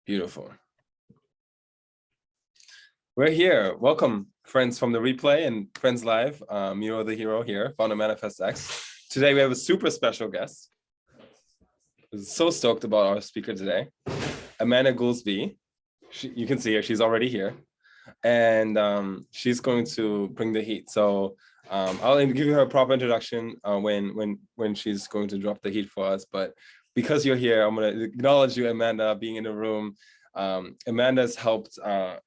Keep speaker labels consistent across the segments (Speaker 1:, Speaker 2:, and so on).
Speaker 1: Beautiful. We're here. Welcome, friends from the replay and friends live. Miro the hero here, founder of Manifest X. Today we have a super special guest. I'm so stoked about our speaker today, Amanda Goolsby. You can see her, she's already here. And she's going to bring the heat. So I'll give you her proper introduction when she's going to drop the heat for us. But because you're here, I'm going to acknowledge you, Amanda, being in the room. Amanda's helped.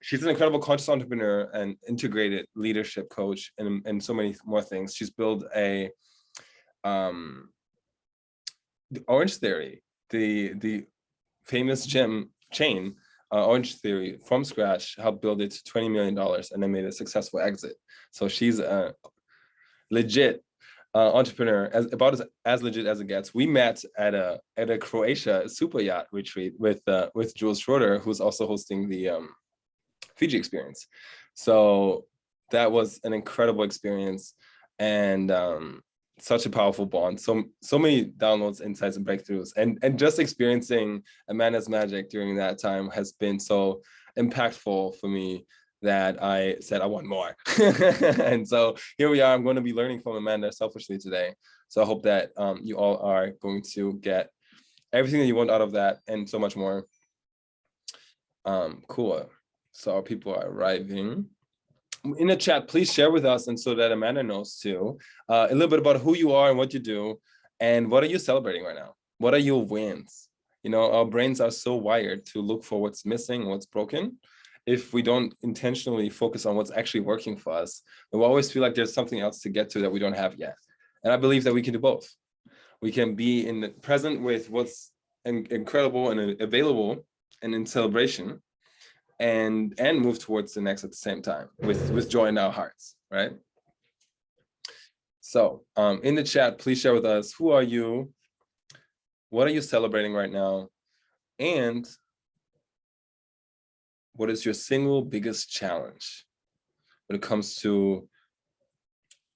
Speaker 1: She's an incredible conscious entrepreneur and integrated leadership coach and so many more things. She's built a the Orange Theory, the famous gym chain, Orange Theory, from scratch, helped build it to $20 million and then made a successful exit. So she's a legit entrepreneur, about as legit as it gets. We met at a Croatia super yacht retreat with Jules Schroeder, who's also hosting the Fiji experience. So that was an incredible experience and such a powerful bond. So many downloads, insights, and breakthroughs. And just experiencing Amanda's magic during that time has been so impactful for me that I said I want more. And so here we are. I'm going to be learning from Amanda selfishly today. So I hope that you all are going to get everything that you want out of that and so much more. Cool. So our people are arriving. In the chat, please share with us, and so that Amanda knows too, a little bit about who you are and what you do, and what are you celebrating right now? What are your wins? You know, our brains are so wired to look for what's missing, what's broken. If we don't intentionally focus on what's actually working for us, we always feel like there's something else to get to that we don't have yet. And I believe that we can do both. We can be in the present with what's incredible and available and in celebration, and move towards the next at the same time with joy in our hearts, right? So in the chat, please share with us, who are you? What are you celebrating right now? And what is your single biggest challenge when it comes to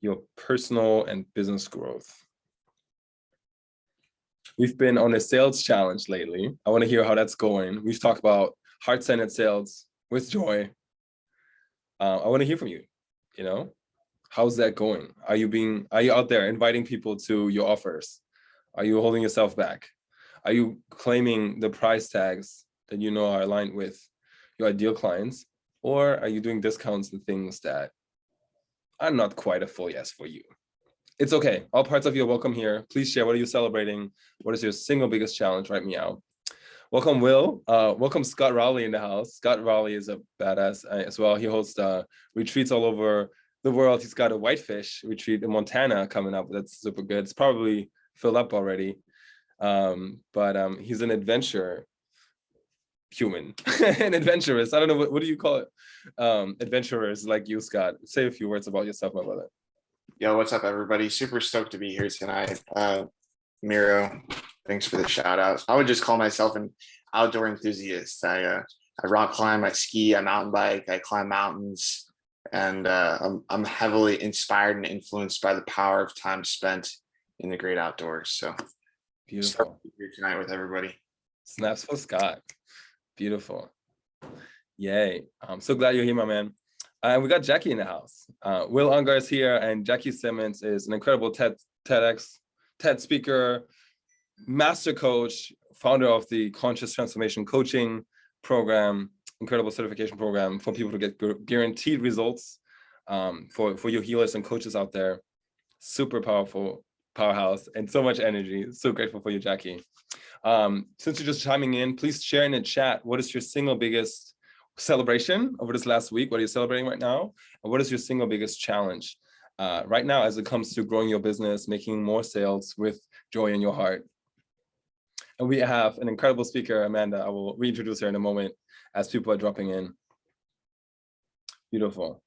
Speaker 1: your personal and business growth? We've been on a sales challenge lately. I want to hear how that's going. We've talked about heart-centered sales with joy. I want to hear from you. You know, how's that going? Are you out there inviting people to your offers? Are you holding yourself back? Are you claiming the price tags that you know are aligned with your ideal clients? Or are you doing discounts and things that are not quite a full yes for you? It's okay. All parts of you are welcome here. Please share. What are you celebrating? What is your single biggest challenge? Write me out. Welcome, Will. Welcome, Scott Rowley in the house. Scott Rowley is a badass as well. He hosts retreats all over the world. He's got a whitefish retreat in Montana coming up. That's super good. It's probably filled up already. But he's an adventure human, an adventurous. I don't know, what do you call it? Adventurers like you, Scott. Say a few words about yourself, my brother.
Speaker 2: Yo, what's up, everybody? Super stoked to be here tonight. Miro, thanks for the shout out. I would just call myself an outdoor enthusiast. I rock climb, I ski, I mountain bike, I climb mountains, and I'm heavily inspired and influenced by the power of time spent in the great outdoors. So
Speaker 1: beautiful.
Speaker 2: Here tonight with everybody.
Speaker 1: Snaps for Scott. Beautiful. Yay. I'm so glad you're here, my man. And we got Jackie in the house. Will Unger is here, and Jackie Simmons is an incredible TED speaker, master coach, founder of the Conscious Transformation Coaching Program, incredible certification program for people to get guaranteed results for your healers and coaches out there. Super powerful powerhouse and so much energy. So grateful for you, Jackie. Since you're just chiming in, please share in the chat, what is your single biggest celebration over this last week? What are you celebrating right now? And what is your single biggest challenge right now as it comes to growing your business, making more sales with joy in your heart? And we have an incredible speaker, Amanda. I will reintroduce her in a moment as people are dropping in. Beautiful.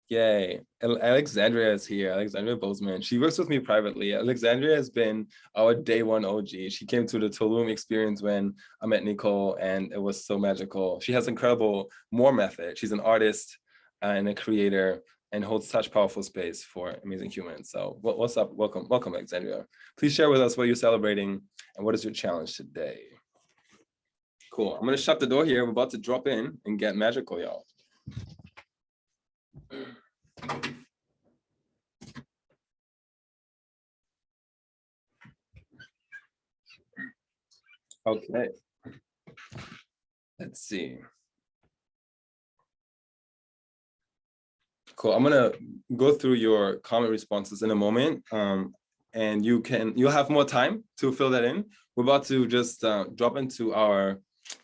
Speaker 1: Yay. Alexandria is here. Alexandria Bozeman. She works with me privately. Alexandria has been our day one OG. She came to the Tulum experience when I met Nicole, and it was so magical. She has incredible more method. She's an artist and a creator and holds such powerful space for amazing humans. So what's up? Welcome, Alexandria. Please share with us what you're celebrating and what is your challenge today. Cool. I'm gonna shut the door here. I'm about to drop in and get magical, y'all. Okay. Let's see. Cool. I'm gonna go through your comment responses in a moment, and you'll have more time to fill that in. We're about to just drop into our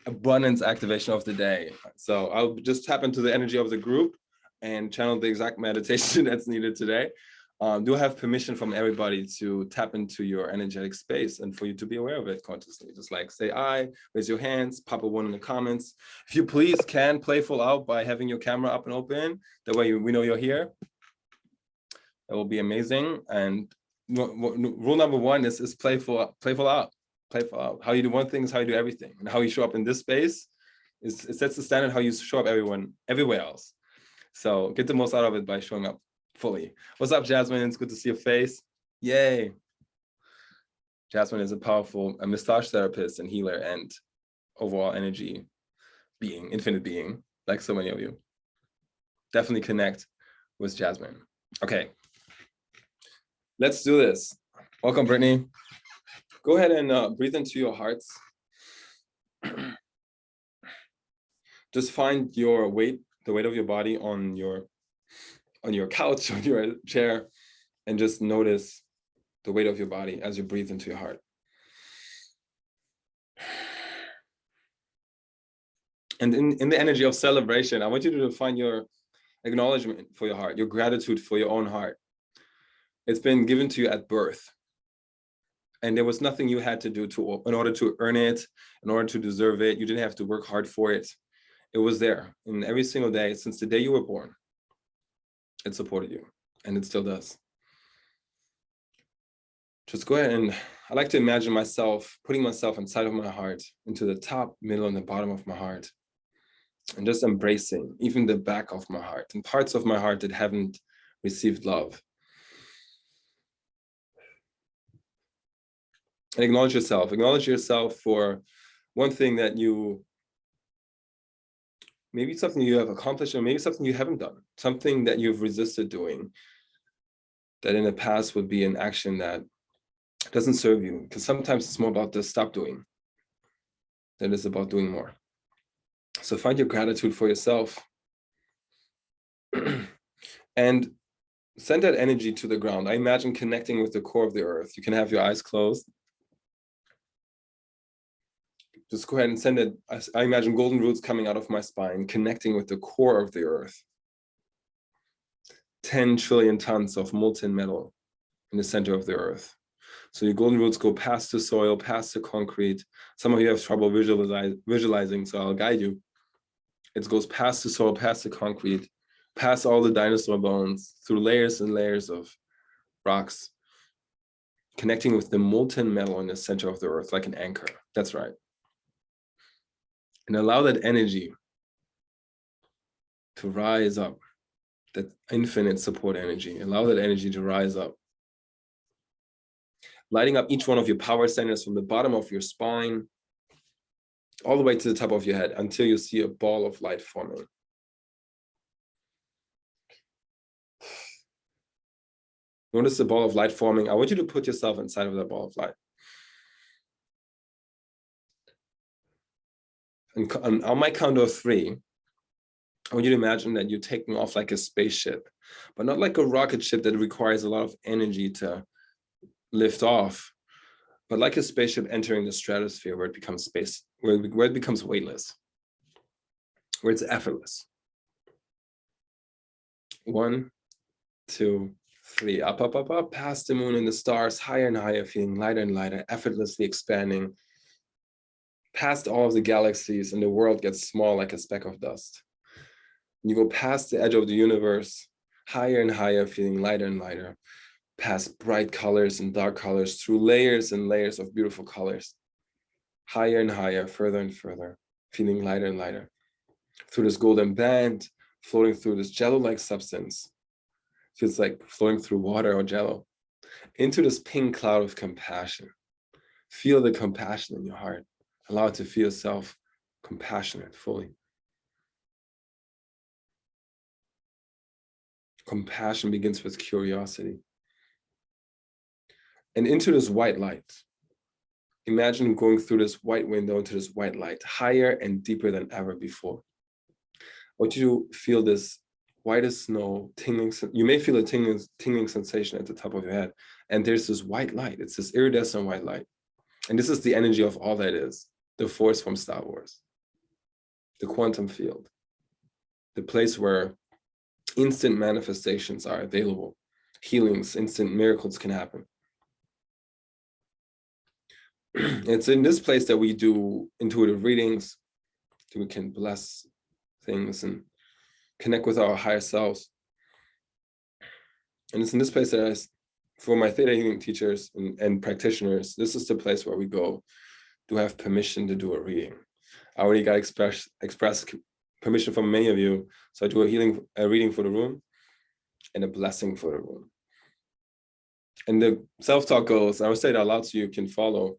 Speaker 1: abundance activation of the day. So I'll just tap into the energy of the group and channel the exact meditation that's needed today. Do have permission from everybody to tap into your energetic space and for you to be aware of it consciously. Just like say I, raise your hands, pop a one in the comments. If you please can playful out by having your camera up and open. That way we know you're here. That will be amazing. And rule number one is playful out. Playful out. How you do one thing is how you do everything. And how you show up in this space it sets the standard how you show up everywhere else. So get the most out of it by showing up fully. What's up, Jasmine? It's good to see your face. Yay. Jasmine is a powerful massage therapist and healer and overall energy being, infinite being, like so many of you. Definitely connect with Jasmine. Okay. Let's do this. Welcome, Brittany. Go ahead and breathe into your hearts. Just find your weight, the weight of your body on your couch, on your chair, and just notice the weight of your body as you breathe into your heart. And in the energy of celebration, I want you to find your acknowledgement for your heart, your gratitude for your own heart. It's been given to you at birth. And there was nothing you had to do in order to earn it, in order to deserve it. You didn't have to work hard for it. It was there. And every single day, since the day you were born, it supported you, and it still does. Just go ahead and I like to imagine myself putting myself inside of my heart, into the top, middle, and the bottom of my heart, and just embracing even the back of my heart and parts of my heart that haven't received love. And acknowledge yourself for one thing that maybe something you have accomplished, or maybe something you haven't done, something that you've resisted doing, that in the past would be an action that doesn't serve you. Because sometimes it's more about the stop doing than it's about doing more. So find your gratitude for yourself and send that energy to the ground. I imagine connecting with the core of the earth. You can have your eyes closed. Just go ahead and send it. I imagine golden roots coming out of my spine, connecting with the core of the earth. 10 trillion tons of molten metal in the center of the earth. So your golden roots go past the soil, past the concrete. Some of you have trouble visualizing, so I'll guide you. It goes past the soil, past the concrete, past all the dinosaur bones, through layers and layers of rocks, connecting with the molten metal in the center of the earth, like an anchor. That's right. And allow that energy to rise up, that infinite support energy. Allow that energy to rise up. Lighting up each one of your power centers from the bottom of your spine, all the way to the top of your head until you see a ball of light forming. Notice the ball of light forming. I want you to put yourself inside of that ball of light. And on my count of 3, I want you to imagine that you're taking off like a spaceship, but not like a rocket ship that requires a lot of energy to lift off, but like a spaceship entering the stratosphere where it becomes space, where it becomes weightless, where it's effortless. 1, 2, 3, up, up, up, up, past the moon and the stars, higher and higher, feeling lighter and lighter, effortlessly expanding, past all of the galaxies, and the world gets small like a speck of dust. You go past the edge of the universe, higher and higher, feeling lighter and lighter, past bright colors and dark colors, through layers and layers of beautiful colors, higher and higher, further and further, feeling lighter and lighter, through this golden band, floating through this jello-like substance, feels like flowing through water or jello, into this pink cloud of compassion. Feel the compassion in your heart. Allow it to fill yourself compassionate fully. Compassion begins with curiosity. And into this white light. Imagine going through this white window into this white light, higher and deeper than ever before. I want you to feel this white as snow, tingling. You may feel a tingling sensation at the top of your head. And there's this white light. It's this iridescent white light. And this is the energy of all that is, the force from Star Wars, the quantum field, the place where instant manifestations are available, healings, instant miracles can happen. It's in this place that we do intuitive readings, so we can bless things and connect with our higher selves. And it's in this place that for my theta healing teachers and practitioners, this is the place where we go to have permission to do a reading. I already got express permission from many of you. So I do a reading for the room and a blessing for the room. And the self-talk goes, I will say it out loud so you can follow.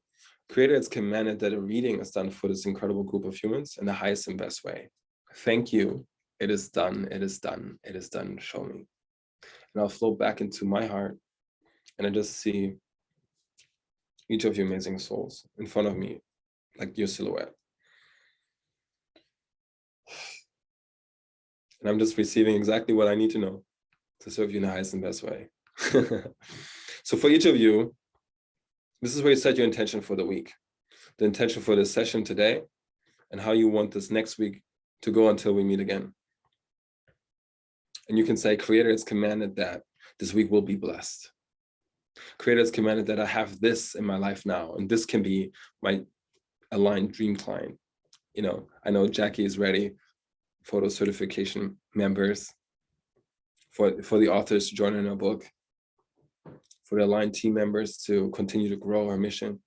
Speaker 1: Creator has commanded that a reading is done for this incredible group of humans in the highest and best way. Thank you. It is done. It is done. It is done. Show me. And I'll float back into my heart. And I just see each of you amazing souls in front of me, like your silhouette. And I'm just receiving exactly what I need to know to serve you in the highest and best way. So for each of you, this is where you set your intention for the week, the intention for this session today, and how you want this next week to go until we meet again. And you can say, Creator has commanded that this week will be blessed. Creator has commanded that I have this in my life now, and this can be my aligned dream client. You know, I know Jackie is ready for those certification members, for the authors to join in our book, for the aligned team members to continue to grow our mission.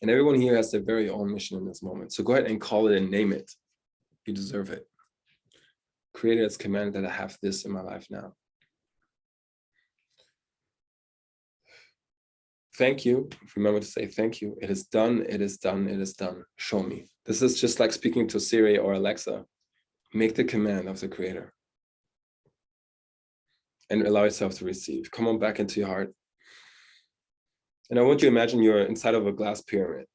Speaker 1: And everyone here has their very own mission in this moment. So go ahead and call it and name it. You deserve it. Creator has commanded that I have this in my life now. Thank you. Remember to say thank you. It is done. It is done. It is done. Show me. This is just like speaking to Siri or Alexa. Make the command of the Creator. And allow yourself to receive. Come on back into your heart. And I want you to imagine you're inside of a glass pyramid.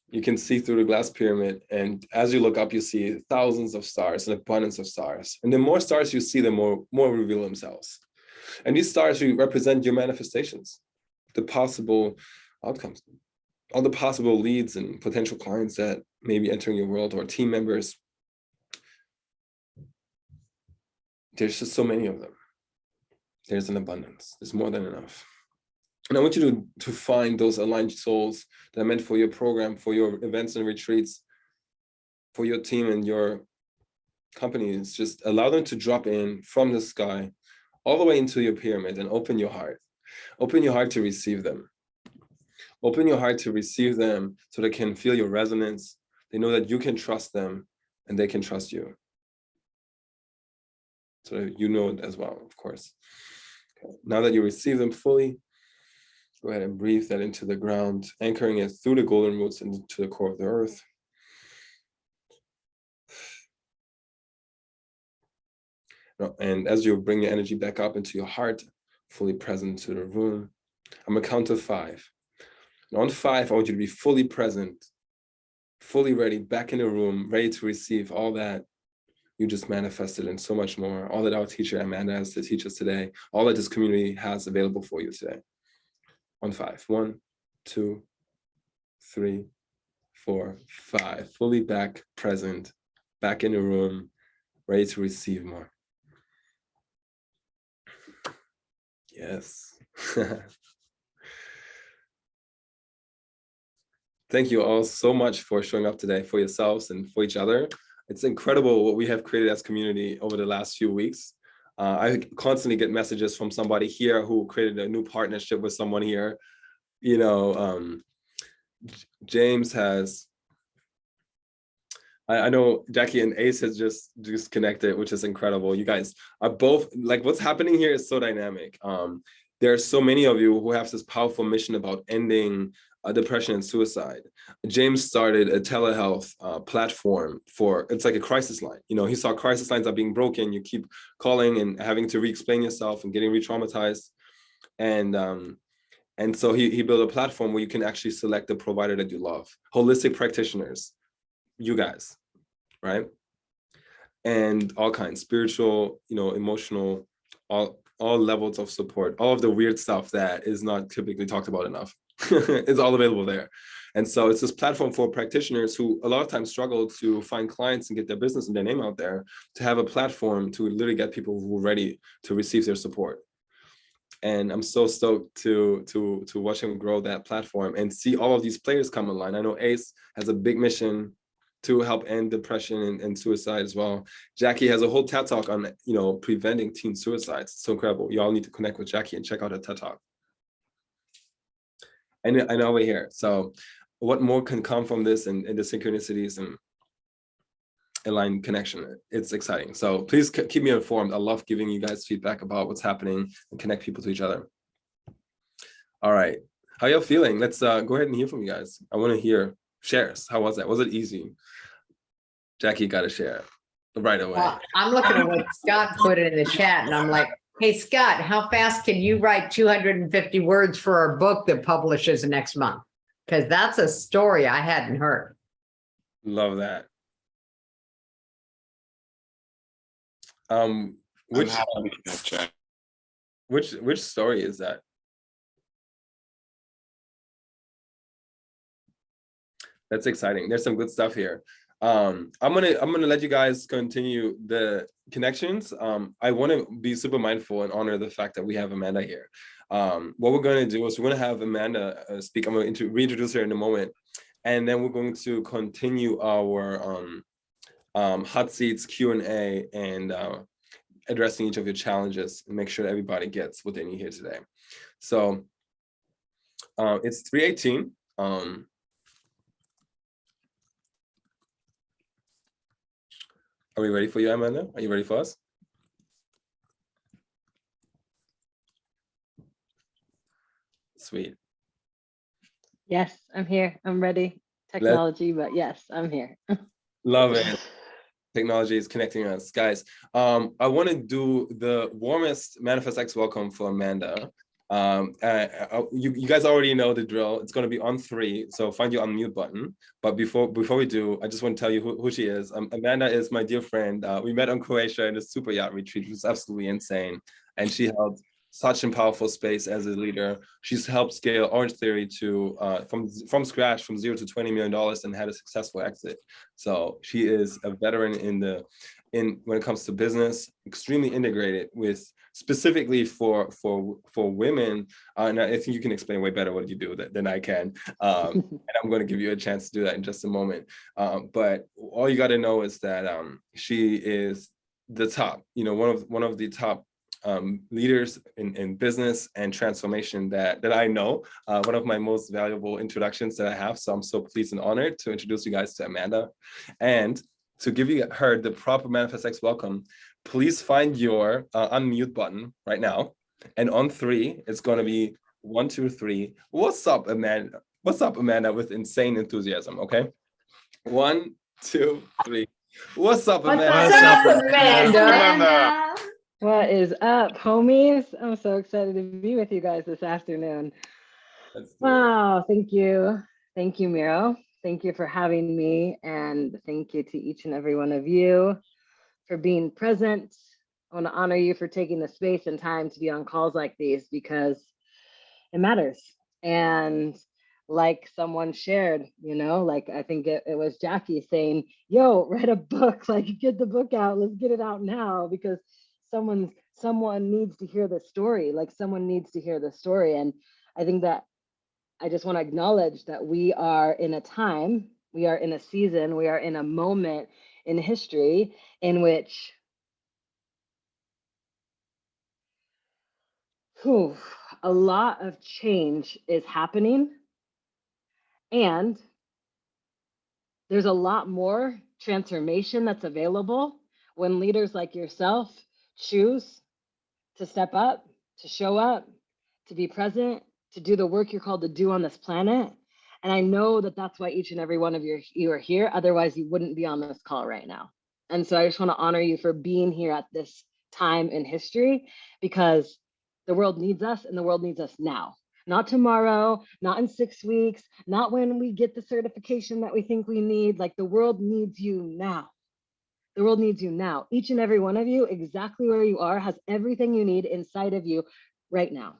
Speaker 1: You can see through the glass pyramid, and as you look up, you see thousands of stars, an abundance of stars. And the more stars you see, the more reveal themselves. And these stars represent your manifestations, the possible outcomes, all the possible leads and potential clients that may be entering your world, or team members. There's just so many of them. There's an abundance. There's more than enough. And I want you to find those aligned souls that are meant for your program, for your events and retreats, for your team and your companies. Just allow them to drop in from the sky all the way into your pyramid and open your heart. Open your heart to receive them. Open your heart to receive them so they can feel your resonance. They know that you can trust them and they can trust you. So that you know it as well, of course. Okay. Now that you receive them fully, go ahead and breathe that into the ground, anchoring it through the golden roots into the core of the earth. And as you bring your energy back up into your heart, fully present to the room, I'm gonna count to 5. And on 5, I want you to be fully present, fully ready, back in the room, ready to receive all that you just manifested and so much more, all that our teacher Amanda has to teach us today, all that this community has available for you today. On 5. 1, 2, 3, 4, 5. Fully back, present, back in the room, ready to receive more. Yes. Thank you all so much for showing up today for yourselves and for each other. It's incredible what we have created as community over the last few weeks. I constantly get messages from somebody here who created a new partnership with someone here. You know, James has, I know Jackie and Ace has just connected, which is incredible. You guys are both, like, what's happening here is so dynamic. There are so many of you who have this powerful mission about ending depression and suicide. James started a telehealth platform for, it's like a crisis line. You know, he saw crisis lines are being broken. You keep calling and having to re-explain yourself and getting re-traumatized. And so he built a platform where you can actually select a provider that you love. Holistic practitioners, you guys, right? And all kinds, spiritual, you know, emotional, all levels of support, all of the weird stuff that is not typically talked about enough. It's all available there. And so it's this platform for practitioners who a lot of times struggle to find clients and get their business and their name out there, to have a platform to literally get people who are ready to receive their support. And I'm so stoked to watch him grow that platform and see all of these players come online. I know Ace has a big mission to help end depression and suicide as well. Jackie has a whole TED Talk on, you know, preventing teen suicides. It's so incredible. Y'all need to connect with Jackie and check out her TED Talk. And I know we're here. So what more can come from this and the synchronicities and aligned connection? It's exciting. So please keep me informed. I love giving you guys feedback about what's happening and connect people to each other. All right. How y'all feeling? Let's go ahead and hear from you guys. I want to hear shares. How was that? Was it easy? Jackie got to share right away.
Speaker 3: Well, I'm looking at what Scott put in the chat and I'm like, hey, Scott, how fast can you write 250 words for our book that publishes next month? Because that's a story I hadn't heard.
Speaker 1: Love that. Which story is that? That's exciting. There's some good stuff here. I'm gonna let you guys continue the connections. I want to be super mindful and honor the fact that we have Amanda here. What we're going to do is we're going to have Amanda speak. I'm going to reintroduce her in a moment, and then we're going to continue our hot seats Q&A and addressing each of your challenges and make sure that everybody gets what they need here today. So it's 3:18. Are we ready for you, Amanda? Are you ready for us? Sweet.
Speaker 4: Yes, I'm here. I'm ready. Technology, but yes, I'm here.
Speaker 1: Love it. Technology is connecting us. Guys, I want to do the warmest Manifest X welcome for Amanda. You guys already know the drill. It's going to be on 3, so find your unmute button. But before we do, I just want to tell you who she is. Amanda is my dear friend. We met on Croatia in a super yacht retreat. It was absolutely insane, and she held such a powerful space as a leader. She's helped scale Orange Theory to from scratch, from $0 to $20 million, and had a successful exit. So she is a veteran when it comes to business, extremely integrated with specifically for women. And I think you can explain way better what you do than I can. And I'm going to give you a chance to do that in just a moment. But all you got to know is that she is the top, you know, one of the top leaders in business and transformation that I know. One of my most valuable introductions that I have. So I'm so pleased and honored to introduce you guys to Amanda. And to give her the proper Manifest X welcome, please find your unmute button right now. And on 3, it's going to be 1, 2, 3. What's up, Amanda? What's up, Amanda? With insane enthusiasm. Okay. 1, 2, 3. What's up, Amanda?
Speaker 3: What's up, Amanda?
Speaker 4: What is up, homies? I'm so excited to be with you guys this afternoon. Wow, thank you. Thank you, Miro. Thank you for having me, and thank you to each and every one of you for being present. I want to honor you for taking the space and time to be on calls like these because it matters. And like someone shared, you know, like I think it was Jackie saying, yo, write a book, like get the book out, let's get it out now, because someone needs to hear the story, like someone needs to hear the story. And I think that I just want to acknowledge that we are in a time, we are in a season, we are in a moment in history in which a lot of change is happening. And there's a lot more transformation that's available when leaders like yourself choose to step up, to show up, to be present, to do the work you're called to do on this planet, And I know that that's why each and every one of you are here. Otherwise, you wouldn't be on this call right now. And so I just want to honor you for being here at this time in history, because the world needs us and the world needs us now. Not tomorrow, not in 6 weeks, not when we get the certification that we think we need. Like, the world needs you now. The world needs you now. Each and every one of you, exactly where you are, has everything you need inside of you right now.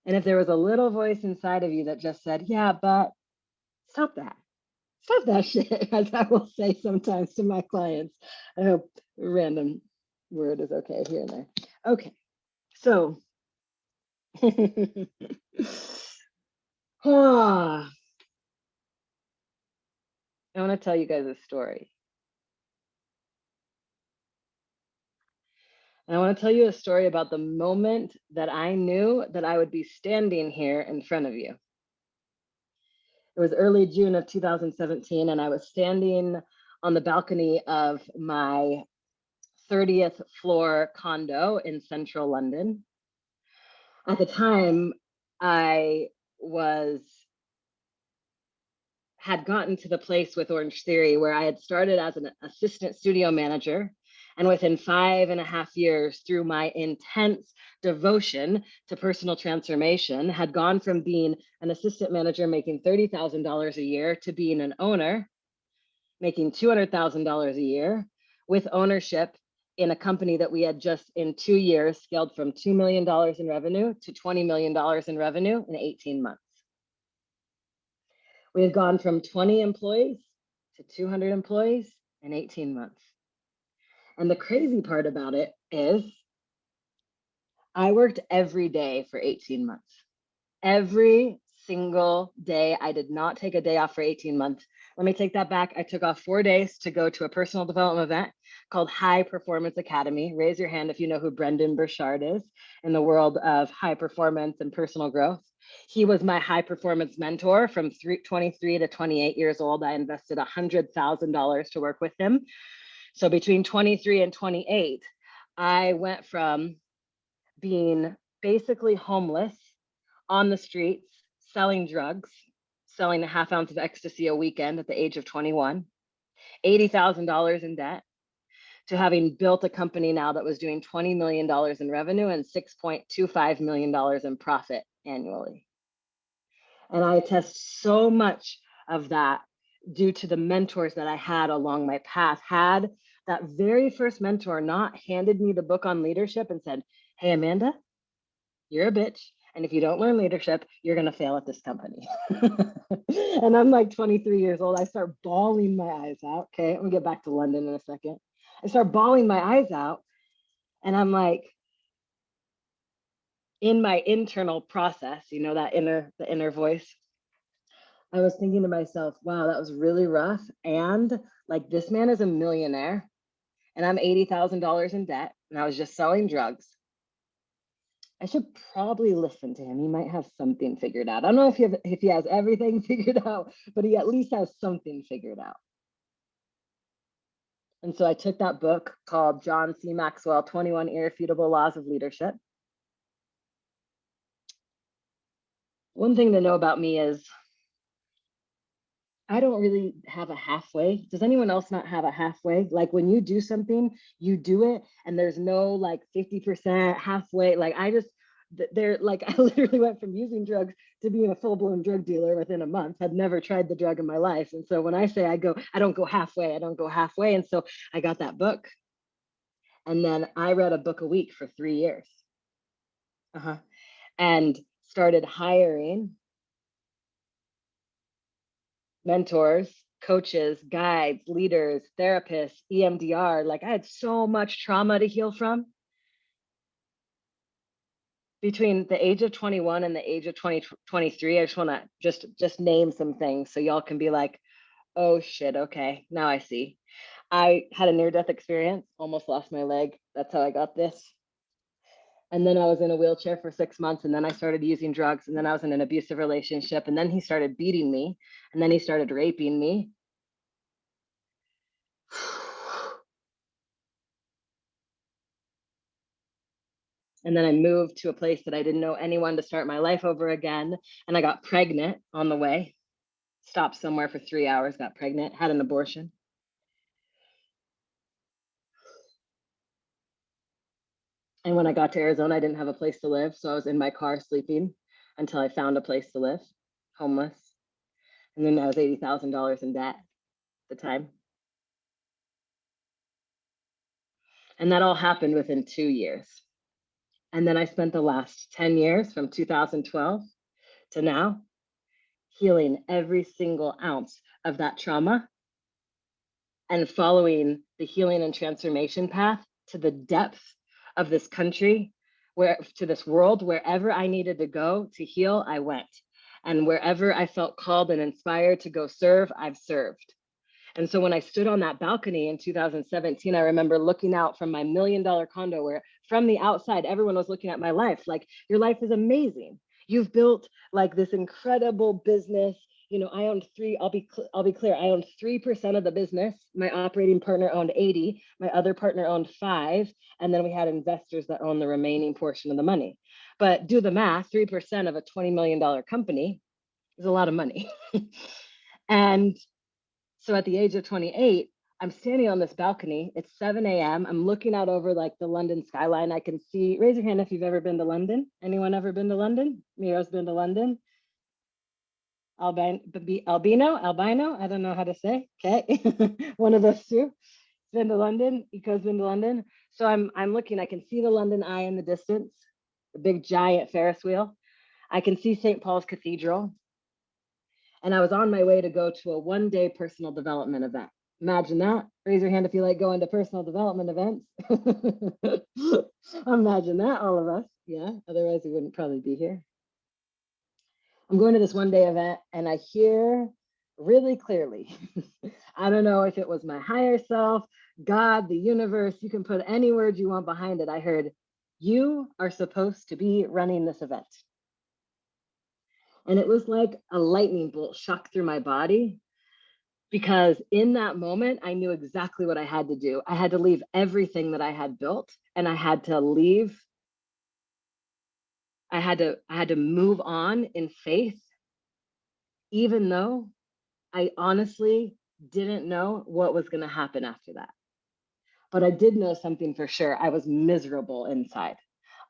Speaker 4: And if there was a little voice inside of you that just said, yeah, but stop that. Stop that shit, as I will say sometimes to my clients. I hope random word is okay here and there. Okay, so I want to tell you guys a story. And I want to tell you a story about the moment that I knew that I would be standing here in front of you. It was early June of 2017, and I was standing on the balcony of my 30th floor condo in central London. At the time, I had gotten to the place with Orange Theory where I had started as an assistant studio manager. And within 5.5 years, through my intense devotion to personal transformation, had gone from being an assistant manager making $30,000 a year to being an owner making $200,000 a year, with ownership in a company that we had just in 2 years scaled from $2 million in revenue to $20 million in revenue in 18 months. We had gone from 20 employees to 200 employees in 18 months. And the crazy part about it is I worked every day for 18 months. Every single day. I did not take a day off for 18 months. Let me take that back. I took off 4 days to go to a personal development event called High Performance Academy. Raise your hand if you know who Brendan Burchard is in the world of high performance and personal growth. He was my high performance mentor from 23 to 28 years old. I invested $100,000 to work with him. So between 23 and 28, I went from being basically homeless on the streets, selling drugs, selling a half ounce of ecstasy a weekend at the age of 21, $80,000 in debt, to having built a company now that was doing $20 million in revenue and $6.25 million in profit annually. And I attest so much of that due to the mentors that I had along my path. Had that very first mentor not handed me the book on leadership and said, hey, Amanda, you're a bitch. And if you don't learn leadership, you're going to fail at this company. And I'm like 23 years old. I start bawling my eyes out. Okay, I'm going to get back to London in a second. I start bawling my eyes out. And I'm like, in my internal process, you know, the inner voice, I was thinking to myself, wow, that was really rough. And like, this man is a millionaire and I'm $80,000 in debt. And I was just selling drugs. I should probably listen to him. He might have something figured out. I don't know if he has everything figured out, but he at least has something figured out. And so I took that book called John C. Maxwell, 21 Irrefutable Laws of Leadership. One thing to know about me is I don't really have a halfway. Does anyone else not have a halfway? Like when you do something, you do it and there's no like 50% halfway. Like I literally went from using drugs to being a full-blown drug dealer within a month. I'd never tried the drug in my life. And so when I say I don't go halfway, I don't go halfway. And so I got that book. And then I read a book a week for 3 years. And started hiring mentors, coaches, guides, leaders, therapists, EMDR. Like I had so much trauma to heal from. Between the age of 21 and the age of 23, I just want to just name some things so y'all can be like, oh shit, okay, now I see. I had a near-death experience, almost lost my leg. That's how I got this. And then I was in a wheelchair for 6 months, and then I started using drugs, and then I was in an abusive relationship, and then he started beating me, and then he started raping me. And then I moved to a place that I didn't know anyone to start my life over again. And I got pregnant on the way, stopped somewhere for 3 hours, got pregnant, had an abortion. And when I got to Arizona, I didn't have a place to live. So I was in my car sleeping until I found a place to live, homeless. And then I was $80,000 in debt at the time. And that all happened within 2 years. And then I spent the last 10 years from 2012 to now healing every single ounce of that trauma and following the healing and transformation path to the depth of this country, to this world. Wherever I needed to go to heal, I went. And wherever I felt called and inspired to go serve, I've served. And so when I stood on that balcony in 2017, I remember looking out from my $1 million condo, where from the outside, everyone was looking at my life like, your life is amazing. You've built like this incredible business. You know, I owned I'll be clear, I owned 3% of the business. My operating partner owned 80, my other partner owned 5, and then we had investors that owned the remaining portion of the money. But do the math, 3% of a $20 million company is a lot of money. And so at the age of 28, I'm standing on this balcony. It's 7 a.m. I'm looking out over like the London skyline. I can see, raise your hand if you've ever been to London. Anyone ever been to London? Miro's been to London. Albino, I don't know how to say. Okay, one of those two. Been to London. Eco's been to London. So I'm looking. I can see the London Eye in the distance, the big giant Ferris wheel. I can see St. Paul's Cathedral. And I was on my way to go to a one-day personal development event. Imagine that. Raise your hand if you like going to personal development events. Imagine that, all of us. Yeah, otherwise we wouldn't probably be here. I'm going to this one-day event and I hear really clearly, I don't know if it was my higher self, God, the universe, you can put any word you want behind it. I heard, you are supposed to be running this event. And it was like a lightning bolt shot through my body, because in that moment, I knew exactly what I had to do. I had to leave everything that I had built, and I had to leave. I had to move on in faith, even though I honestly didn't know what was going to happen after that. But I did know something for sure. I was miserable inside.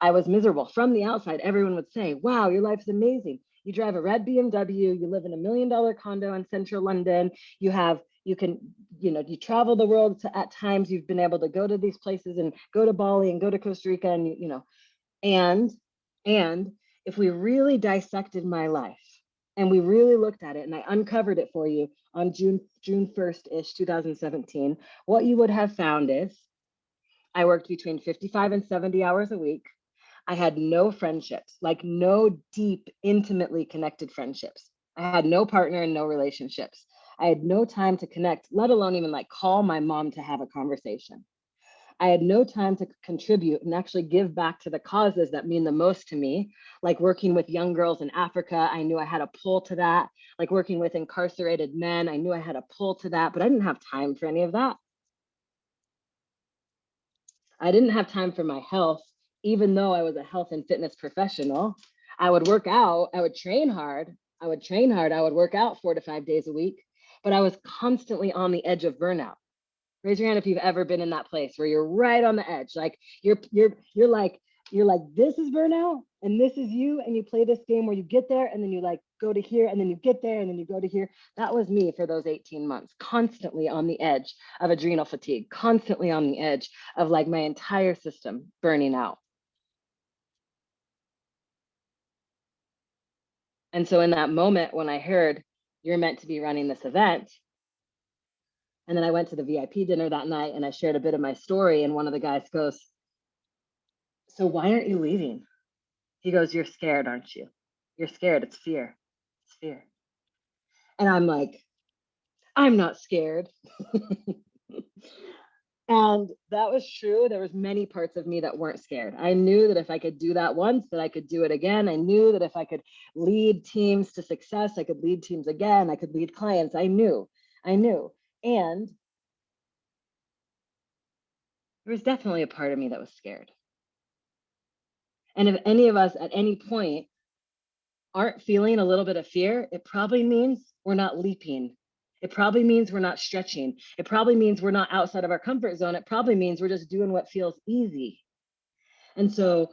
Speaker 4: I was miserable. From the outside, everyone would say, wow, your life's amazing. You drive a red BMW, you live in a $1 million condo in central London, you travel the world at times, you've been able to go to these places and go to Bali and go to Costa Rica and if we really dissected my life and we really looked at it, and I uncovered it for you on June 1st-ish, 2017, what you would have found is I worked between 55 and 70 hours a week. I had no friendships, like no deep, intimately connected friendships. I had no partner and no relationships. I had no time to connect, let alone even like call my mom to have a conversation. I had no time to contribute and actually give back to the causes that mean the most to me, like working with young girls in Africa. I knew I had a pull to that. Like working with incarcerated men, I knew I had a pull to that, but I didn't have time for any of that. I didn't have time for my health, even though I was a health and fitness professional. I would work out, I would train hard, I would work out 4 to 5 days a week, but I was constantly on the edge of burnout. Raise your hand if you've ever been in that place where you're right on the edge. Like you're like, this is burnout and this is you. And you play this game where you get there and then you like go to here and then you get there and then you go to here. That was me for those 18 months, constantly on the edge of adrenal fatigue, constantly on the edge of like my entire system burning out. And so in that moment, when I heard you're meant to be running this event, and then I went to the VIP dinner that night and I shared a bit of my story. And one of the guys goes, so why aren't you leaving? He goes, you're scared, aren't you? You're scared. It's fear. It's fear. And I'm like, I'm not scared. And that was true. There was many parts of me that weren't scared. I knew that if I could do that once, that I could do it again. I knew that if I could lead teams to success, I could lead teams again. I could lead clients. I knew. And there was definitely a part of me that was scared. And if any of us at any point aren't feeling a little bit of fear, it probably means we're not leaping. It probably means we're not stretching. It probably means we're not outside of our comfort zone. It probably means we're just doing what feels easy. And so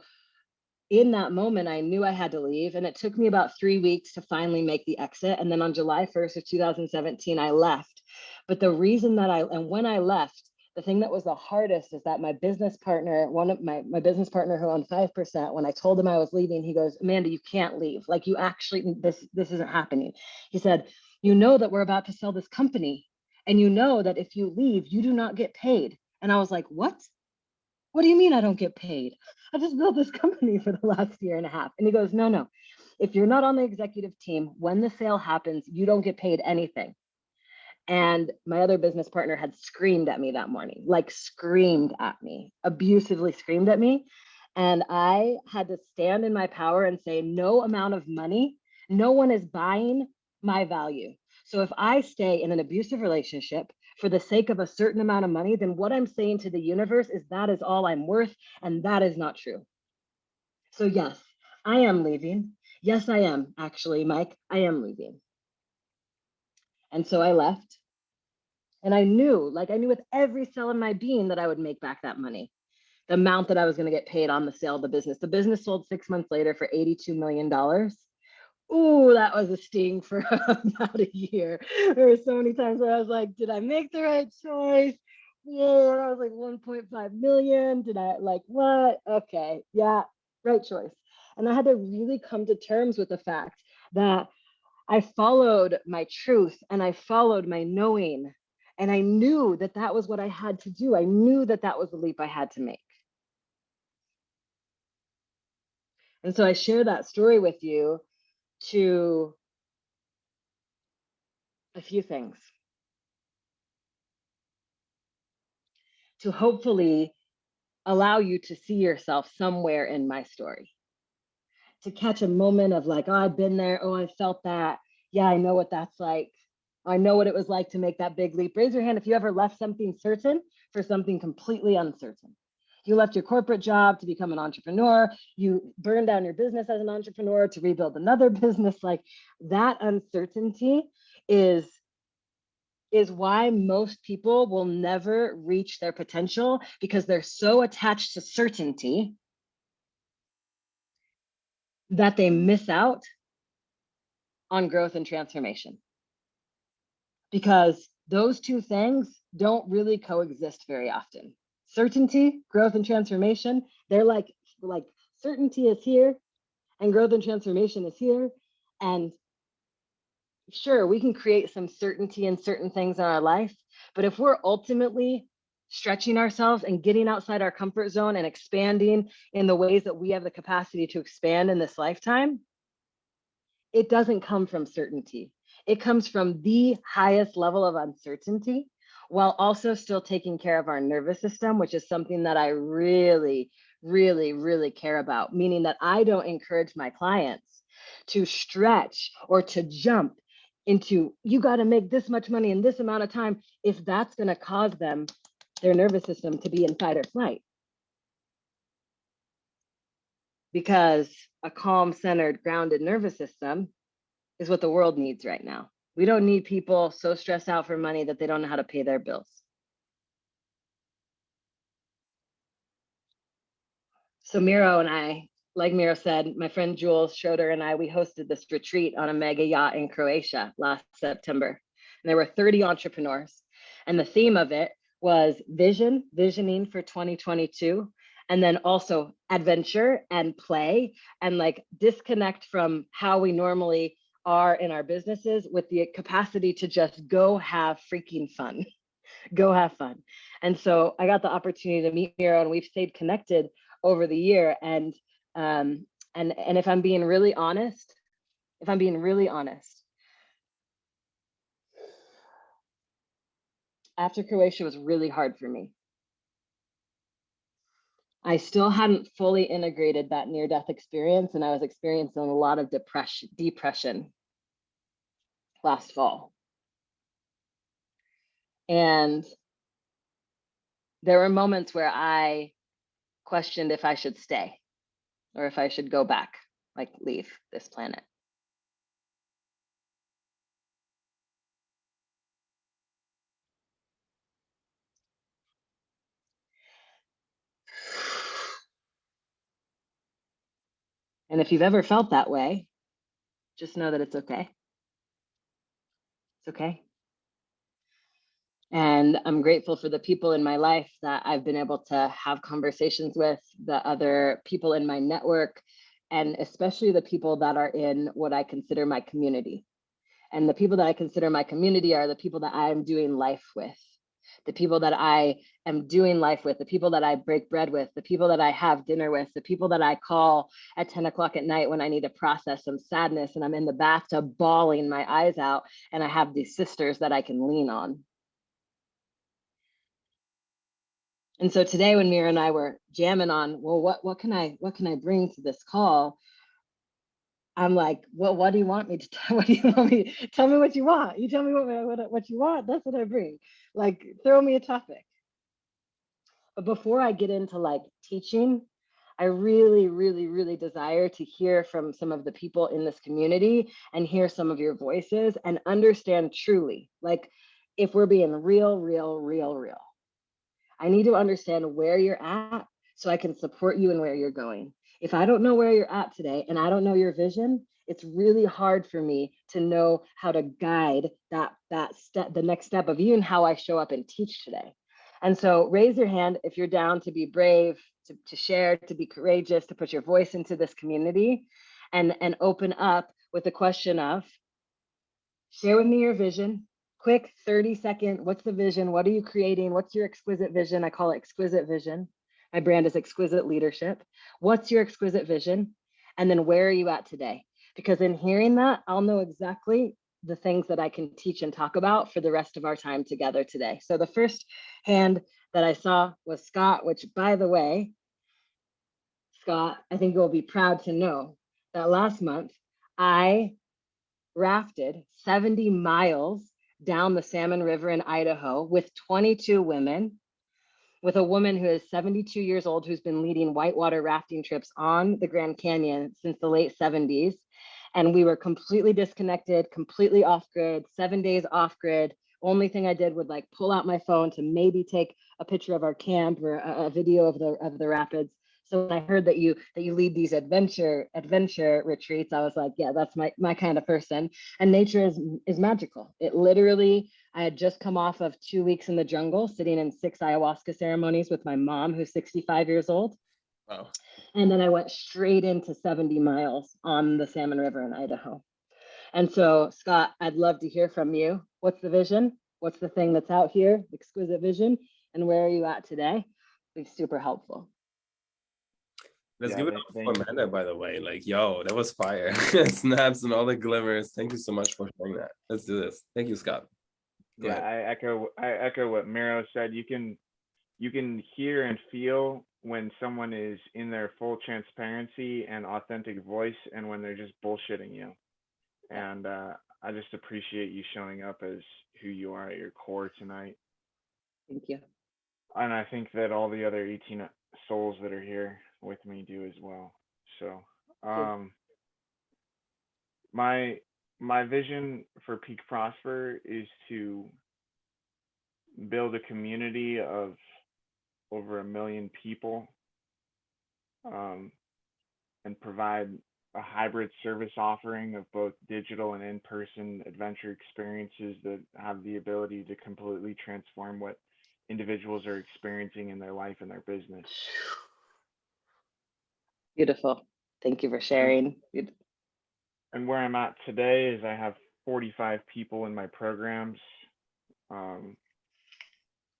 Speaker 4: in that moment, I knew I had to leave. And it took me about 3 weeks to finally make the exit. And then on July 1st of 2017, I left. But the reason that when I left, the thing that was the hardest is that my business partner, one of my business partner who owned 5%, when I told him I was leaving, he goes, Amanda, you can't leave. Like, you actually, this isn't happening. He said, you know that we're about to sell this company. And you know that if you leave, you do not get paid. And I was like, what? What do you mean I don't get paid? I just built this company for the last year and a half. And he goes, no. If you're not on the executive team, when the sale happens, you don't get paid anything. And my other business partner had screamed at me that morning, like screamed at me, abusively screamed at me. And I had to stand in my power and say, no amount of money, no one is buying my value. So if I stay in an abusive relationship for the sake of a certain amount of money, then what I'm saying to the universe is that is all I'm worth. And that is not true. So yes, I am leaving. Yes, I am actually, Mike, I am leaving. And so I left. And I knew with every cell in my being that I would make back that money, the amount that I was going to get paid on the sale of the business. The business sold 6 months later for $82 million. Ooh, that was a sting for about a year. There were so many times where I was like, did I make the right choice? Yeah, I was like 1.5 million. Did I what? Okay, yeah, right choice. And I had to really come to terms with the fact that I followed my truth and I followed my knowing. And I knew that that was what I had to do. I knew that that was the leap I had to make. And so I share that story with you to a few things. To hopefully allow you to see yourself somewhere in my story. To catch a moment of like, oh, I've been there. Oh, I felt that. Yeah, I know what that's like. I know what it was like to make that big leap. Raise your hand if you ever left something certain for something completely uncertain. You left your corporate job to become an entrepreneur. You burned down your business as an entrepreneur to rebuild another business. Like, that uncertainty is why most people will never reach their potential, because they're so attached to certainty that they miss out on growth and transformation. Because those two things don't really coexist very often. Certainty, growth, and transformation, they're like certainty is here and growth and transformation is here. And sure, we can create some certainty in certain things in our life, but if we're ultimately stretching ourselves and getting outside our comfort zone and expanding in the ways that we have the capacity to expand in this lifetime, it doesn't come from certainty. It comes from the highest level of uncertainty, while also still taking care of our nervous system, which is something that I really, really, really care about, meaning that I don't encourage my clients to stretch or to jump into, you got to make this much money in this amount of time, if that's going to cause them, their nervous system, to be in fight or flight. Because a calm, centered, grounded nervous system is what the world needs right now. We don't need people so stressed out for money that they don't know how to pay their bills. So Miro and I, like Miro said, my friend Jules Schroeder and I, we hosted this retreat on a mega yacht in Croatia last September. And there were 30 entrepreneurs. And the theme of it was visioning for 2022. And then also adventure and play, and like disconnect from how we normally are in our businesses with the capacity to just go have freaking fun. Go have fun. And so I got the opportunity to meet Miro, and we've stayed connected over the year. And if I'm being really honest, after Croatia was really hard for me. I still hadn't fully integrated that near-death experience, and I was experiencing a lot of depression last fall. And there were moments where I questioned if I should stay. or if I should go back, like leave this planet. And if you've ever felt that way, just know that it's okay. It's okay. And I'm grateful for the people in my life that I've been able to have conversations with, the other people in my network, and especially the people that are in what I consider my community. And the people that I consider my community are the people that I am doing life with, the people that I am doing life with, the people that I break bread with, the people that I have dinner with, the people that I call at 10 o'clock at night when I need to process some sadness and I'm in the bathtub bawling my eyes out, and I have these sisters that I can lean on. And so today when Mira and I were jamming on, well, what can I bring to this call? I'm like, well, what do you want me to tell? What do you want me? Tell me what you want. You tell me what you want. That's what I bring. Like, throw me a topic. But before I get into like teaching, I really, really, really desire to hear from some of the people in this community and hear some of your voices and understand truly, like if we're being real, I need to understand where you're at so I can support you and where you're going. If I don't know where you're at today and I don't know your vision, it's really hard for me to know how to guide that step, the next step of even how I show up and teach today. And so raise your hand if you're down to be brave, to share, to be courageous, to put your voice into this community, and open up with the question of, share with me your vision. Quick 30-second, what's the vision? What are you creating? What's your exquisite vision? I call it exquisite vision. My brand is exquisite leadership. What's your exquisite vision? And then where are you at today? Because in hearing that, I'll know exactly the things that I can teach and talk about for the rest of our time together today. So the first hand that I saw was Scott, which, by the way, Scott, I think you'll be proud to know that last month I rafted 70 miles down the Salmon River in Idaho with 22 women, with a woman who is 72 years old who's been leading whitewater rafting trips on the Grand Canyon since the late 70s. And we were completely disconnected, completely off grid, 7 days off grid. Only thing I did would like pull out my phone to maybe take a picture of our camp or a video of the rapids. So when I heard that you lead these adventure retreats, I was like, yeah, that's my kind of person. And nature is magical. It literally, I had just come off of 2 weeks in the jungle, sitting in 6 ayahuasca ceremonies with my mom, who's 65 years old.
Speaker 1: Wow.
Speaker 4: And then I went straight into 70 miles on the Salmon River in Idaho. And so, Scott, I'd love to hear from you. What's the vision? What's the thing that's out here, exquisite vision? And where are you at today? It'd be super helpful.
Speaker 1: Let's
Speaker 2: Yeah,
Speaker 1: give it up for Amanda, by the way. Like, yo, that was fire. Snaps and all the glimmers. Thank you so much for sharing that. Let's do this. Thank you, Scott. Go
Speaker 5: Yeah,
Speaker 1: ahead.
Speaker 5: I echo what Miro said. You can hear and feel when someone is in their full transparency and authentic voice, and when they're just bullshitting you. And I just appreciate you showing up as who you are at your core tonight.
Speaker 4: Thank you.
Speaker 5: And I think that all the other 18 souls that are here with me do as well. So my vision for Peak Prosper is to build a community of over 1 million people, and provide a hybrid service offering of both digital and in-person adventure experiences that have the ability to completely transform what individuals are experiencing in their life and their business.
Speaker 4: Beautiful. Thank you for sharing.
Speaker 5: And where I'm at today is I have 45 people in my programs. I'm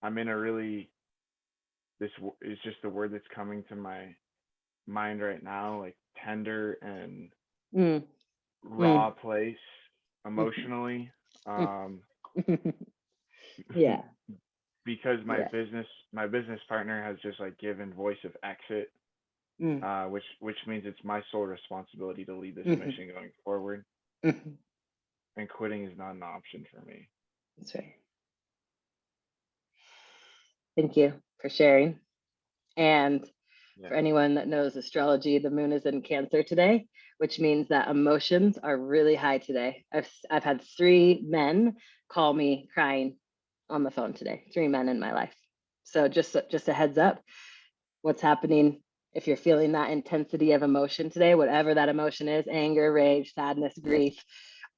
Speaker 5: in a really, this is just the word that's coming to my mind right now, like tender and raw place emotionally.
Speaker 4: Yeah.
Speaker 5: Because my business partner has just like given voice of exit, which means it's my sole responsibility to lead this mission going forward. And quitting is not an option for me.
Speaker 4: That's right. Thank you for sharing. And For anyone that knows astrology, the moon is in Cancer today, which means that emotions are really high today. I've had 3 men call me crying on the phone today, 3 men in my life. So just a heads up, what's happening if you're feeling that intensity of emotion today, whatever that emotion is, anger, rage, sadness, grief,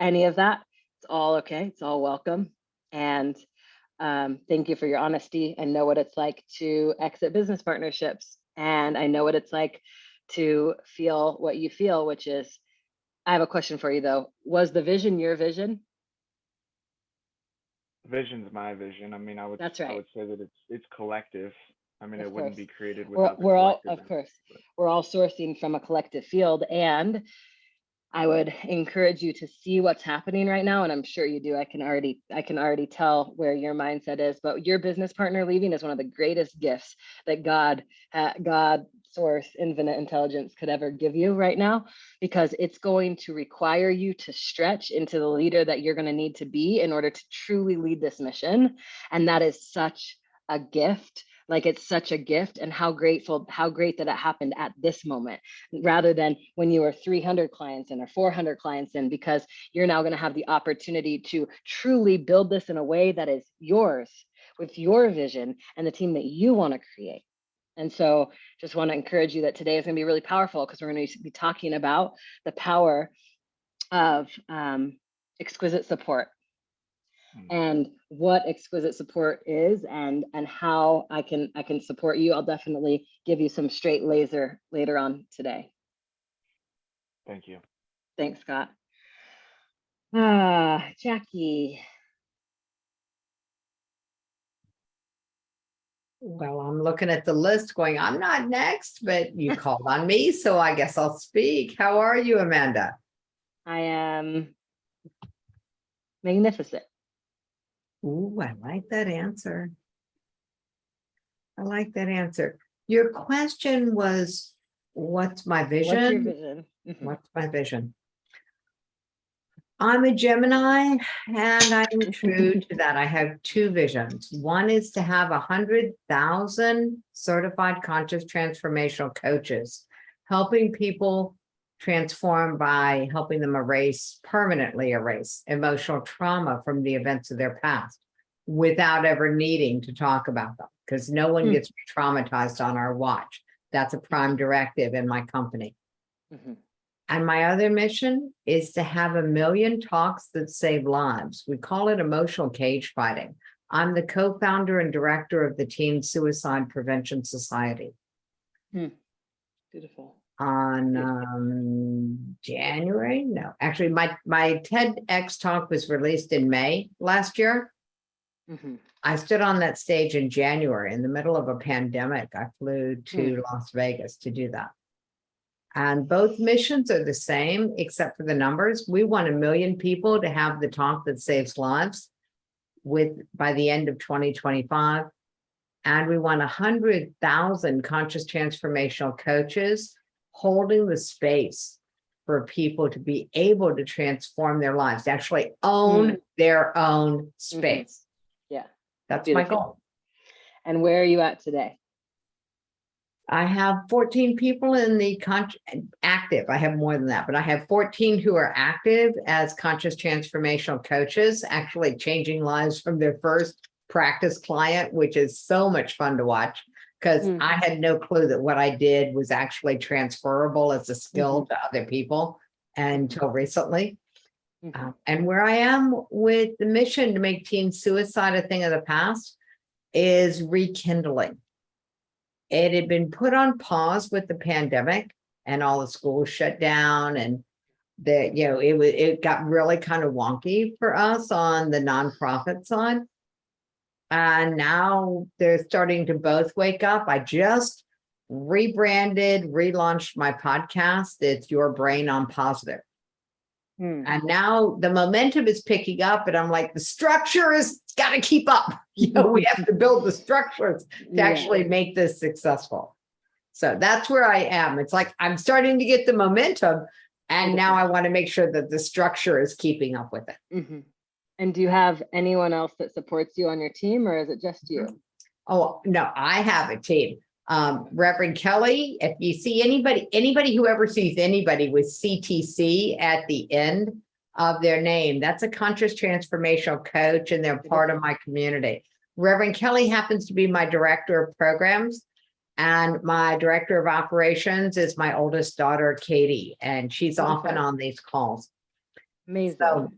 Speaker 4: any of that, it's all okay. It's all welcome. And thank you for your honesty, and know what it's like to exit business partnerships. And I know what it's like to feel what you feel, which is, I have a question for you though. Was the vision your vision?
Speaker 5: Vision's my vision. I mean, I would
Speaker 4: That's right.
Speaker 5: I would say that it's collective. I mean,
Speaker 4: Of
Speaker 5: it wouldn't
Speaker 4: course.
Speaker 5: be created
Speaker 4: We're,
Speaker 5: without the
Speaker 4: we're all,
Speaker 5: collective.
Speaker 4: of course, we're all sourcing from a collective field, and I would encourage you to see what's happening right now. And I'm sure you do. I can already tell where your mindset is, but your business partner leaving is one of the greatest gifts that God, source, infinite intelligence could ever give you right now, because it's going to require you to stretch into the leader that you're going to need to be in order to truly lead this mission. And that is such a gift. Like, it's such a gift, and how great that it happened at this moment, rather than when you were 300 clients in or 400 clients in, because you're now going to have the opportunity to truly build this in a way that is yours, with your vision and the team that you want to create. And so just want to encourage you that today is going to be really powerful, because we're going to be talking about the power of exquisite support, and what exquisite support is, and how I can support you. I'll definitely give you some straight laser later on today.
Speaker 5: Thank you.
Speaker 4: Thanks, Scott. Jackie.
Speaker 3: Well, I'm looking at the list going, I'm not next, but you called on me, so I guess I'll speak. How are you, Amanda?
Speaker 4: I am magnificent.
Speaker 3: Ooh, I like that answer. I like that answer. Your question was, what's my vision?
Speaker 4: What's your vision?
Speaker 3: What's my vision? I'm a Gemini, and I'm true to that. I have 2 visions. One is to have 100,000 certified conscious transformational coaches, helping people transform by helping them permanently erase emotional trauma from the events of their past without ever needing to talk about them, because no one gets traumatized on our watch. That's a prime directive in my company. And my other mission is to have 1 million talks that save lives. We call it emotional cage fighting. I'm the co-founder and director of the Teen Suicide Prevention Society.
Speaker 4: Beautiful.
Speaker 3: On January, no, actually my TEDx talk was released in May last year. I stood on that stage in January in the middle of a pandemic. I flew to Las Vegas to do that. And both missions are the same, except for the numbers. We want 1 million people to have the talk that saves lives by the end of 2025. And we want 100,000 conscious transformational coaches holding the space for people to be able to transform their lives, to actually own their own space.
Speaker 4: Yeah.
Speaker 3: That's
Speaker 4: Beautiful.
Speaker 3: my goal.
Speaker 4: And where are you at today?
Speaker 3: I have 14 people in the active. I have more than that, but I have 14 who are active as conscious transformational coaches, actually changing lives from their first practice client, which is so much fun to watch, because I had no clue that what I did was actually transferable as a skill to other people until recently. And where I am with the mission to make teen suicide a thing of the past is rekindling. It had been put on pause with the pandemic and all the schools shut down, and it got really kind of wonky for us on the nonprofit side. And now they're starting to both wake up. I just rebranded, relaunched my podcast. It's Your Brain on Positive. And now the momentum is picking up, and I'm like, the structure is got to keep up. We have to build the structures to actually make this successful. So that's where I am. It's like I'm starting to get the momentum, and now I want to make sure that the structure is keeping up with it.
Speaker 4: And do you have anyone else that supports you on your team, or is it just you?
Speaker 3: Oh, no, I have a team. Reverend Kelly, if you see anybody who ever sees anybody with CTC at the end of their name, that's a conscious transformational coach and they're part of my community. Reverend Kelly happens to be my director of programs, and my director of operations is my oldest daughter, Katie, and she's often on these calls.
Speaker 4: Amazing.
Speaker 3: So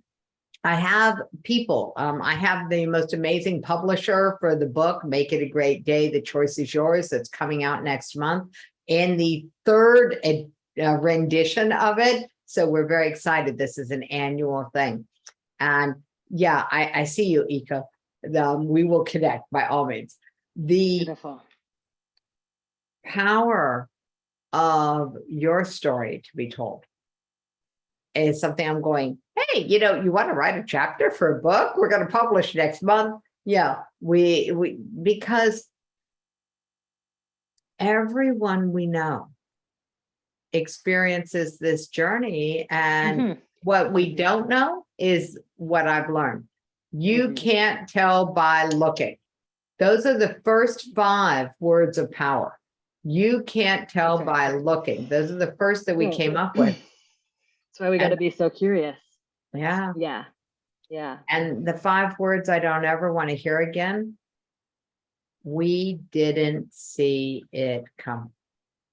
Speaker 3: I have people. I have the most amazing publisher for the book, Make It a Great Day. The choice is yours. That's coming out next month in the third rendition of it. So we're very excited. This is an annual thing. And yeah, I see you, Ika. We will connect by all means. The
Speaker 4: Beautiful.
Speaker 3: power of your story to be told is something I'm going, hey, you want to write a chapter for a book? We're going to publish next month. Yeah, we because everyone we know experiences this journey, and what we don't know is what I've learned. You can't tell by looking. Those are the first 5 words of power. You can't tell by looking. Those are the first that we came up with.
Speaker 4: That's why we got to be so curious.
Speaker 3: Yeah.
Speaker 4: Yeah. Yeah.
Speaker 3: And the 5 words I don't ever want to hear again. We didn't see it come.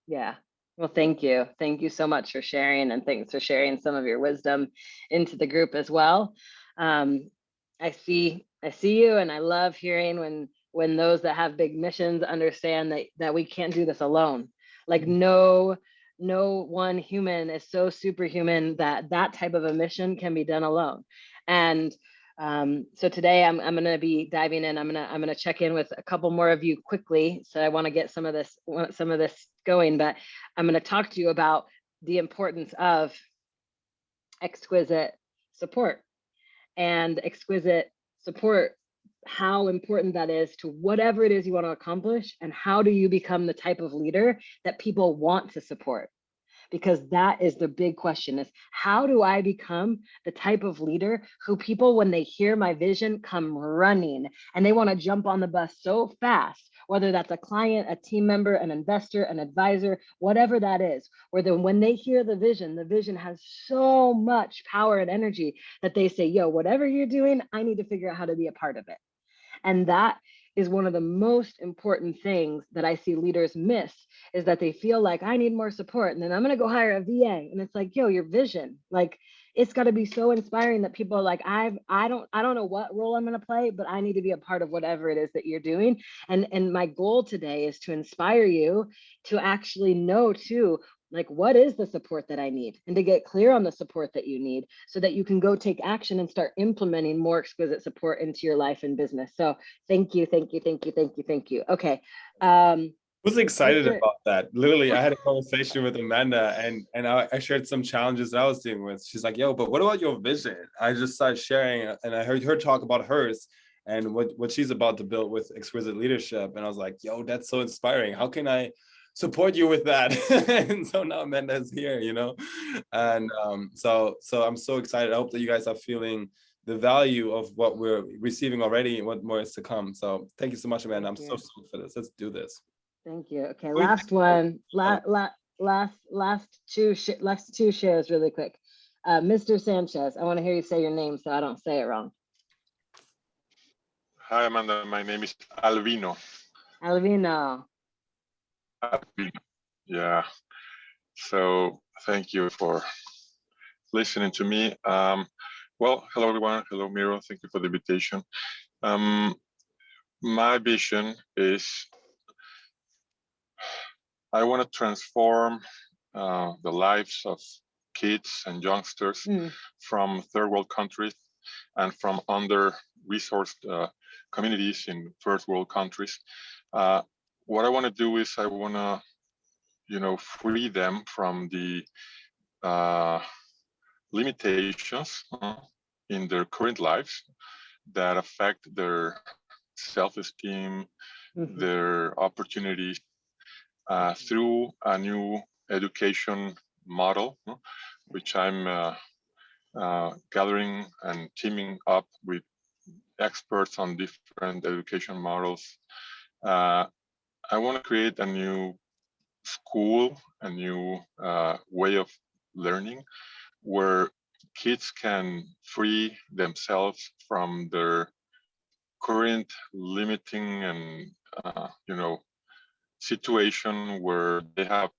Speaker 4: Yeah. Well, thank you. Thank you so much for sharing, and thanks for sharing some of your wisdom into the group as well. I see you, and I love hearing when those that have big missions understand that we can't do this alone. Like no one human is so superhuman that type of a mission can be done alone. And so today I'm going to be diving in. I'm going to check in with a couple more of you quickly. So I want to get some of this going, but I'm going to talk to you about the importance of exquisite support. And exquisite support, how important that is to whatever it is you want to accomplish, and how do you become the type of leader that people want to support? Because that is the big question, is how do I become the type of leader who people, when they hear my vision, come running and they want to jump on the bus so fast, whether that's a client, a team member, an investor, an advisor, whatever that is, where then when they hear the vision has so much power and energy that they say, yo, whatever you're doing, I need to figure out how to be a part of it. And that is one of the most important things that I see leaders miss, is that they feel like I need more support, and then I'm going to go hire a VA. And it's like, yo, your vision, like, it's got to be so inspiring that people are like, I don't know what role I'm going to play, but I need to be a part of whatever it is that you're doing. And my goal today is to inspire you to actually know too, like, what is the support that I need, and to get clear on the support that you need so that you can go take action and start implementing more exquisite support into your life and business. So thank you. Okay.
Speaker 1: Was excited about that. Literally, I had a conversation with Amanda, and I shared some challenges that I was dealing with. She's like, yo, but what about your vision? I just started sharing, and I heard her talk about hers and what she's about to build with exquisite leadership. And I was like, yo, that's so inspiring. How can I support you with that? And so now Amanda's here, and so I'm so excited. I hope that you guys are feeling the value of what we're receiving already and what more is to come. So thank you so much, Amanda. I'm so stoked for this. Let's do this.
Speaker 4: Thank you. Okay, last one. Last two shares really quick. Mr. Sanchez, I want to hear you say your name so I don't say it wrong.
Speaker 6: Hi, Amanda. My name is Albino.
Speaker 4: Albino.
Speaker 6: Yeah. So thank you for listening to me. Well, hello, everyone. Hello, Miro. Thank you for the invitation. My vision is I want to transform the lives of kids and youngsters from third world countries and from under-resourced communities in first world countries. What I want to do is I want to, free them from the limitations in their current lives that affect their self-esteem, their opportunities, through a new education model, which I'm gathering and teaming up with experts on different education models. I want to create a new school, a new way of learning, where kids can free themselves from their current limiting and situation where they have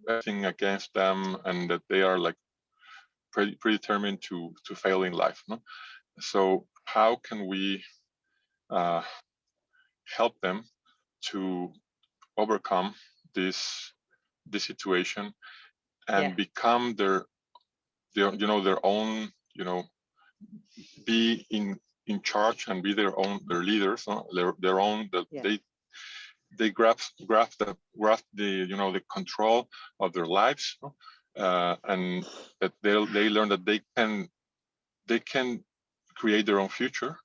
Speaker 6: everything against them, and that they are like predetermined to fail in life. No? So how can we help them to overcome this situation and become their own, be in charge and be their leaders, their own, that they grasp the the control of their lives, and that they learn that they can create their own future.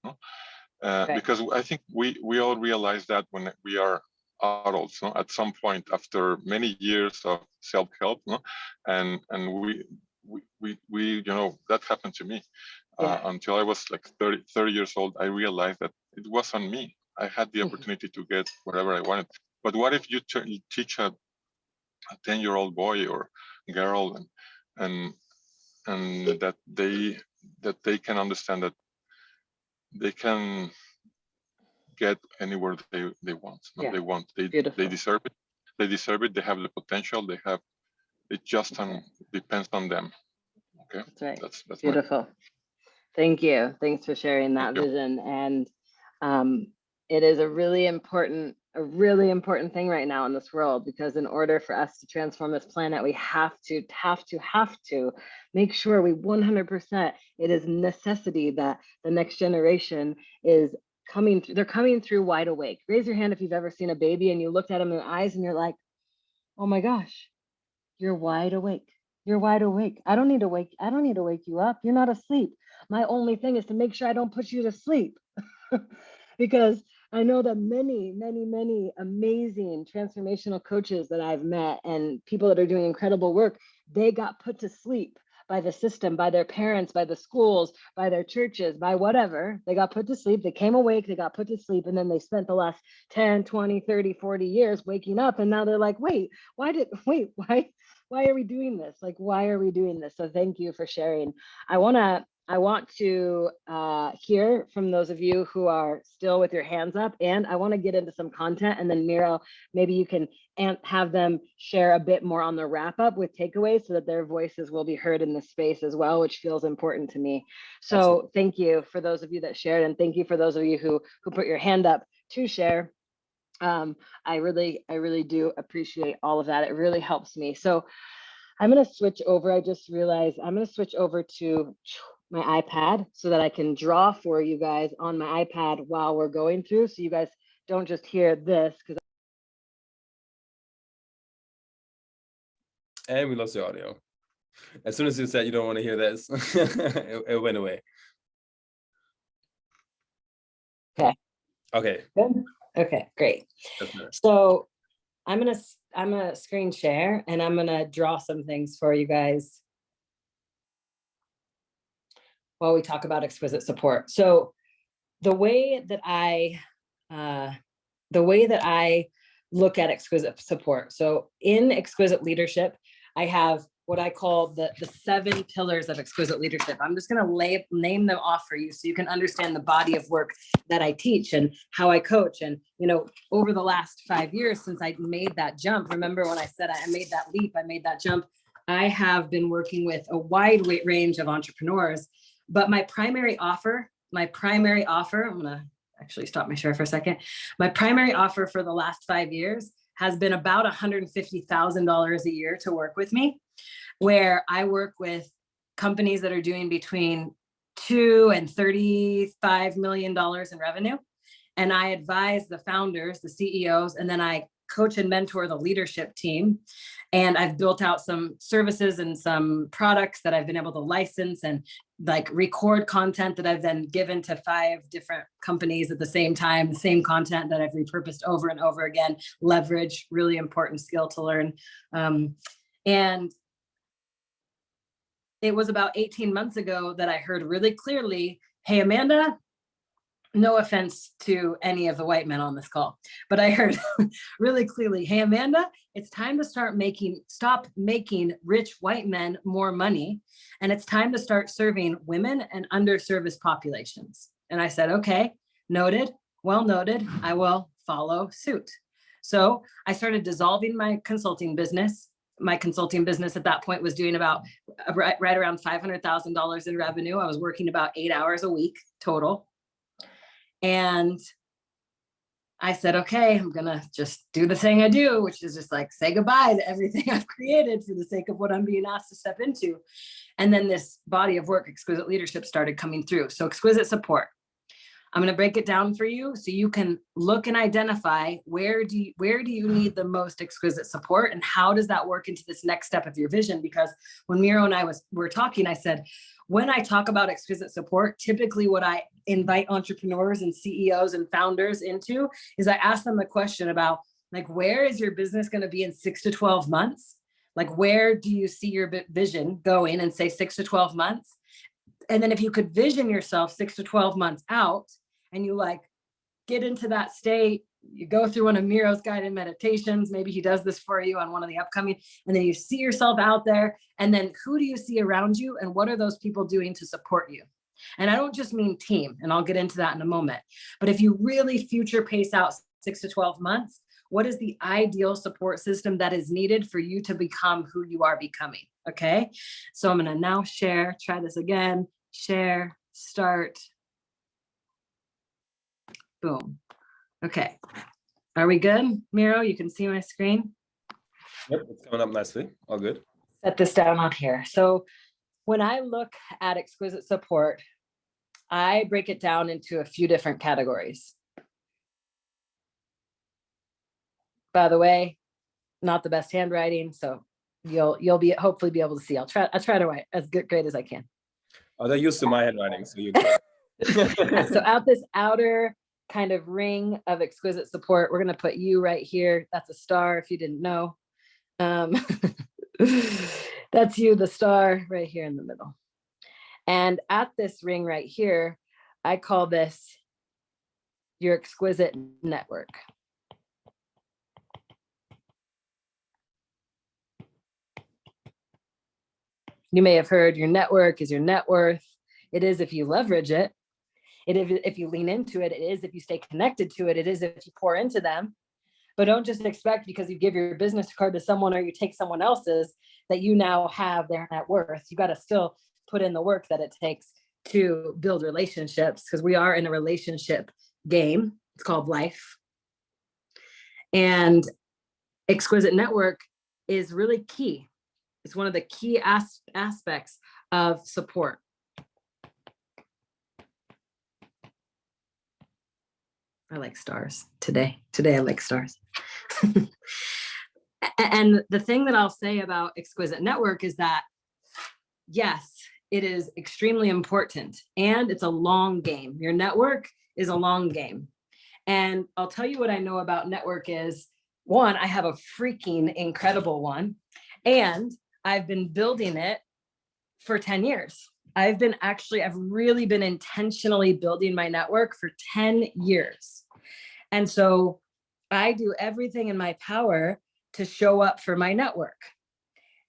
Speaker 6: Because I think we all realize that when we are adults, at some point after many years of self-help, and we that happened to me. Until I was like 30 years old, I realized that it was on me. I had the opportunity to get whatever I wanted. But what if you teach a 10-year-old boy or girl and that they can understand that they can get anywhere they want. They deserve it. They deserve it. They have the potential. They have it. Just depends on them. Okay,
Speaker 4: that's right.
Speaker 6: That's
Speaker 4: beautiful. Thank you. Thanks for sharing that vision. And it is a really important thing right now in this world, because in order for us to transform this planet, we have to make sure we 100%, it is necessity that the next generation is coming through. They're coming through wide awake. Raise your hand if you've ever seen a baby and you looked at them in the eyes and you're like, oh my gosh, you're wide awake. You're wide awake. I don't need to wake you up. You're not asleep. My only thing is to make sure I don't put you to sleep. Because I know that many amazing transformational coaches that I've met and people that are doing incredible work, they got put to sleep by the system, by their parents, by the schools, by their churches, by whatever. They got put to sleep. They came awake, they got put to sleep, and then they spent the last 10, 20, 30, 40 years waking up. And now they're like, why are we doing this? Like, why are we doing this? So thank you for sharing. I want to hear from those of you who are still with your hands up, and I want to get into some content, and then Miro, maybe you can have them share a bit more on the wrap up with takeaways so that their voices will be heard in this space as well, which feels important to me. So Absolutely. Thank you for those of you that shared, and thank you for those of you who put your hand up to share. I really do appreciate all of that. It really helps me. So I'm going to switch over. I just realized I'm going to switch over to my iPad so that I can draw for you guys on my iPad while we're going through, so you guys don't just hear this.
Speaker 1: And we lost your audio. As soon as you said you don't want to hear this, it went away. Okay.
Speaker 7: Good. Okay, great. So I'm gonna screen share, and I'm gonna draw some things for you guys while we talk about exquisite support. So the way that I look at exquisite support. So in exquisite leadership, I have what I call the 7 pillars of exquisite leadership. I'm just going to name them off for you so you can understand the body of work that I teach and how I coach. And, over the last 5 years since I made that jump, remember when I said I made that leap, I made that jump, I have been working with a wide range of entrepreneurs, but my primary offer, I'm going to actually stop my share for a second. My primary offer for the last 5 years has been about $150,000 a year to work with me, where I work with companies that are doing between $2 and $35 million in revenue. And I advise the founders, the CEOs, and then I coach and mentor the leadership team. And I've built out some services and some products that I've been able to license and like record content that I've then given to 5 different companies at the same time, the same content that I've repurposed over and over again, leverage, really important skill to learn. And it was about 18 months ago that I heard really clearly, hey, Amanda, no offense to any of the white men on this call, but I heard really clearly, hey, Amanda, it's time to stop making rich white men more money. And it's time to start serving women and underserviced populations. And I said, okay, noted, well noted, I will follow suit. So I started dissolving my consulting business. My consulting business at that point was doing about right around $500,000 in revenue. I was working about 8 hours a week total. And I said, okay, I'm going to just do the thing I do, which is just like say goodbye to everything I've created for the sake of what I'm being asked to step into. And then this body of work, Exquisite Leadership, started coming through. So exquisite support. I'm going to break it down for you so you can look and identify where do you need the most exquisite support, and how does that work into this next step of your vision? Because when Miro and I were talking, I said, when I talk about exquisite support, typically what I invite entrepreneurs and CEOs and founders into is I ask them a question about, like, where is your business going to be in 6 to 12 months? Like, where do you see your vision going in, say, 6 to 12 months? And then if you could vision yourself 6 to 12 months out, and you like get into that state, you go through one of Miro's guided meditations, maybe he does this for you on one of the upcoming, and then you see yourself out there, and then who do you see around you, and what are those people doing to support you? And I don't just mean team, and I'll get into that in a moment, but if you really future pace out 6 to 12 months, what is the ideal support system that is needed for you to become who you are becoming? Okay, so I'm going to now share, try this again, share, start. Boom. Okay. Are we good? Miro, you can see my screen?
Speaker 1: Yep, it's coming up nicely. All good.
Speaker 7: Set this down on here. So when I look at exquisite support, I break it down into a few different categories. By the way, not the best handwriting, so you'll hopefully be able to see. I'll try to write as great as I can.
Speaker 1: Oh, they're used to my handwriting, so you're good.
Speaker 7: So out this outer kind of ring of exquisite support, we're going to put you right here. That's a star if you didn't know. That's you, the star right here in the middle. And at this ring right here, I call this your exquisite network. You may have heard your network is your net worth. It is if you leverage it. It is if you lean into it. It is if you stay connected to it. It is if you pour into them. But don't just expect because you give your business card to someone or you take someone else's that you now have their net worth. You got to still put in the work that it takes to build relationships, because we are in a relationship game. It's called life. And exquisite network is really key. It's one of the key aspects of support. I like stars today. Today I like stars. And the thing that I'll say about exquisite network is that, yes, it is extremely important and it's a long game. Your network is a long game. And I'll tell you what I know about network is, one, I have a freaking incredible one. And I've been building it for 10 years. I've really been intentionally building my network for 10 years. And so I do everything in my power to show up for my network.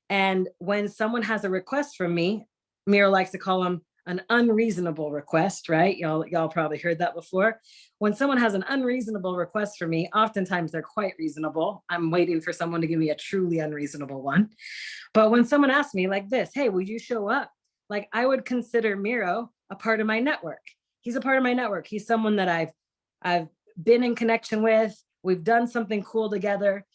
Speaker 7: And when someone has a request from me, Miro likes to call them an unreasonable request, right? Y'all probably heard that before. When someone has an unreasonable request for me, oftentimes they're quite reasonable. I'm waiting for someone to give me a truly unreasonable one. But when someone asks me like this, hey, would you show up? Like, I would consider Miro a part of my network. He's a part of my network. He's someone that I've been in connection with. We've done something cool together.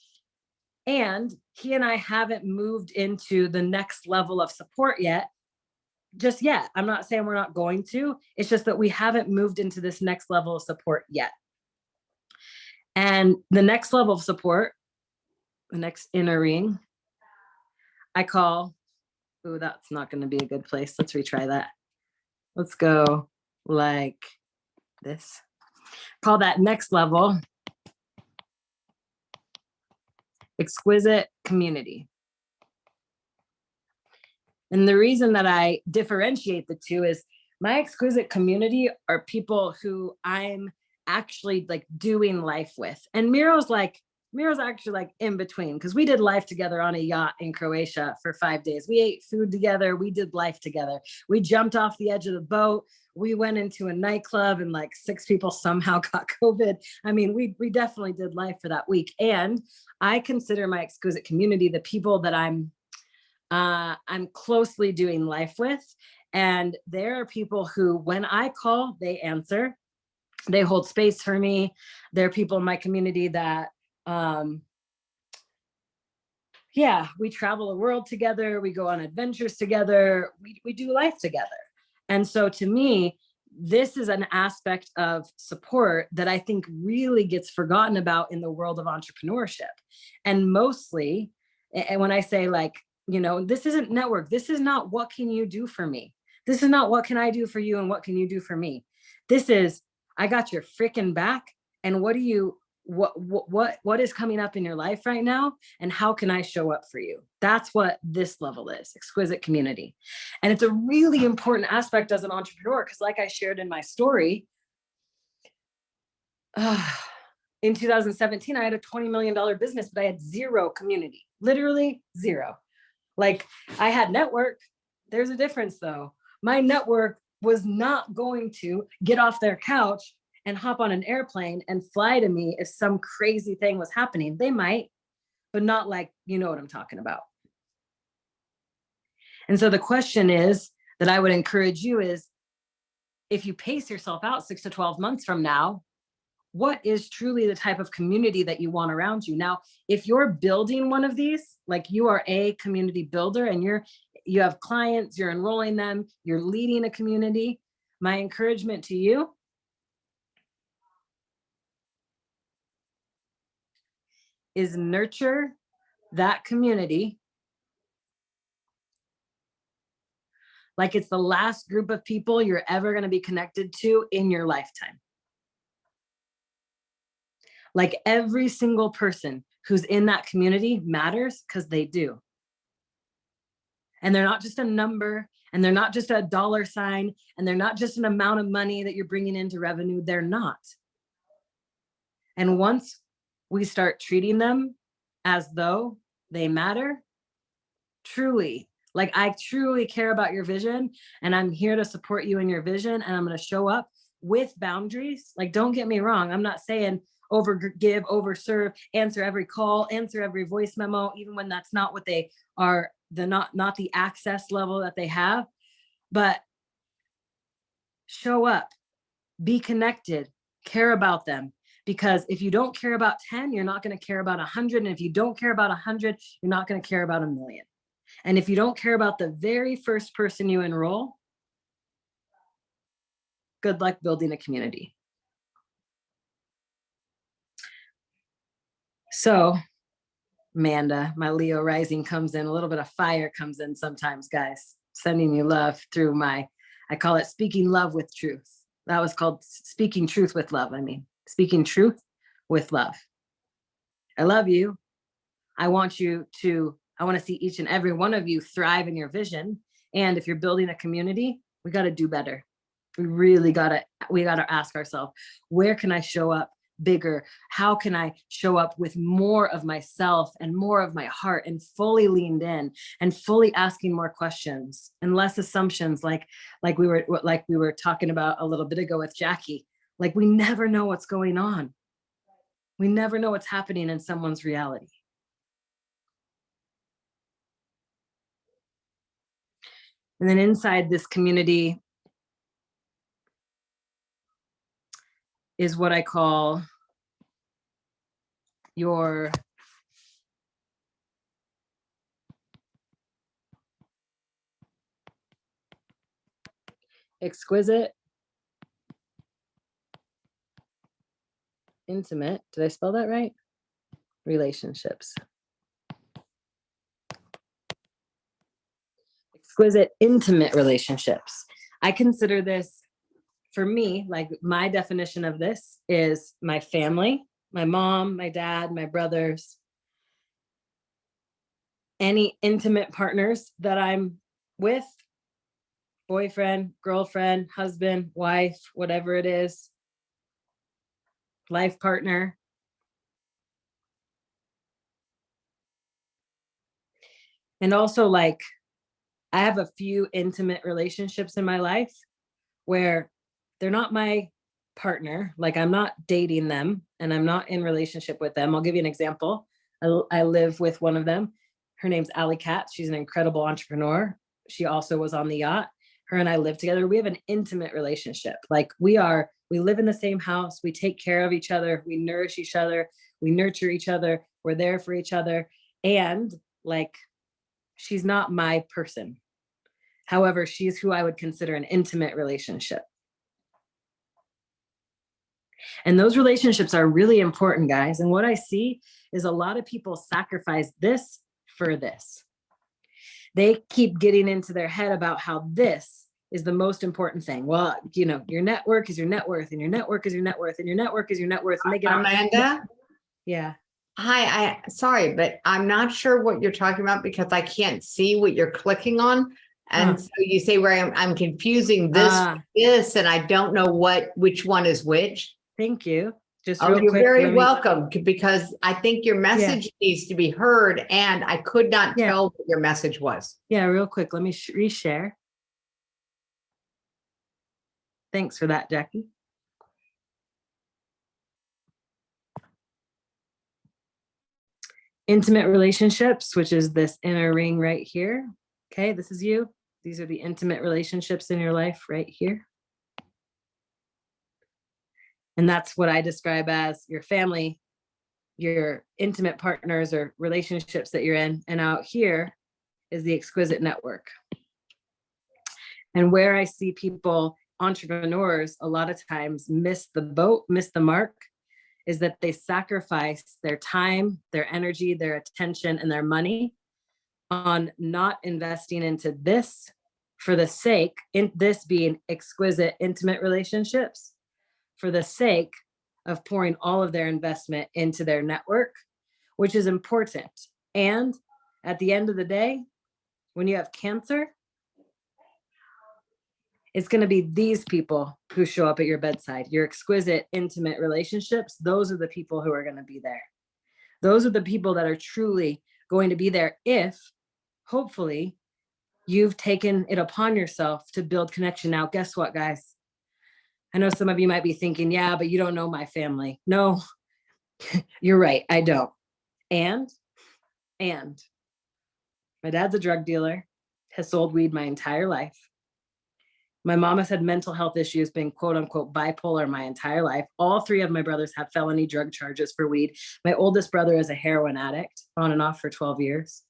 Speaker 7: And he and I haven't moved into the next level of support yet. Just yet. I'm not saying we're not going to. It's just that we haven't moved into this next level of support yet. And the next level of support, the next inner ring, I call, oh, that's not going to be a good place. Let's retry that. Let's go like this. Call that next level exquisite community. And the reason that I differentiate the two is My exquisite community are people who I'm actually like doing life with. And Miro's actually like in between, because we did life together on a yacht in Croatia for 5 days. We ate food together. We did life together. We jumped off the edge of the boat. We went into a nightclub and like 6 people somehow got COVID. I mean, we definitely did life for that week. And I consider my exquisite community the people that I'm closely doing life with. And there are people who, when I call, they answer. They hold space for me. There are people in my community that, we travel the world together. We go on adventures together. We do life together. And so to me, this is an aspect of support that I think really gets forgotten about in the world of entrepreneurship. And mostly, and when I say like, this isn't network. This is not what can you do for me? This is not what can I do for you and what can you do for me? This is, I got your freaking back. And what is coming up in your life right now? And how can I show up for you? That's what this level is, exquisite community. And it's a really important aspect as an entrepreneur, because like I shared in my story, in 2017, I had a $20 million business, but I had zero community, literally zero. Like I had network. There's a difference though. My network was not going to get off their couch and hop on an airplane and fly to me if some crazy thing was happening. They might, but not like, you know what I'm talking about. And so the question is that I would encourage you is, if you pace yourself out 6 to 12 months from now, what is truly the type of community that you want around you? Now, if you're building one of these, like you are a community builder and you have clients, you're enrolling them, you're leading a community, my encouragement to you is nurture that community like it's the last group of people you're ever going to be connected to in your lifetime. Like every single person who's in that community matters, because they do. And they're not just a number, and they're not just a dollar sign, and they're not just an amount of money that you're bringing into revenue. They're not. And once we start treating them as though they matter, truly, like I truly care about your vision, and I'm here to support you in your vision, and I'm going to show up with boundaries. Like, don't get me wrong. I'm not saying overgive, overserve, answer every call, answer every voice memo, even when that's not what they are, not the access level that they have. But show up, be connected, care about them. Because if you don't care about 10, you're not going to care about 100. And if you don't care about 100, you're not going to care about 1,000,000. And if you don't care about the very first person you enroll, good luck building a community. So, Amanda, my Leo rising comes in, a little bit of fire comes in sometimes, guys, sending you love through I call it speaking love with truth. That was called speaking truth with love. I mean, speaking truth with love. I love you. I want to see each and every one of you thrive in your vision. And if you're building a community, we got to do better. We really got to ask ourselves, where can I show up bigger? How can I show up with more of myself and more of my heart, and fully leaned in and fully asking more questions and less assumptions, like we were talking about a little bit ago with Jackie. Like, we never know what's going on. We never know what's happening in someone's reality. And then inside this community is what I call your exquisite, intimate, did I spell that right? Relationships. Exquisite, intimate relationships. I consider this, for me, like my definition of this is my family, my mom, my dad, my brothers, any intimate partners that I'm with, boyfriend, girlfriend, husband, wife, whatever it is, life partner. And also, like, I have a few intimate relationships in my life where they're not my partner. Like, I'm not dating them and I'm not in relationship with them. I'll give you an example. I live with one of them. Her name's Allie Katz. She's an incredible entrepreneur. She also was on the yacht. Her and I live together. We have an intimate relationship. Like, we live in the same house. We take care of each other. We nourish each other. We nurture each other. We're there for each other. And like, she's not my person. However, she's who I would consider an intimate relationship. And those relationships are really important, guys. And what I see is a lot of people sacrifice this for this. They keep getting into their head about how this is the most important thing. Well, you know, your network is your net worth, and your network is your net worth, and your network is your net worth. And they get
Speaker 3: Amanda?
Speaker 7: Yeah.
Speaker 3: Hi, sorry, but I'm not sure what you're talking about because I can't see what you're clicking on. And so you say where I'm confusing this with this, and I don't know which one is which.
Speaker 7: Thank you. Just
Speaker 3: Oh,
Speaker 7: real
Speaker 3: you're
Speaker 7: quick,
Speaker 3: very welcome, because I think your message needs to be heard, and I could not tell what your message was.
Speaker 7: Yeah, real quick. Let me reshare. Thanks for that, Jackie. Intimate relationships, which is this inner ring right here. Okay, this is you. These are the intimate relationships in your life right here. And that's what I describe as your family, your intimate partners or relationships that you're in. And out here is the exquisite network. And where I see people, entrepreneurs, a lot of times miss the boat, miss the mark, is that they sacrifice their time, their energy, their attention, and their money on not investing into this for the sake, in this being exquisite, intimate relationships, for the sake of pouring all of their investment into their network, which is important. And at the end of the day, when you have cancer, it's going to be these people who show up at your bedside, your exquisite, intimate relationships. Those are the people who are going to be there. Those are the people that are truly going to be there if, hopefully, you've taken it upon yourself to build connection. Now, guess what, guys? I know some of you might be thinking, yeah, but you don't know my family. No, you're right. I don't. And my dad's a drug dealer, has sold weed my entire life. My mom has had mental health issues, been quote unquote bipolar my entire life. All three of my brothers have felony drug charges for weed. My oldest brother is a heroin addict, on and off for 12 years.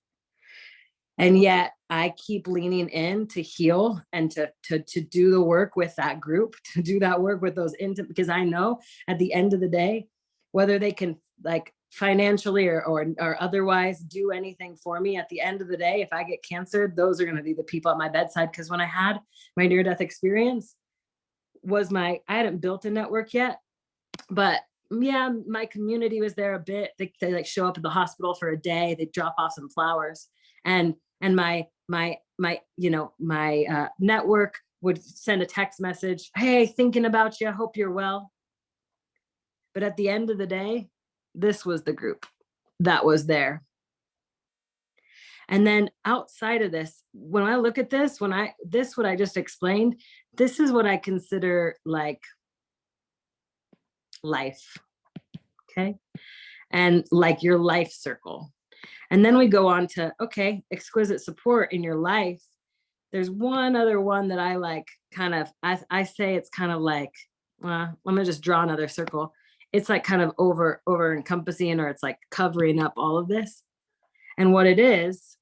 Speaker 7: And yet I keep leaning in to heal and to do the work with that group, to do that work with those because I know at the end of the day, whether they can like financially or otherwise do anything for me, at the end of the day, if I get cancer, those are going to be the people at my bedside. Because when I had my near-death experience, I hadn't built a network yet, but yeah, my community was there a bit. They like show up at the hospital for a day, they drop off some flowers, and my network would send a text message, hey, thinking about you, hope you're well. But at the end of the day, this was the group that was there. And then outside of this, when I look at this, what I just explained, this is what I consider like life. Okay. And like your life circle. And then we go on to, okay, exquisite support in your life. There's one other one that I like kind of, I say it's kind of like, let me just draw another circle. It's like kind of over encompassing, or it's like covering up all of this. And what it is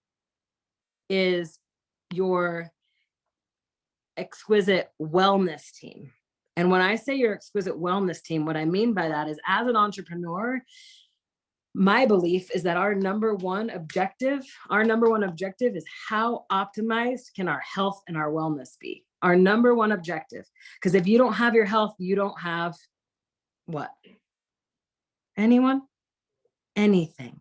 Speaker 7: your exquisite wellness team. And when I say your exquisite wellness team, what I mean by that is, as an entrepreneur, my belief is that our number one objective is how optimized can our health and our wellness be? Our number one objective. Because if you don't have your health, you don't have what? Anyone? Anything.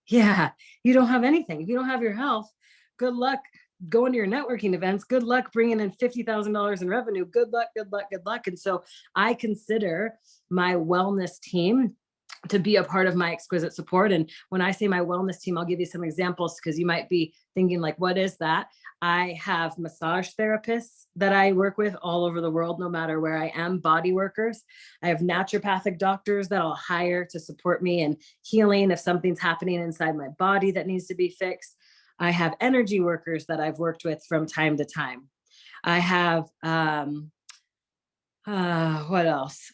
Speaker 7: Yeah, you don't have anything. If you don't have your health, good luck going to your networking events. Good luck bringing in $50,000 in revenue. Good luck, good luck, good luck. And so I consider my wellness team to be a part of my exquisite support. And when I say my wellness team, I'll give you some examples because you might be thinking like, what is that? I have massage therapists that I work with all over the world, no matter where I am, body workers. I have naturopathic doctors that I'll hire to support me in healing if something's happening inside my body that needs to be fixed. I have energy workers that I've worked with from time to time. I have, what else?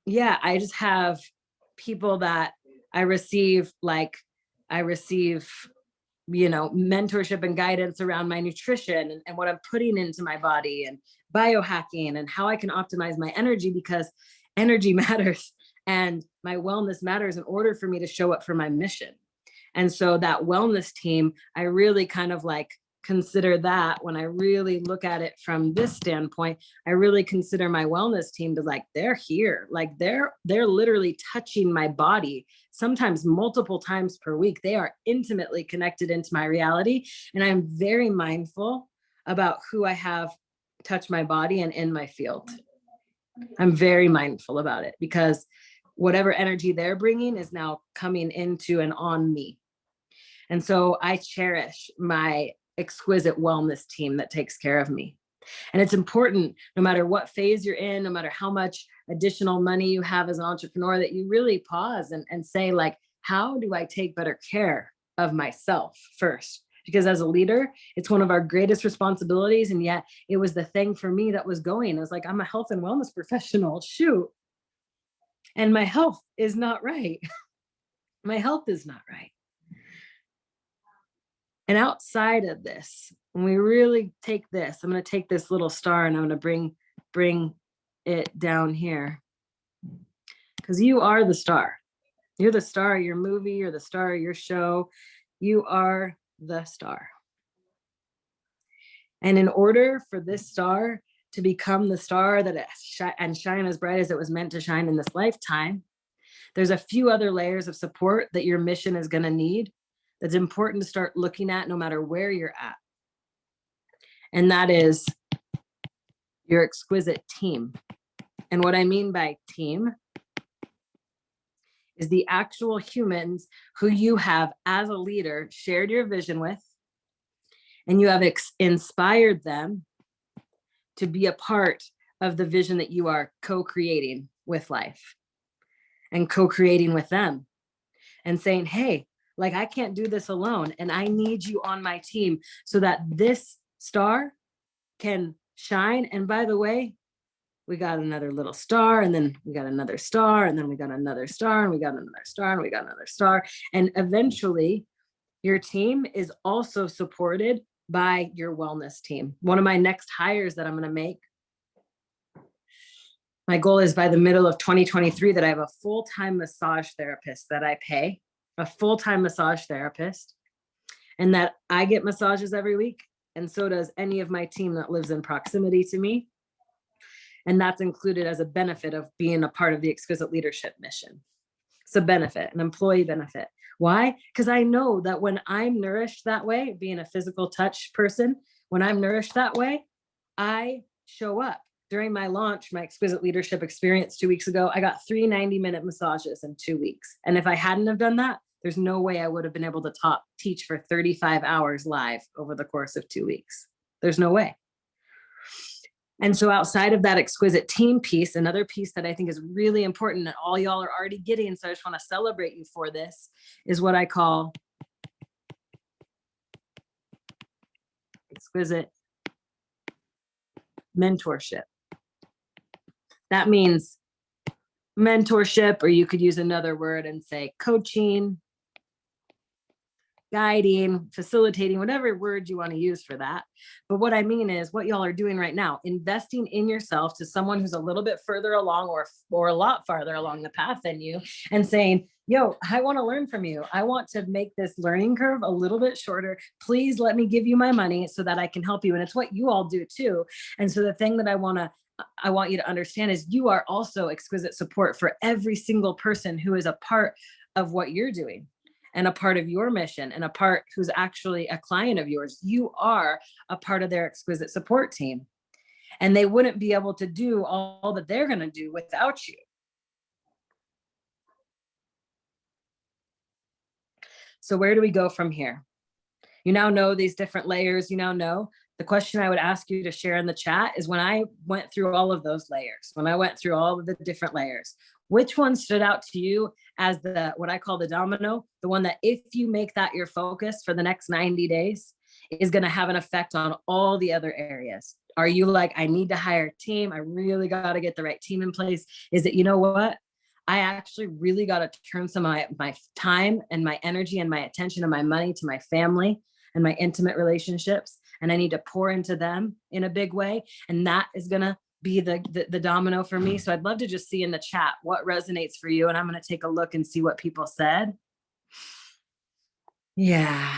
Speaker 7: Yeah, I just have people that I receive, mentorship and guidance around my nutrition and what I'm putting into my body and biohacking and how I can optimize my energy, because energy matters and my wellness matters in order for me to show up for my mission. And so that wellness team, I really kind of like consider that when I really look at it from this standpoint, I really consider my wellness team to like, they're here, like they're literally touching my body, sometimes multiple times per week. They are intimately connected into my reality. And I'm very mindful about who I have touch my body and in my field. I'm very mindful about it because whatever energy they're bringing is now coming into and on me. And so I cherish my exquisite wellness team that takes care of me. And it's important, no matter what phase you're in, no matter how much additional money you have as an entrepreneur, that you really pause and say, like, how do I take better care of myself first? Because as a leader, it's one of our greatest responsibilities. And yet it was the thing for me that was going. It was like, I'm a health and wellness professional, shoot. And my health is not right. My health is not right. And outside of this, when we really take this, I'm going to take this little star and I'm going to bring it down here. Because you are the star. You're the star of your movie. You're the star of your show. You are the star. And in order for this star to become the star that it and shine as bright as it was meant to shine in this lifetime, there's a few other layers of support that your mission is going to need that's important to start looking at no matter where you're at. And that is your exquisite team. And what I mean by team is the actual humans who you have as a leader shared your vision with, and you have inspired them to be a part of the vision that you are co-creating with life and co-creating with them and saying, hey, like, I can't do this alone. And I need you on my team so that this star can shine. And by the way, we got another little star, and then we got another star, and then we got another star, and we got another star, and we got another star. And eventually your team is also supported by your wellness team. One of my next hires that I'm going to make, my goal is by the middle of 2023 that I have a full-time massage therapist that I pay, a full-time massage therapist, and that I get massages every week. And so does any of my team that lives in proximity to me. And that's included as a benefit of being a part of the exquisite leadership mission. It's a benefit, an employee benefit. Why? Because I know that when I'm nourished that way, being a physical touch person, when I'm nourished that way, I show up. During my launch, my exquisite leadership experience 2 weeks ago, I got 3 90-minute massages in 2 weeks. And if I hadn't have done that, there's no way I would have been able to teach for 35 hours live over the course of 2 weeks. There's no way. And so outside of that exquisite team piece, another piece that I think is really important that all y'all are already getting, so I just want to celebrate you for this, is what I call exquisite mentorship. That means mentorship, or you could use another word and say coaching, guiding, facilitating, whatever word you want to use for that. But what I mean is what y'all are doing right now, investing in yourself to someone who's a little bit further along or a lot farther along the path than you, and saying, yo, I want to learn from you. I want to make this learning curve a little bit shorter. Please let me give you my money so that I can help you. And it's what you all do too. And so the thing that I want you to understand is you are also exquisite support for every single person who is a part of what you're doing. and a part of your mission and a part who's actually a client of yours. You are a part of their exquisite support team. And they wouldn't be able to do all that they're going to do without you. So where do we go from here? You now know these different layers. You now know. The question I would ask you to share in the chat is, when I went through all of those layers, when I went through all of the different layers, which one stood out to you as the, what I call the domino, the one that if you make that your focus for the next 90 days is going to have an effect on all the other areas? Are you like, I need to hire a team. I really got to get the right team in place. Is it, you know what? I actually really got to turn some of my time and my energy and my attention and my money to my family and my intimate relationships. And I need to pour into them in a big way. And that is going to be the domino for me. So I'd love to just see in the chat what resonates for you. And I'm going to take a look and see what people said. Yeah.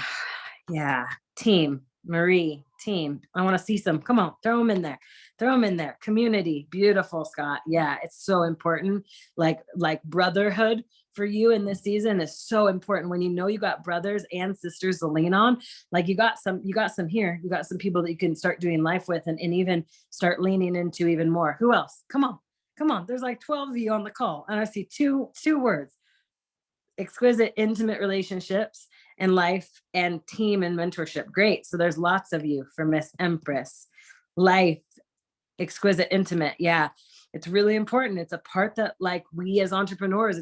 Speaker 7: Team, Marie, team. I want to see some. Come on, throw them in there. Throw them in there. Community, beautiful, Scott. Yeah, it's so important. Like brotherhood for you in this season is so important. When you know you got brothers and sisters to lean on, like you got some here. You got some people that you can start doing life with and even start leaning into even more. Who else? Come on. There's like 12 of you on the call, and I see two words: exquisite, intimate relationships and life, and team and mentorship. Great. So there's lots of you for Miss Empress. Life, exquisite, intimate. Yeah, it's really important. It's a part that, like, we as entrepreneurs,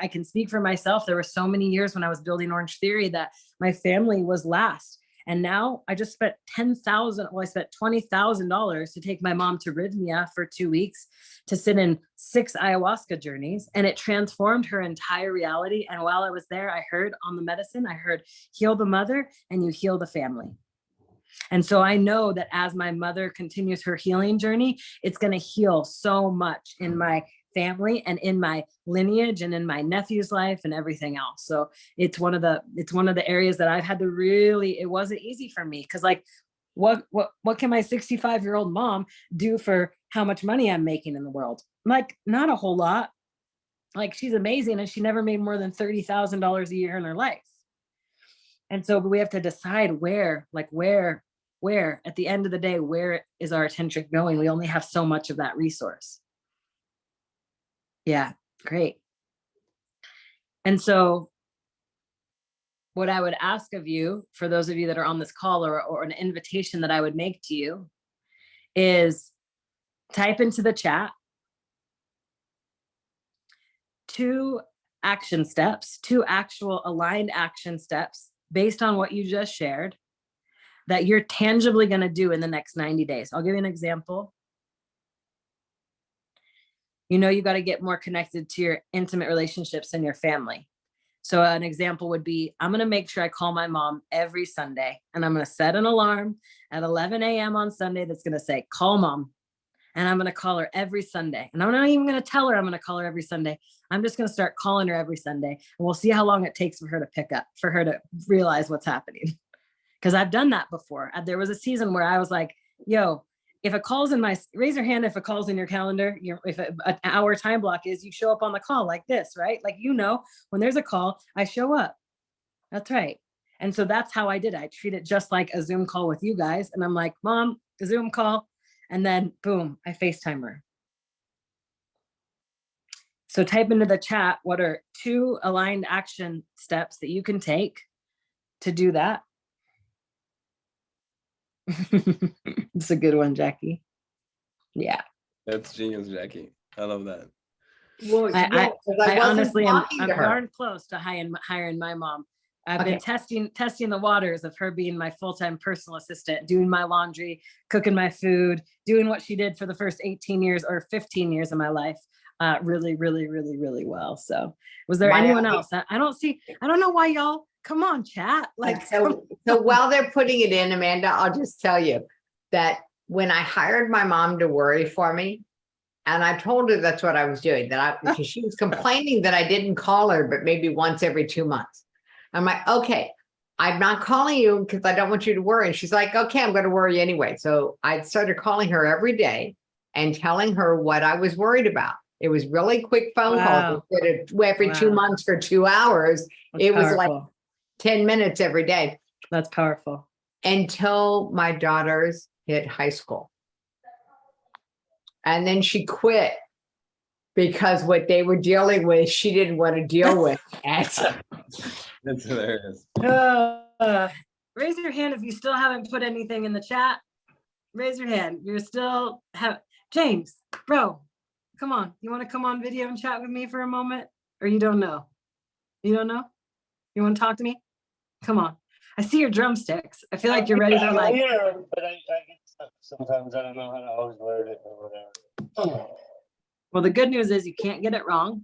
Speaker 7: I can speak for myself. There were so many years when I was building Orange Theory that my family was last. And now I just spent I spent $20,000 to take my mom to Rhythmia for 2 weeks to sit in 6 ayahuasca journeys, and it transformed her entire reality. And while I was there, I heard on the medicine, I heard heal the mother and you heal the family. And so I know that as my mother continues her healing journey, it's going to heal so much in my family and in my lineage and in my nephew's life and everything else. So it's one of the areas that I've had to really, it wasn't easy for me, because like, what can my 65-year-old mom do for how much money I'm making in the world? Like, not a whole lot. Like, she's amazing, and she never made more than $30,000 a year in her life. And so we have to decide where at the end of the day, where is our attention going? We only have so much of that resource. Yeah, great. And so what I would ask of you, for those of you that are on this call, or an invitation that I would make to you, is type into the chat 2 action steps, 2 actual aligned action steps based on what you just shared that you're tangibly going to do in the next 90 days. I'll give you an example. You know, you got to get more connected to your intimate relationships and your family. So an example would be, I'm going to make sure I call my mom every Sunday, and I'm going to set an alarm at 11 a.m. on Sunday that's going to say, call mom. And I'm going to call her every Sunday. And I'm not even going to tell her I'm going to call her every Sunday. I'm just going to start calling her every Sunday, and we'll see how long it takes for her to pick up, for her to realize what's happening. Because I've done that before. There was a season where I was like, yo, if a call's in my, raise your hand if a call's in your calendar, if an hour time block is, you show up on the call like this, right? Like, you know, when there's a call, I show up. That's right. And so that's how I did. I treat it just like a Zoom call with you guys. And I'm like, mom, a Zoom call. And then boom, I FaceTime her. So type into the chat, what are 2 aligned action steps that you can take to do that? It's a good one, Jackie. Yeah.
Speaker 1: That's genius, Jackie. I love that.
Speaker 3: Well,
Speaker 7: I honestly am, I'm
Speaker 3: her.
Speaker 7: darn close to hiring my mom. I've been testing the waters of her being my full-time personal assistant, doing my laundry, cooking my food, doing what she did for the first 18 years or 15 years of my life, really, really, really, really well. So was there anyone else? I don't know why y'all, come on, chat. Like,
Speaker 3: so while they're putting it in, Amanda, I'll just tell you that when I hired my mom to worry for me, and I told her that's what I was doing, because she was complaining that I didn't call her, but maybe once every 2 months. I'm like, okay, I'm not calling you because I don't want you to worry. And she's like, okay, I'm going to worry anyway. So I started calling her every day and telling her what I was worried about. It was really quick phone calls. Instead of every 2 months for 2 hours. It was like 10 minutes every day
Speaker 7: That's powerful.
Speaker 3: until my daughters hit high school. And then she quit because what they were dealing with, she didn't want to deal with.
Speaker 1: That's hilarious.
Speaker 7: Raise your hand if you still haven't put anything in the chat. Raise your hand. You're still James, bro, come on. You want to come on video and chat with me for a moment? Or you don't know? You don't know? You want to talk to me? Come on. I see your drumsticks. I feel like you're ready to like.
Speaker 8: Yeah, but I get stuck sometimes. I don't know how to always learn it or whatever.
Speaker 7: Well, the good news is you can't get it wrong.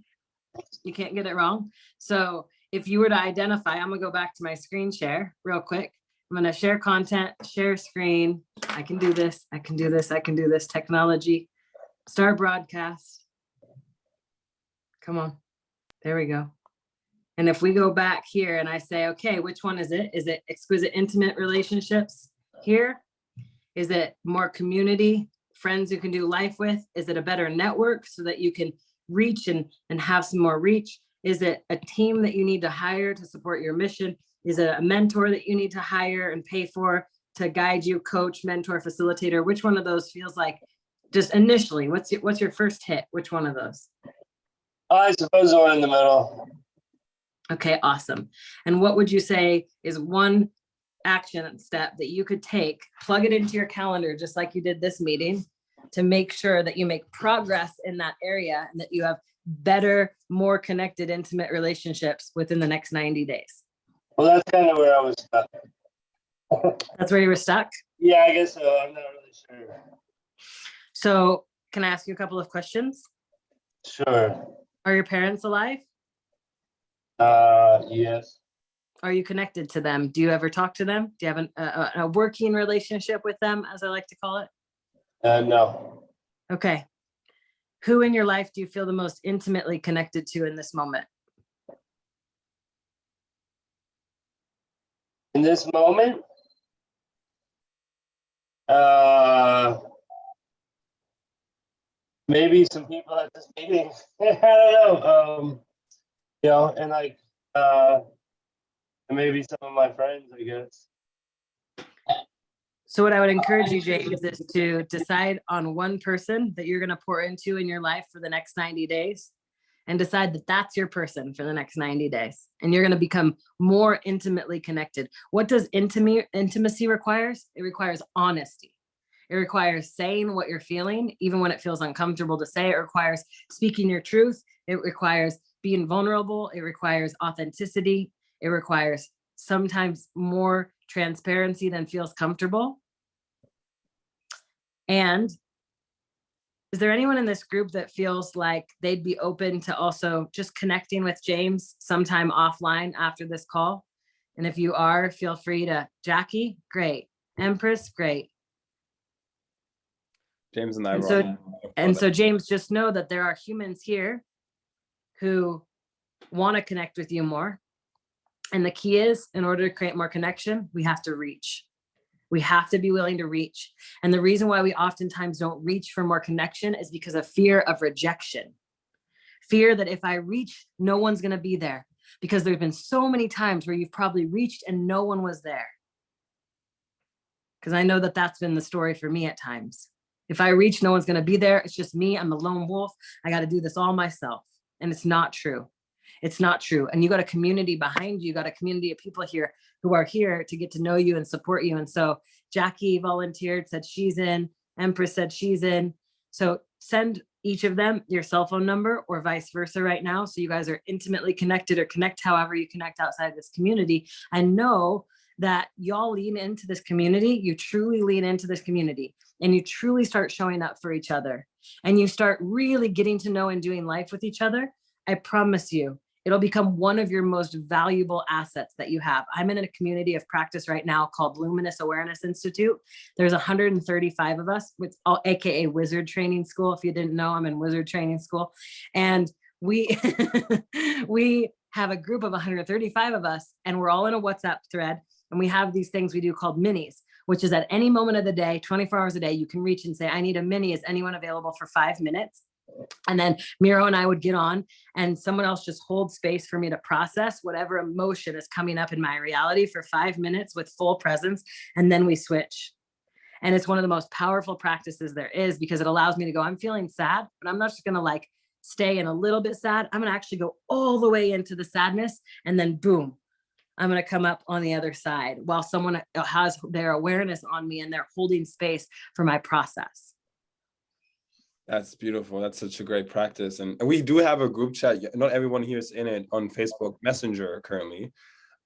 Speaker 7: You can't get it wrong. So if you were to identify, I'm gonna go back to my screen share real quick. I'm gonna share content, share screen. I can do this. I can do this. I can do this. Technology. Start broadcast. Come on. There we go. And if we go back here and I say, okay, which one is it? Is it exquisite intimate relationships here? Is it more community, friends you can do life with? Is it a better network so that you can reach and have some more reach? Is it a team that you need to hire to support your mission? Is it a mentor that you need to hire and pay for to guide you, coach, mentor, facilitator? Which one of those feels like just initially, what's your first hit? Which one of those?
Speaker 8: I suppose the one in the middle.
Speaker 7: Okay, awesome. And what would you say is one action step that you could take, plug it into your calendar, just like you did this meeting, to make sure that you make progress in that area and that you have better, more connected, intimate relationships within the next 90 days?
Speaker 8: Well, that's kind of where I was stuck.
Speaker 7: That's where you were stuck?
Speaker 8: Yeah, I guess so. I'm not really sure.
Speaker 7: So can I ask you a couple of questions?
Speaker 8: Sure.
Speaker 7: Are your parents alive?
Speaker 8: Yes.
Speaker 7: Are you connected to them? Do you ever talk to them? Do you have a working relationship with them, as I like to call it?
Speaker 8: No.
Speaker 7: Okay. Who in your life do you feel the most intimately connected to in this moment?
Speaker 8: In this moment, maybe some people at this meeting. I don't know. You know, and like, and maybe some of my friends, I guess.
Speaker 7: So what I would encourage you, James, is to decide on one person that you're going to pour into in your life for the next 90 days and decide that that's your person for the next 90 days. And you're going to become more intimately connected. What does intimacy requires? It requires honesty. It requires saying what you're feeling, even when it feels uncomfortable to say. It requires speaking your truth. It requires being vulnerable. It requires authenticity. It requires sometimes more transparency than feels comfortable. And is there anyone in this group that feels like they'd be open to also just connecting with James sometime offline after this call? And if you are, feel free to. Jackie, great. Empress, great.
Speaker 1: James and I
Speaker 7: and so James, just know that there are humans here who want to connect with you more. And the key is, in order to create more connection, we have to reach. We have to be willing to reach. And the reason why we oftentimes don't reach for more connection is because of fear of rejection. Fear that if I reach, no one's going to be there. Because there's been so many times where you've probably reached and no one was there. Because I know that that's been the story for me at times. If I reach, no one's going to be there. It's just me. I'm the lone wolf. I got to do this all myself. And it's not true. It's not true. And you got a community behind you. You got a community of people here who are here to get to know you and support you. And so Jackie volunteered, said she's in. Empress said she's in. So send each of them your cell phone number or vice versa right now. So you guys are intimately connected, or connect however you connect outside this community. And know that y'all lean into this community. You truly lean into this community and you truly start showing up for each other. And you start really getting to know and doing life with each other. I promise you, it'll become one of your most valuable assets that you have. I'm in a community of practice right now called Luminous Awareness Institute. There's 135 of us, with all, AKA Wizard Training School. If you didn't know, I'm in Wizard Training School. And we, we have a group of 135 of us, and we're all in a WhatsApp thread. And we have these things we do called minis, which is at any moment of the day, 24 hours a day, you can reach and say, I need a mini. Is anyone available for 5 minutes? And then Miro and I would get on and someone else just hold space for me to process whatever emotion is coming up in my reality for 5 minutes with full presence. And then we switch. And it's one of the most powerful practices there is, because it allows me to go, I'm feeling sad, but I'm not just going to like stay in a little bit sad. I'm going to actually go all the way into the sadness. And then boom, I'm going to come up on the other side while someone has their awareness on me and they're holding space for my process.
Speaker 1: That's beautiful. That's such a great practice. And we do have a group chat. Not everyone here is in it on Facebook Messenger currently.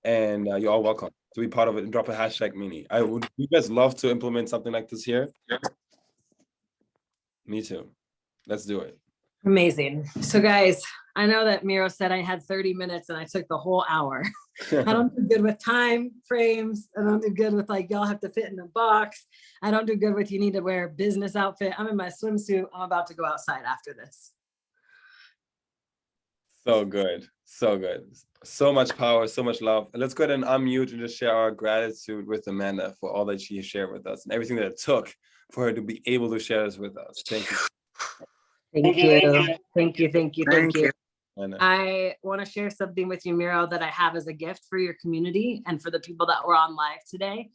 Speaker 1: And you're all welcome to be part of it and drop a hashtag Mini. Would you guys love to implement something like this here? Me too. Let's do it.
Speaker 7: Amazing. So guys, I know that Miro said I had 30 minutes and I took the whole hour. I don't do good with time frames. I don't do good with like, y'all have to fit in a box. I don't do good with you need to wear a business outfit. I'm in my swimsuit. I'm about to go outside after this.
Speaker 1: So good. So good. So much power, so much love. And let's go ahead and unmute and just share our gratitude with Amanda for all that she shared with us and everything that it took for her to be able to share this with us. Thank you.
Speaker 7: Thank you. Thank you. Thank you. Thank you.
Speaker 1: Anna.
Speaker 7: I want to share something with you, Miro, that I have as a gift for your community and for the people that were on live today.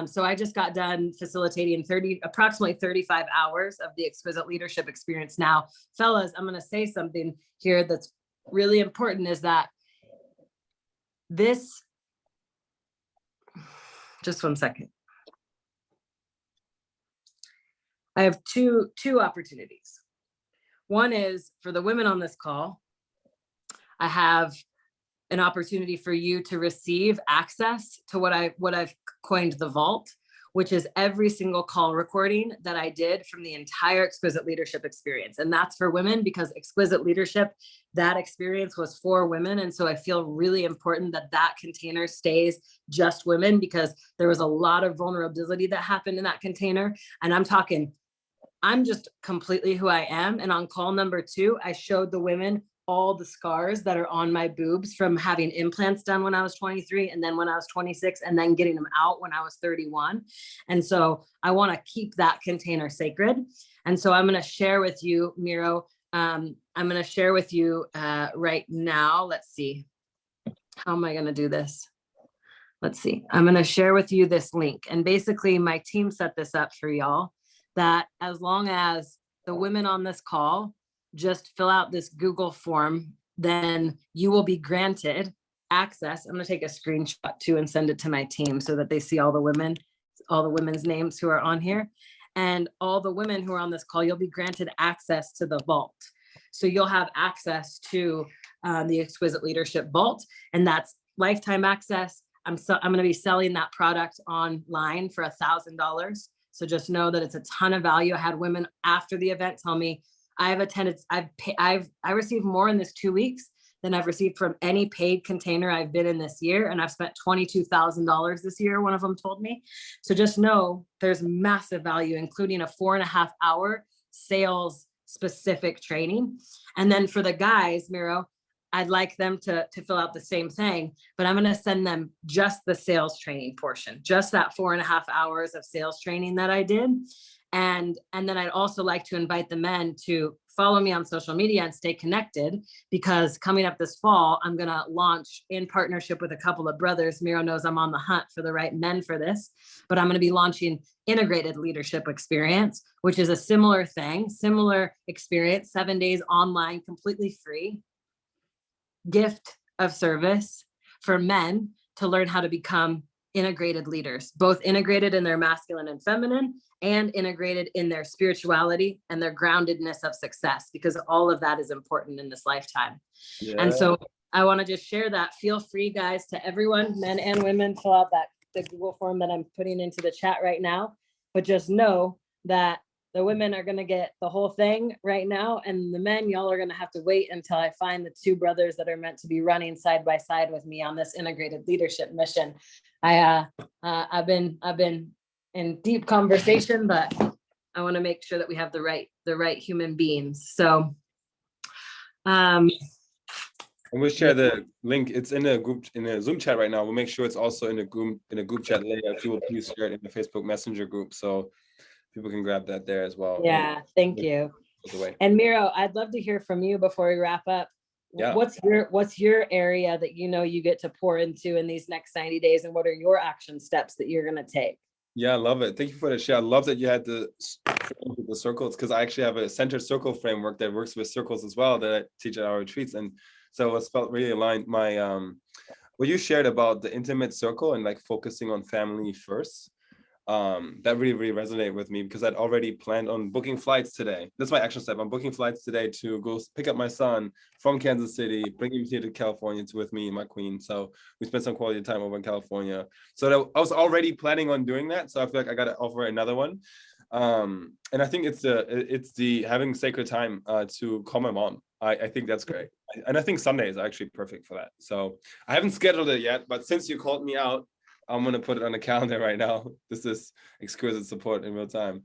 Speaker 7: So I just got done facilitating approximately 35 hours of the Exquisite Leadership Experience. Now, fellas, I'm going to say something here that's really important, is that this, just one second. I have two opportunities. One is for the women on this call. I have an opportunity for you to receive access to what I've coined the vault, which is every single call recording that I did from the entire Exquisite Leadership Experience. And that's for women because Exquisite Leadership, that experience was for women. And so I feel really important that that container stays just women, because there was a lot of vulnerability that happened in that container. And I'm just completely who I am. And on call number 2, I showed the women all the scars that are on my boobs from having implants done when I was 23, and then when I was 26, and then getting them out when I was 31. And so I want to keep that container sacred. And so I'm going to share with you, Miro, I'm going to share with you right now. Let's see. How am I going to do this? Let's see. I'm going to share with you this link. And basically my team set this up for y'all, that as long as the women on this call just fill out this Google form, then you will be granted access. I'm going to take a screenshot too and send it to my team so that they see all the women's names who are on here, and all the women who are on this call, you'll be granted access to the vault. So you'll have access to the Exquisite Leadership Vault, and that's lifetime access. I'm going to be selling that product online for $1,000. So just know that it's a ton of value. I had women after the event tell me, I've received more in this 2 weeks than I've received from any paid container I've been in this year. And I've spent $22,000 this year, one of them told me. So just know there's massive value, including a 4.5 hour sales specific training. And then for the guys, Miro, I'd like them to fill out the same thing, but I'm going to send them just the sales training portion, just that 4.5 hours of sales training that I did. And then I'd also like to invite the men to follow me on social media and stay connected, because coming up this fall, I'm going to launch in partnership with a couple of brothers. Miro knows I'm on the hunt for the right men for this, but I'm going to be launching Integrated Leadership Experience, which is a similar thing, similar experience, 7 days online, completely free gift of service for men to learn how to become integrated leaders, both integrated in their masculine and feminine, and integrated in their spirituality and their groundedness of success, because all of that is important in this lifetime. Yeah. And so I want to just share that. Feel free, guys, to everyone, men and women, fill out the Google form that I'm putting into the chat right now. But just know that the women are going to get the whole thing right now. And the men, y'all are going to have to wait until I find the 2 brothers that are meant to be running side by side with me on this integrated leadership mission. I've been in deep conversation, but I want to make sure that we have the right human beings. So,
Speaker 1: and we'll share the link. It's in the Zoom chat right now. We'll make sure it's also in the group chat later. If you will please share it in the Facebook Messenger group, so people can grab that there as well.
Speaker 7: Yeah, thank you.
Speaker 1: goes away.
Speaker 7: And Miro, I'd love to hear from you before we wrap up.
Speaker 1: Yeah.
Speaker 7: What's your area that you get to pour into in these next 90 days, and what are your action steps that you're going to take?
Speaker 1: Yeah, I love it. Thank you for the share. I love that you had the circles, because I actually have a centered circle framework that works with circles as well that I teach at our retreats. And so it felt really aligned. My what you shared about the intimate circle and like focusing on family first, that really resonated with me, because I'd already planned on booking flights today. That's my action step. I'm booking flights today to go pick up my son from Kansas City, bring him here to California with me and my queen. So we spent some quality time over in California. So I was already planning on doing that. So I feel like I got to offer another one. And I think it's the having sacred time to call my mom. I think that's great. And I think Sunday is actually perfect for that. So I haven't scheduled it yet, but since you called me out, I'm going to put it on the calendar right now. This is exquisite support in real time.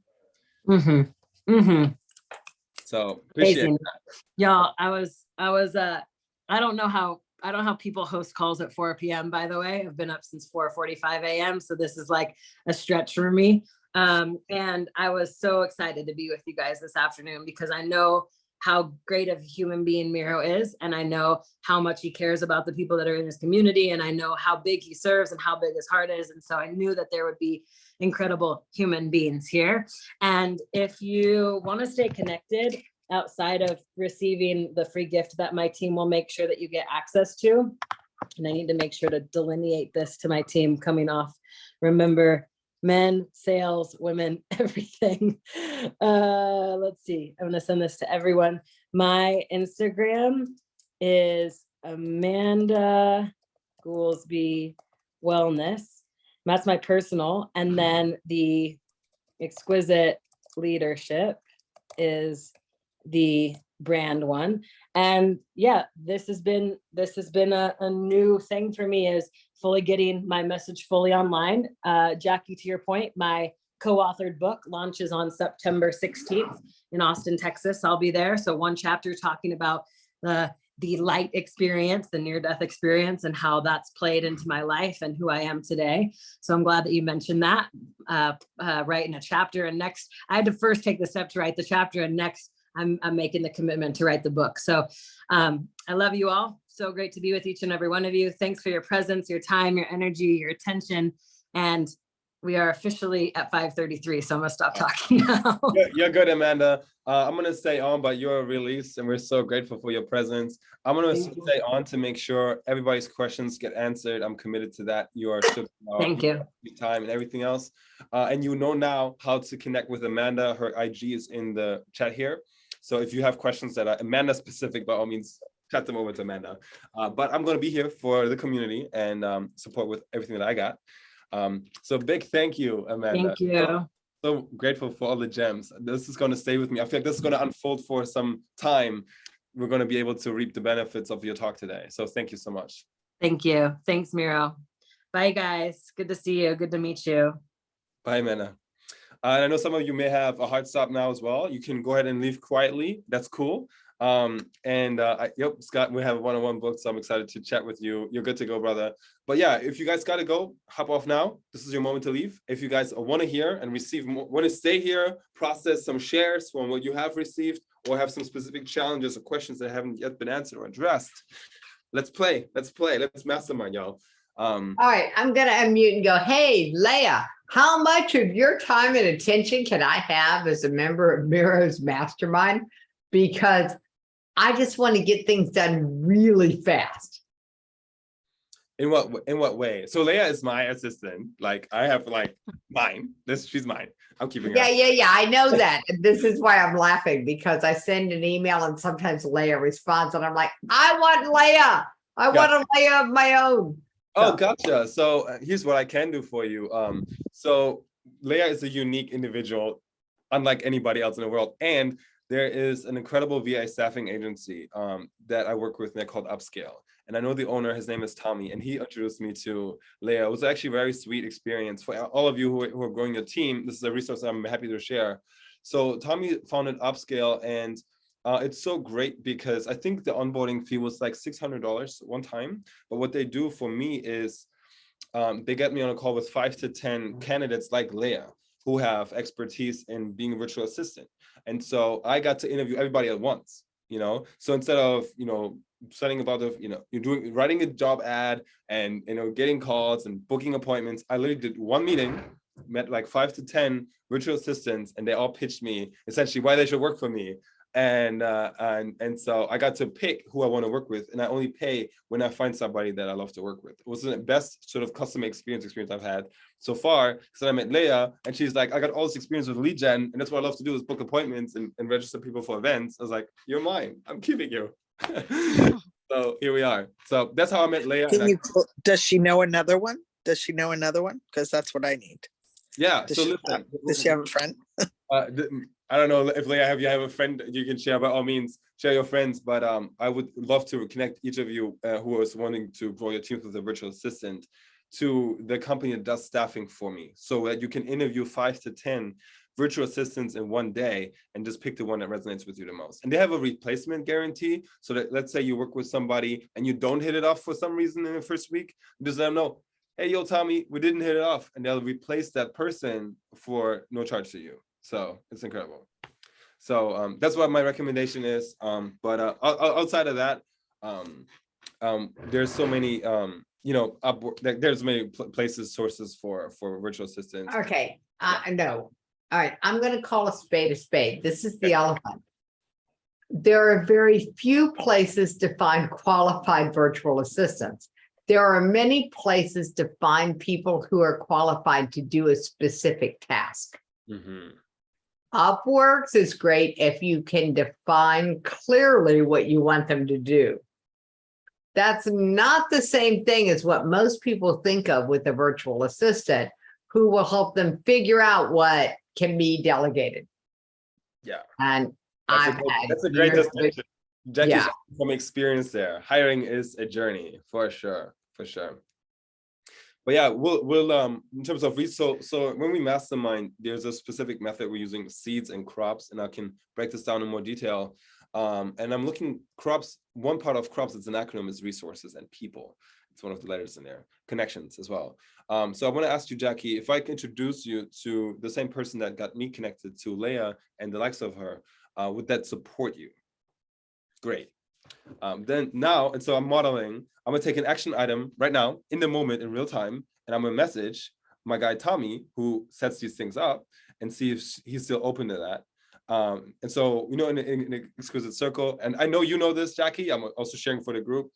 Speaker 1: So appreciate that.
Speaker 7: Y'all, I don't know how people host calls at 4 p.m. by the way. I've been up since 4:45 a.m. So this is like a stretch for me. And I was so excited to be with you guys this afternoon, because I know how great of a human being Miro is. And I know how much he cares about the people that are in his community. And I know how big he serves and how big his heart is. And so I knew that there would be incredible human beings here. And if you want to stay connected outside of receiving the free gift that my team will make sure that you get access to, and I need to make sure to delineate this to my team coming off, remember, men, sales, women, everything. Let's see. I'm going to send this to everyone. My Instagram is Amanda Goolsby Wellness. That's my personal. And then the Exquisite Leadership is the brand one. And yeah, this has been a new thing for me, is fully getting my message fully online. Jackie, to your point, my co-authored book launches on September 16th in Austin, Texas. I'll be there. So one chapter talking about the light experience, the near-death experience, and how that's played into my life and who I am today. So I'm glad that you mentioned that, writing a chapter. And next, I had to first take the step to write the chapter, and next I'm making the commitment to write the book. So I love you all. So great to be with each and every one of you. Thanks for your presence, your time, your energy, your attention. And we are officially at 5:33. So I'm gonna stop talking now.
Speaker 1: You're good, Amanda. I'm gonna stay on, but you're released, and we're so grateful for your presence. I'm gonna stay on to make sure everybody's questions get answered. I'm committed to that. You are super.
Speaker 7: Thank you.
Speaker 1: Time and everything else. And you know now how to connect with Amanda. Her IG is in the chat here. So if you have questions that are Amanda specific, by all means, chat them over to Amanda. But I'm going to be here for the community and support with everything that I got. So big thank you, Amanda.
Speaker 7: Thank you.
Speaker 1: So grateful for all the gems. This is going to stay with me. I feel like this is going to unfold for some time. We're going to be able to reap the benefits of your talk today. So thank you so much.
Speaker 7: Thank you. Thanks, Miro. Bye, guys. Good to see you. Good to meet you.
Speaker 1: Bye, Amanda. And I know some of you may have a hard stop now as well. You can go ahead and leave quietly. That's cool. Yep, Scott, we have a one-on-one book, so I'm excited to chat with you. You're good to go, brother. But yeah, if you guys got to go, hop off now. This is your moment to leave. If you guys want to hear and receive more, want to stay here, process some shares from what you have received, or have some specific challenges or questions that haven't yet been answered or addressed, let's play. Let's mastermind, y'all.
Speaker 3: All right, I'm going to unmute and go, hey, Leah, how much of your time and attention can I have as a member of Miro's Mastermind? Because I just want to get things done really fast.
Speaker 1: In what way? So Leah is my assistant. Like I have like mine. She's mine. I'm keeping her.
Speaker 3: Yeah. I know that. This is why I'm laughing, because I send an email and sometimes Leah responds and I'm like, I want Leah. I want a Leah of my own.
Speaker 1: Oh, gotcha. So here's what I can do for you. So Leah is a unique individual, unlike anybody else in the world. And there is an incredible VA staffing agency that I work with, and they're called Upscale. And I know the owner, his name is Tommy, and he introduced me to Leah. It was actually a very sweet experience. For all of you who are growing your team, this is a resource I'm happy to share. So Tommy founded Upscale, and it's so great because I think the onboarding fee was like $600 one time. But what they do for me is they get me on a call with 5 to 10 candidates like Leah, who have expertise in being a virtual assistant. And so I got to interview everybody at once, you know? So instead of, you know, studying about the, you know, writing a job ad and, you know, getting calls and booking appointments, I literally did one meeting, met like 5 to 10 virtual assistants, and they all pitched me essentially why they should work for me. And so I got to pick who I want to work with, and I only pay when I find somebody that I love to work with. It was the best sort of customer experience I've had so far. So I met Leia, and she's like, I got all this experience with lead gen, and that's what I love to do is book appointments and register people for events. I was like, you're mine. I'm keeping you. So here we are. So that's how I met Leia.
Speaker 9: Can you, does she know another one? Does she know another one? Because that's what I need.
Speaker 1: Yeah.
Speaker 9: Does
Speaker 1: So
Speaker 9: she
Speaker 1: listen,
Speaker 9: does she have a friend?
Speaker 1: I don't know if Leia, you have a friend you can share, by all means, share your friends. But I would love to connect each of you who is wanting to grow your teams with a virtual assistant to the company that does staffing for me, so that you can interview 5 to 10 virtual assistants in one day and just pick the one that resonates with you the most. And they have a replacement guarantee, so that let's say you work with somebody and you don't hit it off for some reason in the first week, just let them know, hey, yo, Tommy, we didn't hit it off, and they'll replace that person for no charge to you. So it's incredible. So that's what my recommendation is. But outside of that, there's so many, you know, there's many places, sources for virtual assistants.
Speaker 3: Okay, no. All right, I'm going to call a spade a spade. This is the elephant. There are very few places to find qualified virtual assistants. There are many places to find people who are qualified to do a specific task.
Speaker 1: Mm-hmm.
Speaker 3: Upworks is great if you can define clearly what you want them to do. That's not the same thing as what most people think of with a virtual assistant, who will help them figure out what can be delegated.
Speaker 1: Yeah.
Speaker 3: And
Speaker 1: that's a great distinction. Jackie's
Speaker 3: yeah.
Speaker 1: Some experience there. Hiring is a journey for sure, for sure. But yeah, we'll in terms of so when we mastermind, there's a specific method we're using, seeds and crops, and I can break this down in more detail. And I'm looking crops. One part of crops, it's an acronym, is resources and people. It's one of the letters in there. Connections as well. So I want to ask you, Jackie, if I can introduce you to the same person that got me connected to Leia and the likes of her, would that support you? Great. Then now, and so I'm modeling, I'm gonna take an action item right now in the moment in real time, and I'm gonna message my guy Tommy, who sets these things up, and see if he's still open to that. And so, you know, in an exquisite circle, and I know you know this, Jackie, I'm also sharing for the group,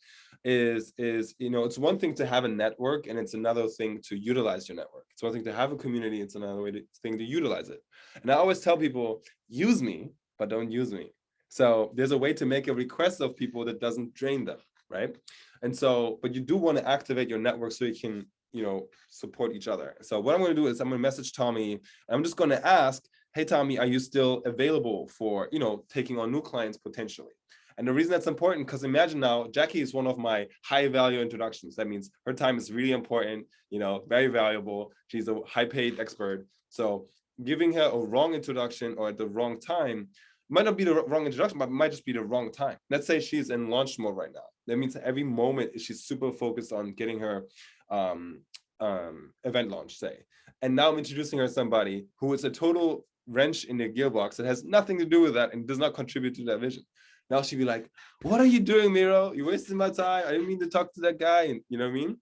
Speaker 1: is you know, it's one thing to have a network, and it's another thing to utilize your network. It's one thing to have a community, it's another thing to utilize it. And I always tell people, use me, but don't use me. So there's a way to make a request of people that doesn't drain them, right? And so, but you do want to activate your network so you can, you know, support each other. So what I'm going to do is I'm going to message Tommy, and I'm just going to ask, hey, Tommy, are you still available for, you know, taking on new clients potentially? And the reason that's important, because imagine now, Jackie is one of my high value introductions. That means her time is really important, you know, very valuable. She's a high paid expert. So giving her a wrong introduction or at the wrong time might not be the wrong introduction, but it might just be the wrong time. Let's say she's in launch mode right now. That means every moment she's super focused on getting her event launch, say. And now I'm introducing her to somebody who is a total wrench in the gearbox that has nothing to do with that and does not contribute to that vision. Now she'd be like, what are you doing, Miro? You're wasting my time. I didn't mean to talk to that guy. And you know what I mean?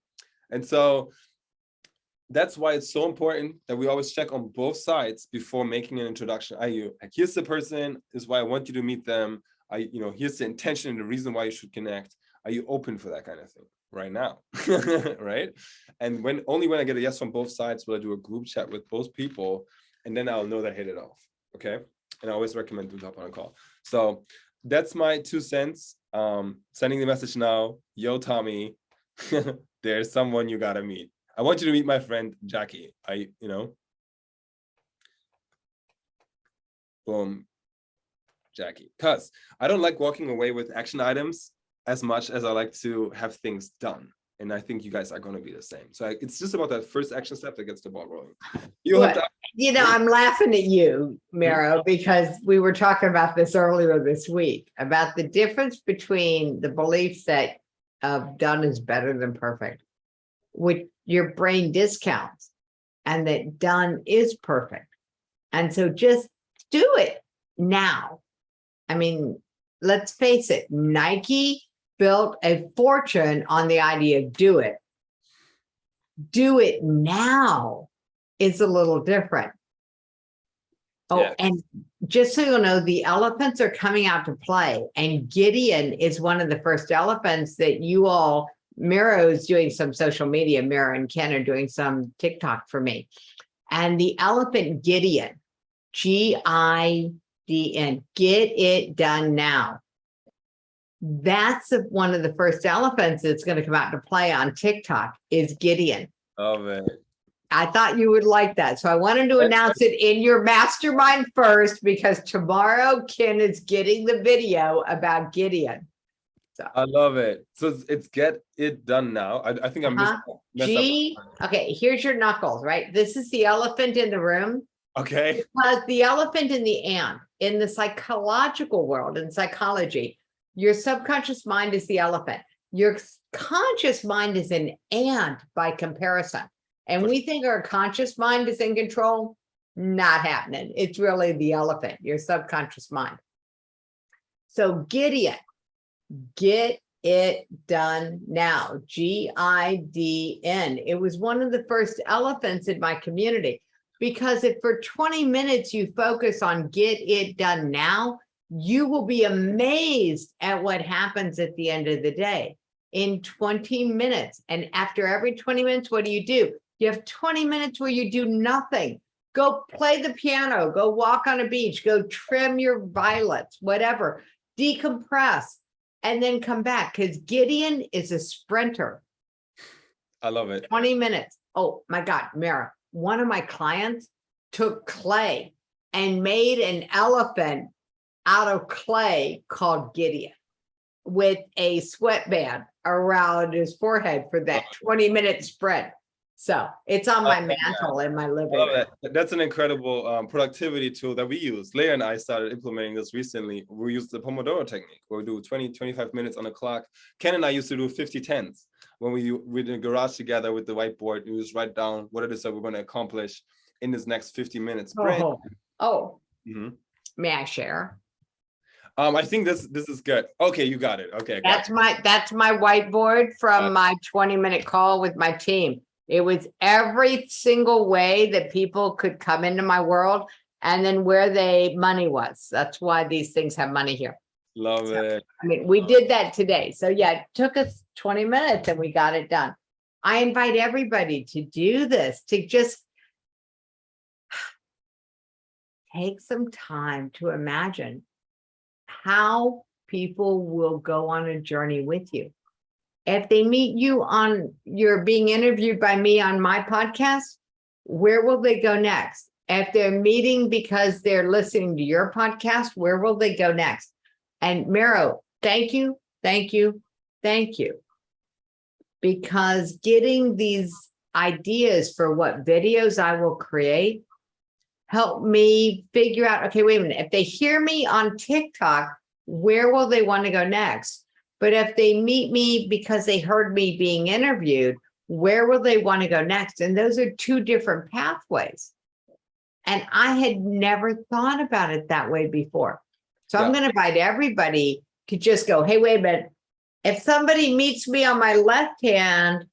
Speaker 1: And so that's why it's so important that we always check on both sides before making an introduction. Like, here's the person, this is why I want you to meet them. You know, here's the intention and the reason why you should connect. Are you open for that kind of thing right now? Right? And only when I get a yes from both sides will I do a group chat with both people, and then I'll know that I hit it off. Okay. And I always recommend to hop on a call. So that's my 2 cents. Sending the message now, yo, Tommy, there's someone you gotta meet. I want you to meet my friend, Jackie. You know, boom, Jackie. Because I don't like walking away with action items as much as I like to have things done. And I think you guys are going to be the same. So it's just about that first action step that gets the ball rolling. You
Speaker 3: know, I'm laughing at you, Miro, because we were talking about this earlier this week, about the difference between the beliefs that done is better than perfect, which your brain discounts, and that done is perfect. And so just do it now. I mean, let's face it, Nike built a fortune on the idea of do it. Do it now is a little different. Oh,
Speaker 1: Yeah.
Speaker 3: and just so you know, the elephants are coming out to play, and Gideon is one of the first elephants that you all, Miro is doing some social media, Miro and Ken are doing some TikTok for me. And the elephant Gideon, GIDN, get it done now. That's one of the first elephants that's going to come out to play on TikTok is Gideon.
Speaker 1: Oh man.
Speaker 3: I thought you would like that. So I wanted to announce it in your mastermind first, because tomorrow Ken is getting the video about Gideon.
Speaker 1: I love it. So it's get it done now. I think I messed up.
Speaker 3: Okay, here's your knuckles, right? This is the elephant in the room.
Speaker 1: Okay.
Speaker 3: Because the elephant in the ant, in the psychological world, in psychology, your subconscious mind is the elephant. Your conscious mind is an ant by comparison. And we think our conscious mind is in control. Not happening. It's really the elephant, your subconscious mind. So Gideon, get it done now. GIDN. It was one of the first elephants in my community, because if for 20 minutes you focus on get it done now, you will be amazed at what happens at the end of the day in 20 minutes. And after every 20 minutes, what do? You have 20 minutes where you do nothing. Go play the piano, go walk on a beach, go trim your violets, whatever, decompress, and then come back, because Gideon is a sprinter.
Speaker 1: I love it.
Speaker 3: 20 minutes. Oh my God, Mira, one of my clients took clay and made an elephant out of clay called Gideon with a sweatband around his forehead for that 20-minute sprint. So it's on my mantle in my living room.
Speaker 1: That's an incredible productivity tool that we use. Leah and I started implementing this recently. We use the Pomodoro technique, where we do 20, 25 minutes on the clock. Ken and I used to do 50-10s when we in the garage together with the whiteboard. We just write down what it is that we're going to accomplish in this next 50 minutes.
Speaker 3: May I share?
Speaker 1: I think this is good. Okay, you got it. Okay,
Speaker 3: that's my whiteboard from my 20-minute call with my team. It was every single way that people could come into my world, and then where money was. That's why these things have money here.
Speaker 1: Love it.
Speaker 3: I mean, we did that today. So yeah, it took us 20 minutes and we got it done. I invite everybody to do this, to just take some time to imagine how people will go on a journey with you. If they meet you you're being interviewed by me on my podcast, where will they go next? If they're meeting because they're listening to your podcast, where will they go next? And Miro, thank you. Because getting these ideas for what videos I will create help me figure out, okay, wait a minute. If they hear me on TikTok, where will they want to go next? But if they meet me because they heard me being interviewed, where will they want to go next? And those are two different pathways. And I had never thought about it that way before. So I'm going to invite everybody to just go, hey, wait a minute. If somebody meets me on my left hand,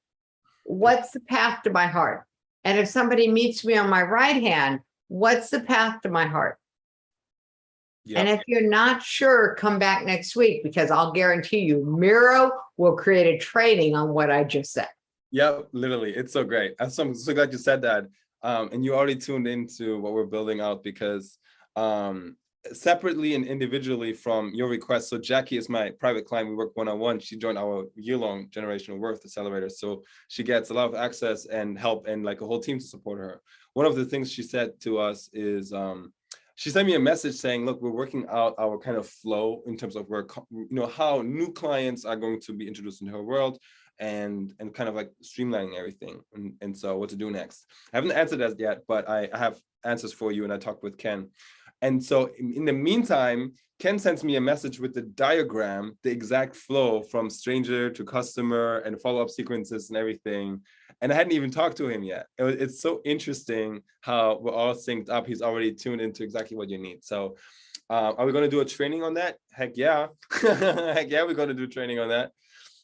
Speaker 3: what's the path to my heart? And if somebody meets me on my right hand, what's the path to my heart? And if you're not sure, come back next week, because I'll guarantee you, Miro will create a training on what I just said.
Speaker 1: Yep, literally. It's so great. I'm so glad you said that. And you already tuned into what we're building out, because separately and individually from your request. So Jackie is my private client. We work one-on-one. She joined our year-long generational worth accelerator. So she gets a lot of access and help, and like a whole team to support her. One of the things she said to us is, she sent me a message saying, look, we're working out our kind of flow in terms of where, how new clients are going to be introduced into her world, and kind of like streamlining everything. And so what to do next. I haven't answered that yet, but I have answers for you, and I talked with Ken. And so in the meantime, Ken sends me a message with the diagram, the exact flow from stranger to customer and follow-up sequences and everything. And I hadn't even talked to him yet. It's so interesting how we're all synced up. He's already tuned into exactly what you need. So are we going to do a training on that? Heck yeah. Heck yeah, we're going to do training on that.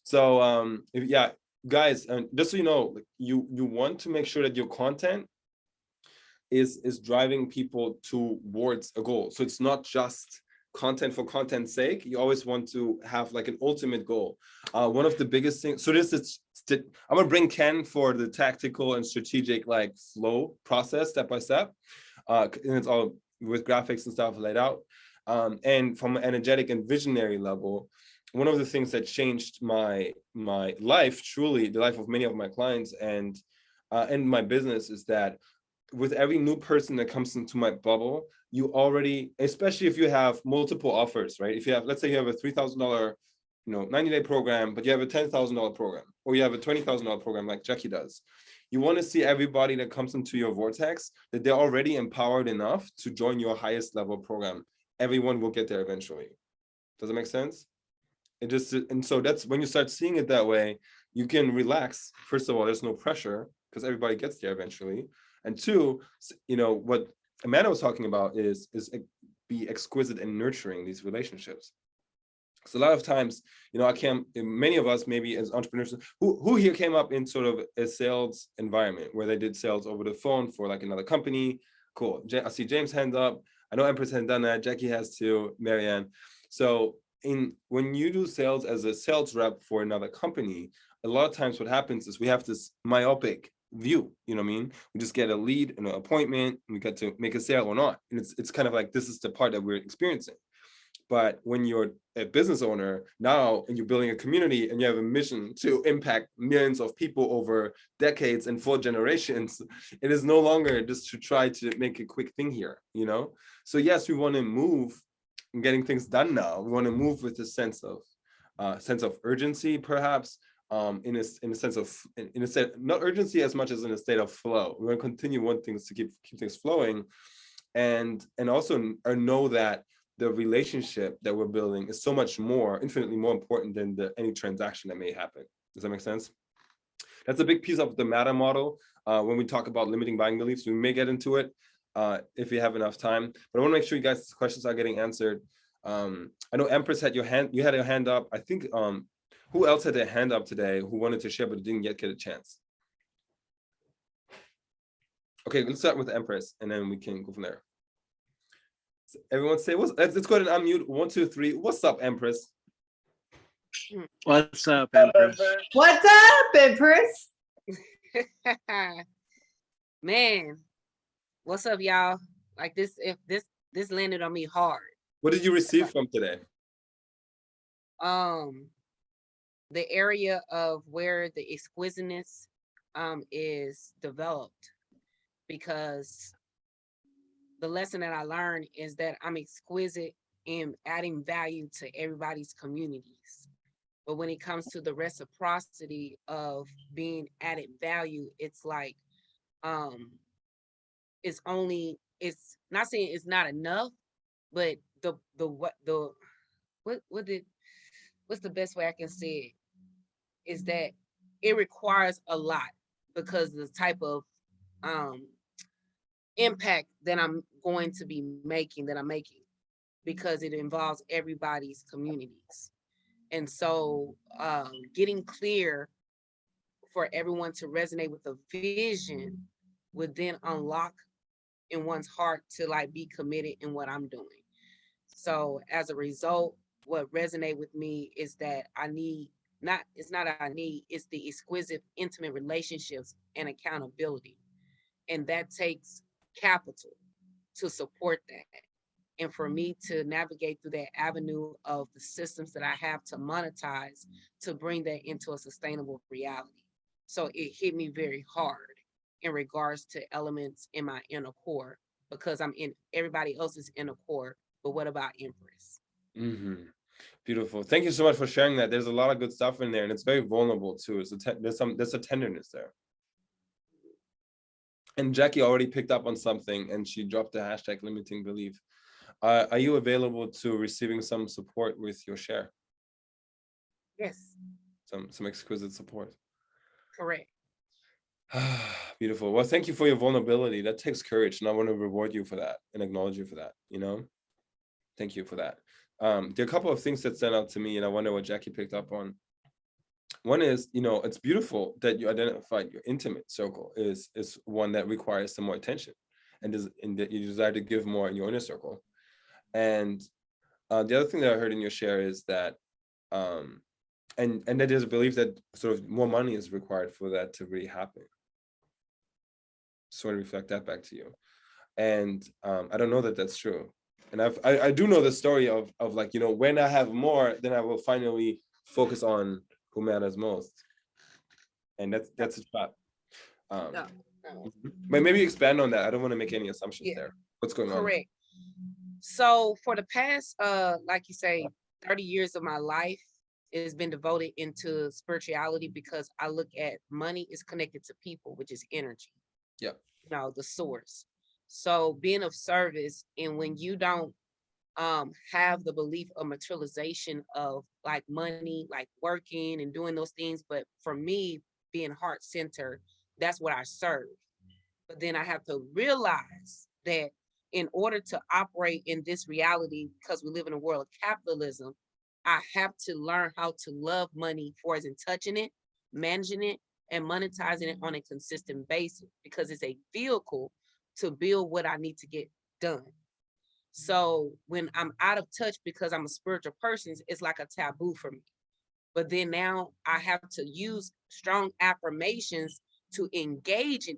Speaker 1: So yeah, guys, just so you know, you want to make sure that your content is driving people towards a goal. So it's not just content for content's sake. You always want to have like an ultimate goal. One of the biggest things, so this is, I'm gonna bring Ken for the tactical and strategic like flow process, step by step. And it's all with graphics and stuff laid out. And from an energetic and visionary level, one of the things that changed my life, truly the life of many of my clients and my business, is that with every new person that comes into my bubble, you already, especially if you have multiple offers, right? If you have, let's say you have a $3,000, 90-day program, but you have a $10,000 program, or you have a $20,000 program like Jackie does. You want to see everybody that comes into your vortex, that they're already empowered enough to join your highest level program. Everyone will get there eventually. Does that make sense? And so that's when you start seeing it that way, you can relax. First of all, there's no pressure because everybody gets there eventually. And two, what Amanda was talking about is be exquisite and nurturing these relationships. So a lot of times, many of us, maybe as entrepreneurs, who here came up in sort of a sales environment where they did sales over the phone for like another company? Cool. I see James' hand up. I know Empress has done that. Jackie has too, Marianne. So when you do sales as a sales rep for another company, a lot of times what happens is we have this myopic view, you know what I mean? We just get a lead and an appointment, and we get to make a sale or not. And it's kind of like, this is the part that we're experiencing. But when you're a business owner now and you're building a community and you have a mission to impact millions of people over decades and 4 generations, it is no longer just to try to make a quick thing here, So yes, we want to move and getting things done now. We want to move with a sense of urgency, perhaps, in a sense of not urgency as much as in a state of flow. We want to continue wanting things to keep things flowing, and also know that the relationship that we're building is so much more, infinitely more important than any transaction that may happen. Does that make sense? That's a big piece of the MATA model. When we talk about limiting buying beliefs, we may get into it if we have enough time. But I want to make sure you guys' questions are getting answered. I know Empress had you had your hand up. I think who else had their hand up today who wanted to share but didn't yet get a chance? Okay, let's start with Empress and then we can go from there. So everyone say, let's go ahead and unmute. 1, 2, 3. What's up, Empress?
Speaker 10: What's up, Empress?
Speaker 3: What's up, Empress?
Speaker 11: Man, what's up, y'all? Like this landed on me hard.
Speaker 1: What did you receive from today?
Speaker 11: The area of where the exquisiteness is developed, because the lesson that I learned is that I'm exquisite in adding value to everybody's communities. But when it comes to the reciprocity of being added value, it's like, it's not saying it's not enough, but what's the best way I can say it is that it requires a lot, because the type of impact that I'm going to be making, because it involves everybody's communities. And so getting clear for everyone to resonate with the vision would then unlock in one's heart to like be committed in what I'm doing. So as a result, what resonate with me is that it's the exquisite, intimate relationships and accountability. And that takes capital to support that. And for me to navigate through that avenue of the systems that I have to monetize, to bring that into a sustainable reality. So it hit me very hard in regards to elements in my inner core, because I'm in everybody else's inner core. But what about Empress?
Speaker 1: Mm-hmm. Beautiful. Thank you so much for sharing that. There's a lot of good stuff in there, and it's very vulnerable too. There's a tenderness there. And Jackie already picked up on something, and she dropped the hashtag limiting belief. Are you available to receiving some support with your share?
Speaker 11: Yes.
Speaker 1: Some exquisite support.
Speaker 11: Correct.
Speaker 1: Beautiful. Well, thank you for your vulnerability. That takes courage, and I want to reward you for that and acknowledge you for that. You know, thank you for that. There are a couple of things that stand out to me, and I wonder what Jackie picked up on. One is, you know, it's beautiful that you identified your intimate circle is one that requires some more attention, and that you desire to give more in your inner circle. And the other thing that I heard in your share is that, and that there's a belief that sort of more money is required for that to really happen. Sort of reflect that back to you. And I don't know that that's true. And I do know the story of like, you know, when I have more, then I will finally focus on who matters most. And that's a trap.
Speaker 11: No.
Speaker 1: But maybe expand on that. I don't want to make any assumptions
Speaker 11: Yeah.
Speaker 1: there. What's going on?
Speaker 11: Correct. So for the past, like you say, 30 years of my life has been devoted into spirituality, because I look at money is connected to people, which is energy.
Speaker 1: Yeah.
Speaker 11: You know, the source. So being of service, and when you don't have the belief of materialization of like money, like working and doing those things, but for me, being heart-centered, that's what I serve. But then I have to realize that in order to operate in this reality, because we live in a world of capitalism, I have to learn how to love money for as in touching it, managing it, and monetizing it on a consistent basis, because it's a vehicle to build what I need to get done. So when I'm out of touch because I'm a spiritual person, it's like a taboo for me. But then now I have to use strong affirmations to engage in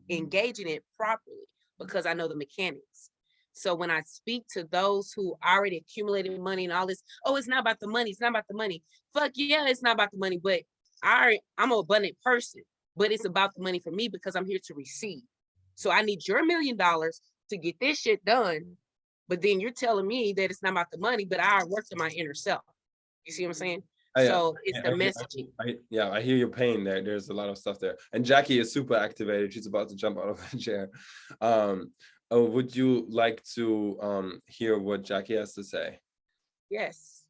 Speaker 11: it properly, because I know the mechanics. So when I speak to those who already accumulated money and all this, oh, it's not about the money, it's not about the money. Fuck yeah, it's not about the money, but I'm an abundant person, but it's about the money for me because I'm here to receive. So I need your $1 million to get this shit done. But then you're telling me that it's not about the money, but I worked on my inner self. You see what I'm saying? So it's the messaging.
Speaker 1: I hear your pain there. There's a lot of stuff there. And Jackie is super activated. She's about to jump out of the chair. Would you like to hear what Jackie has to say?
Speaker 11: Yes.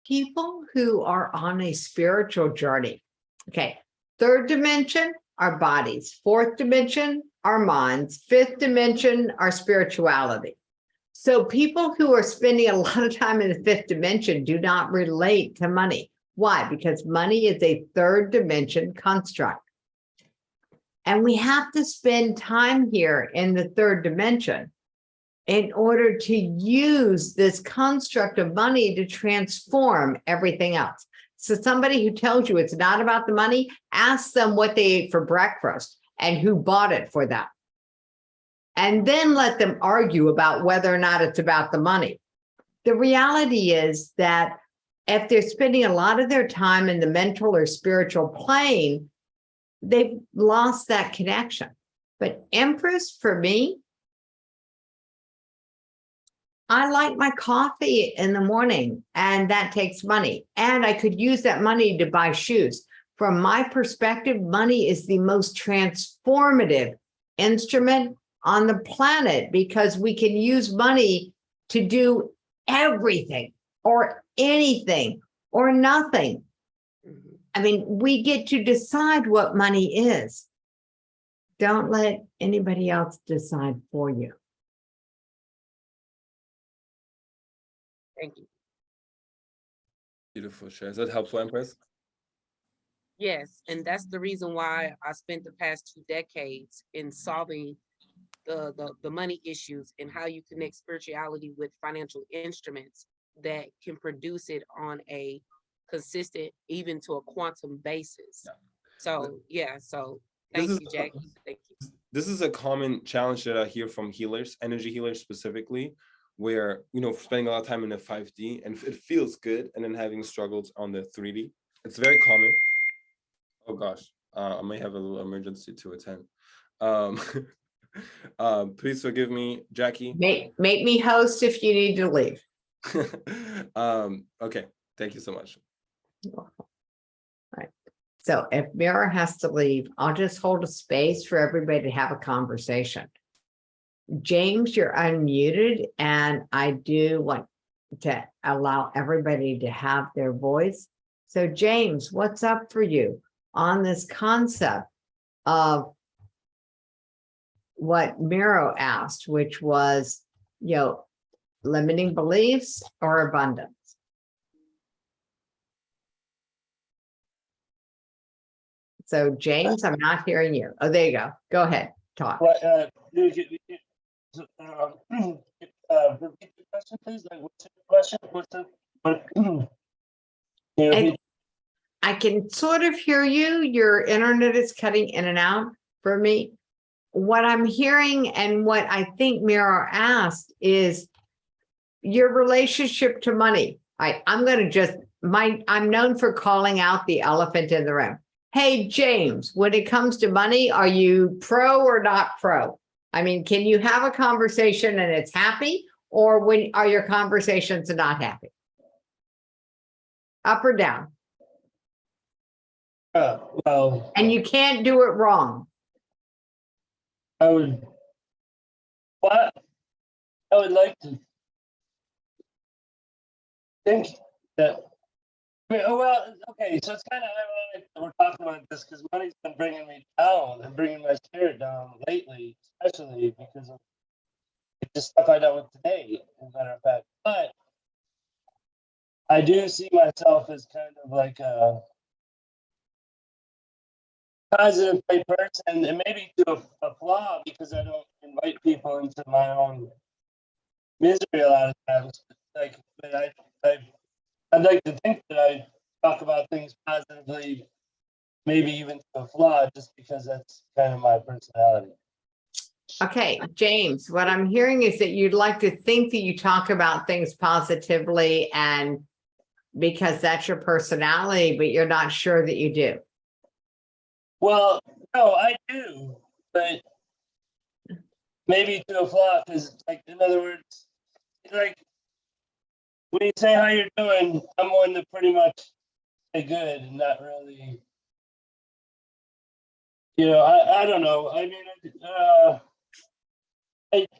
Speaker 3: People who are on a spiritual journey. Okay. Third dimension, our bodies. Fourth dimension, our minds. Fifth dimension, our spirituality. So people who are spending a lot of time in the fifth dimension do not relate to money. Why? Because money is a third dimension construct. And we have to spend time here in the third dimension in order to use this construct of money to transform everything else. So somebody who tells you it's not about the money, ask them what they ate for breakfast and who bought it for them. And then let them argue about whether or not it's about the money. The reality is that if they're spending a lot of their time in the mental or spiritual plane, they've lost that connection. But Empress, for me, I like my coffee in the morning, and that takes money. And I could use that money to buy shoes. From my perspective, money is the most transformative instrument on the planet, because we can use money to do everything or anything or nothing. I mean, we get to decide what money is. Don't let anybody else decide for you.
Speaker 11: Thank you.
Speaker 1: Beautiful share. Is that helpful, Empress?
Speaker 11: Yes, and that's the reason why I spent the past 2 decades in solving the money issues and how you connect spirituality with financial instruments that can produce it on a consistent, even to a quantum basis.
Speaker 1: Yeah.
Speaker 11: So thank you, Jackie. Thank you.
Speaker 1: This is a common challenge that I hear from healers, energy healers specifically, where, you know, spending a lot of time in the 5D and it feels good, and then having struggles on the 3D. It's very common. Oh gosh, I may have a little emergency to attend. Please forgive me, Jackie.
Speaker 3: Make me host if you need to leave.
Speaker 1: Okay, thank you so much.
Speaker 3: Right. So if Miro has to leave, I'll just hold a space for everybody to have a conversation. James, you're unmuted, and I do want to allow everybody to have their voice. So James, what's up for you? on this concept of what Miro asked, which was, limiting beliefs or abundance. So James, I'm not hearing you. Oh, there you go. Go ahead, talk.
Speaker 8: What, repeat the question, please. Like, what's the question?
Speaker 3: And I can sort of hear you. Your internet is cutting in and out for me. What I'm hearing and what I think Miro asked is your relationship to money. I'm going to just, I'm known for calling out the elephant in the room. Hey, James, when it comes to money, are you pro or not pro? I mean, can you have a conversation and it's happy, or when are your conversations not happy? Up or down?
Speaker 8: Well,
Speaker 3: and you can't do it wrong.
Speaker 8: I would like to think that, okay, so it's kind of ironic that we're talking about this because money's been bringing me down and bringing my spirit down lately, especially because of the stuff I dealt with today, as a matter of fact. But I do see myself as kind of like a positive type person, and maybe to a flaw because I don't invite people into my own misery a lot of times. Like, but I'd like to think that I talk about things positively, maybe even to a flaw, just because that's kind of my personality.
Speaker 3: Okay, James, what I'm hearing is that you'd like to think that you talk about things positively and because that's your personality, but you're not sure that you do.
Speaker 8: Well, no, I do, but maybe to a flaw, because, like, in other words, like, when you say how you're doing, I'm one to pretty much say good and not really, I don't know. I mean,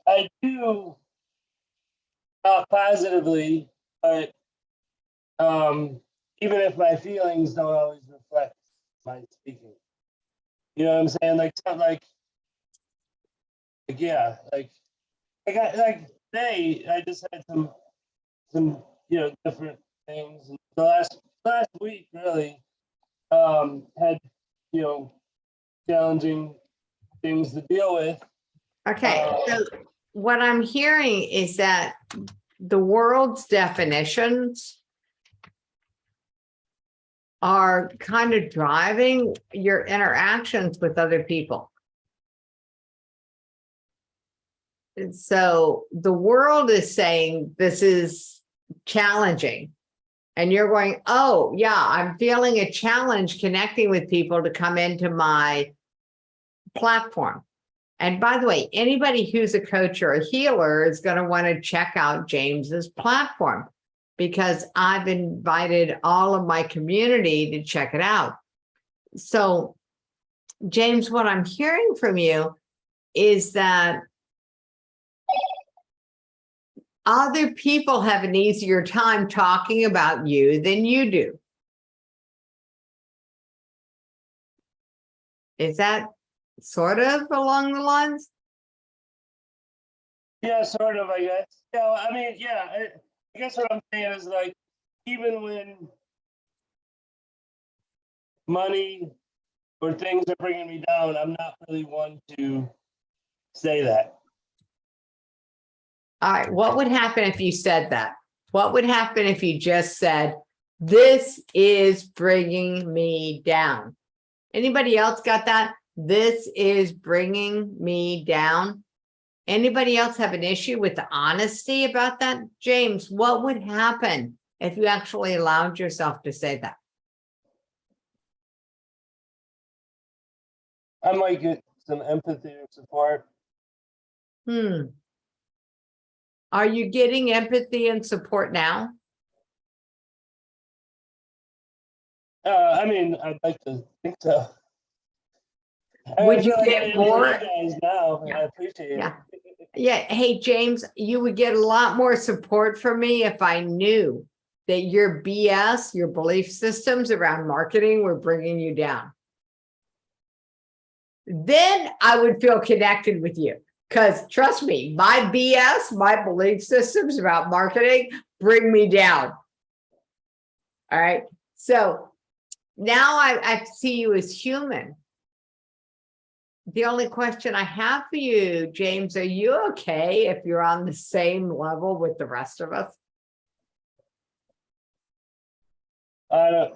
Speaker 8: I do talk positively, but even if my feelings don't always reflect my speaking. You know what I'm saying? Like, it's not like yeah, like today I just had some different things. And the last week really had challenging things to deal with.
Speaker 3: Okay, so what I'm hearing is that the world's definitions are kind of driving your interactions with other people. And so the world is saying this is challenging. And you're going, oh, yeah, I'm feeling a challenge connecting with people to come into my platform. And by the way, anybody who's a coach or a healer is going to want to check out James's platform because I've invited all of my community to check it out. So, James, what I'm hearing from you is that other people have an easier time talking about you than you do. Is that sort of along the lines?
Speaker 8: Yeah, sort of, I guess. Yeah, I mean, yeah, I guess what I'm saying is, like, even when money or things are bringing me down, I'm not really one to say that.
Speaker 3: All right, what would happen if you said that? What would happen if you just said, this is bringing me down? Anybody else got that? This is bringing me down. Anybody else have an issue with the honesty about that? James, what would happen if you actually allowed yourself to say that?
Speaker 8: I might get some empathy or support.
Speaker 3: Are you getting empathy and support now?
Speaker 8: I mean, I'd like to think so.
Speaker 3: Would you get more?
Speaker 8: Guys now,
Speaker 3: Yeah.
Speaker 8: I appreciate
Speaker 3: Yeah.
Speaker 8: it.
Speaker 3: Yeah. Hey, James, you would get a lot more support from me if I knew that your BS, your belief systems around marketing were bringing you down. then I would feel connected with you. Because trust me, my BS, my belief systems about marketing bring me down. All right. So now I see you as human. The only question I have for you, James, are you okay if you're on the same level with the rest of us?
Speaker 8: I don't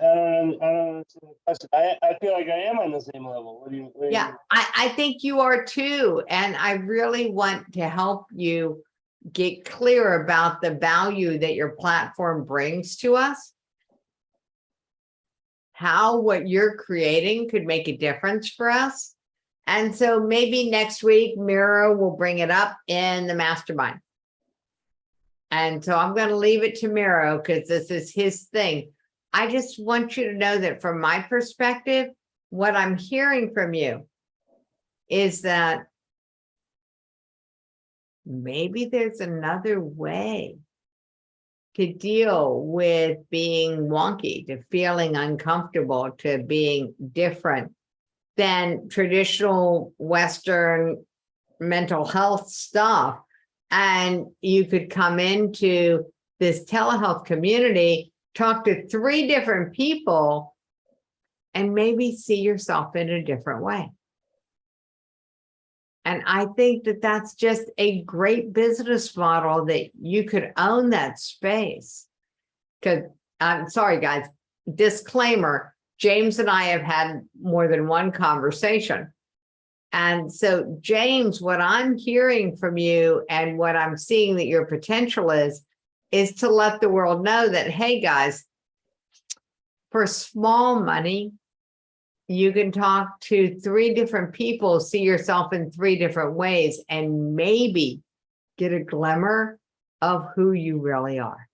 Speaker 8: understand the question. I feel like I am on the same level. What do you
Speaker 3: Yeah,
Speaker 8: mean?
Speaker 3: I think you are too. And I really want to help you get clear about the value that your platform brings to us. How what you're creating could make a difference for us. And so maybe next week, Miro will bring it up in the mastermind. And so I'm going to leave it to Miro because this is his thing. I just want you to know that from my perspective, what I'm hearing from you is that maybe there's another way to deal with being wonky, to feeling uncomfortable, to being different than traditional Western mental health stuff. And you could come into this telehealth community, talk to 3 different people, and maybe see yourself in a different way. And I think that that's just a great business model that you could own that space. Because I'm sorry, guys, disclaimer, James and I have had more than one conversation. And so, James, what I'm hearing from you and what I'm seeing that your potential is to let the world know that, hey, guys, for small money, you can talk to 3 different people, see yourself in 3 different ways, and maybe get a glimmer of who you really are.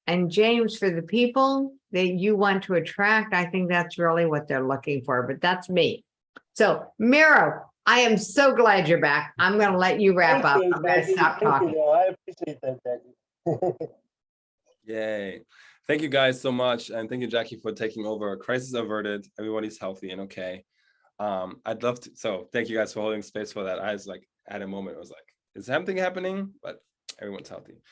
Speaker 3: And James, for the people that you want to attract, I think that's really what they're looking for, but that's me. So Miro, I am so glad you're back. I'm going to let you wrap up. I'm going to stop talking.
Speaker 8: I appreciate that, Jackie.
Speaker 1: Yay. Thank you guys so much. And thank you, Jackie, for taking over. Crisis averted. Everybody's healthy and okay. I'd love to. So thank you guys for holding space for that. I was like, at a moment, I was like, is something happening? But everyone's healthy.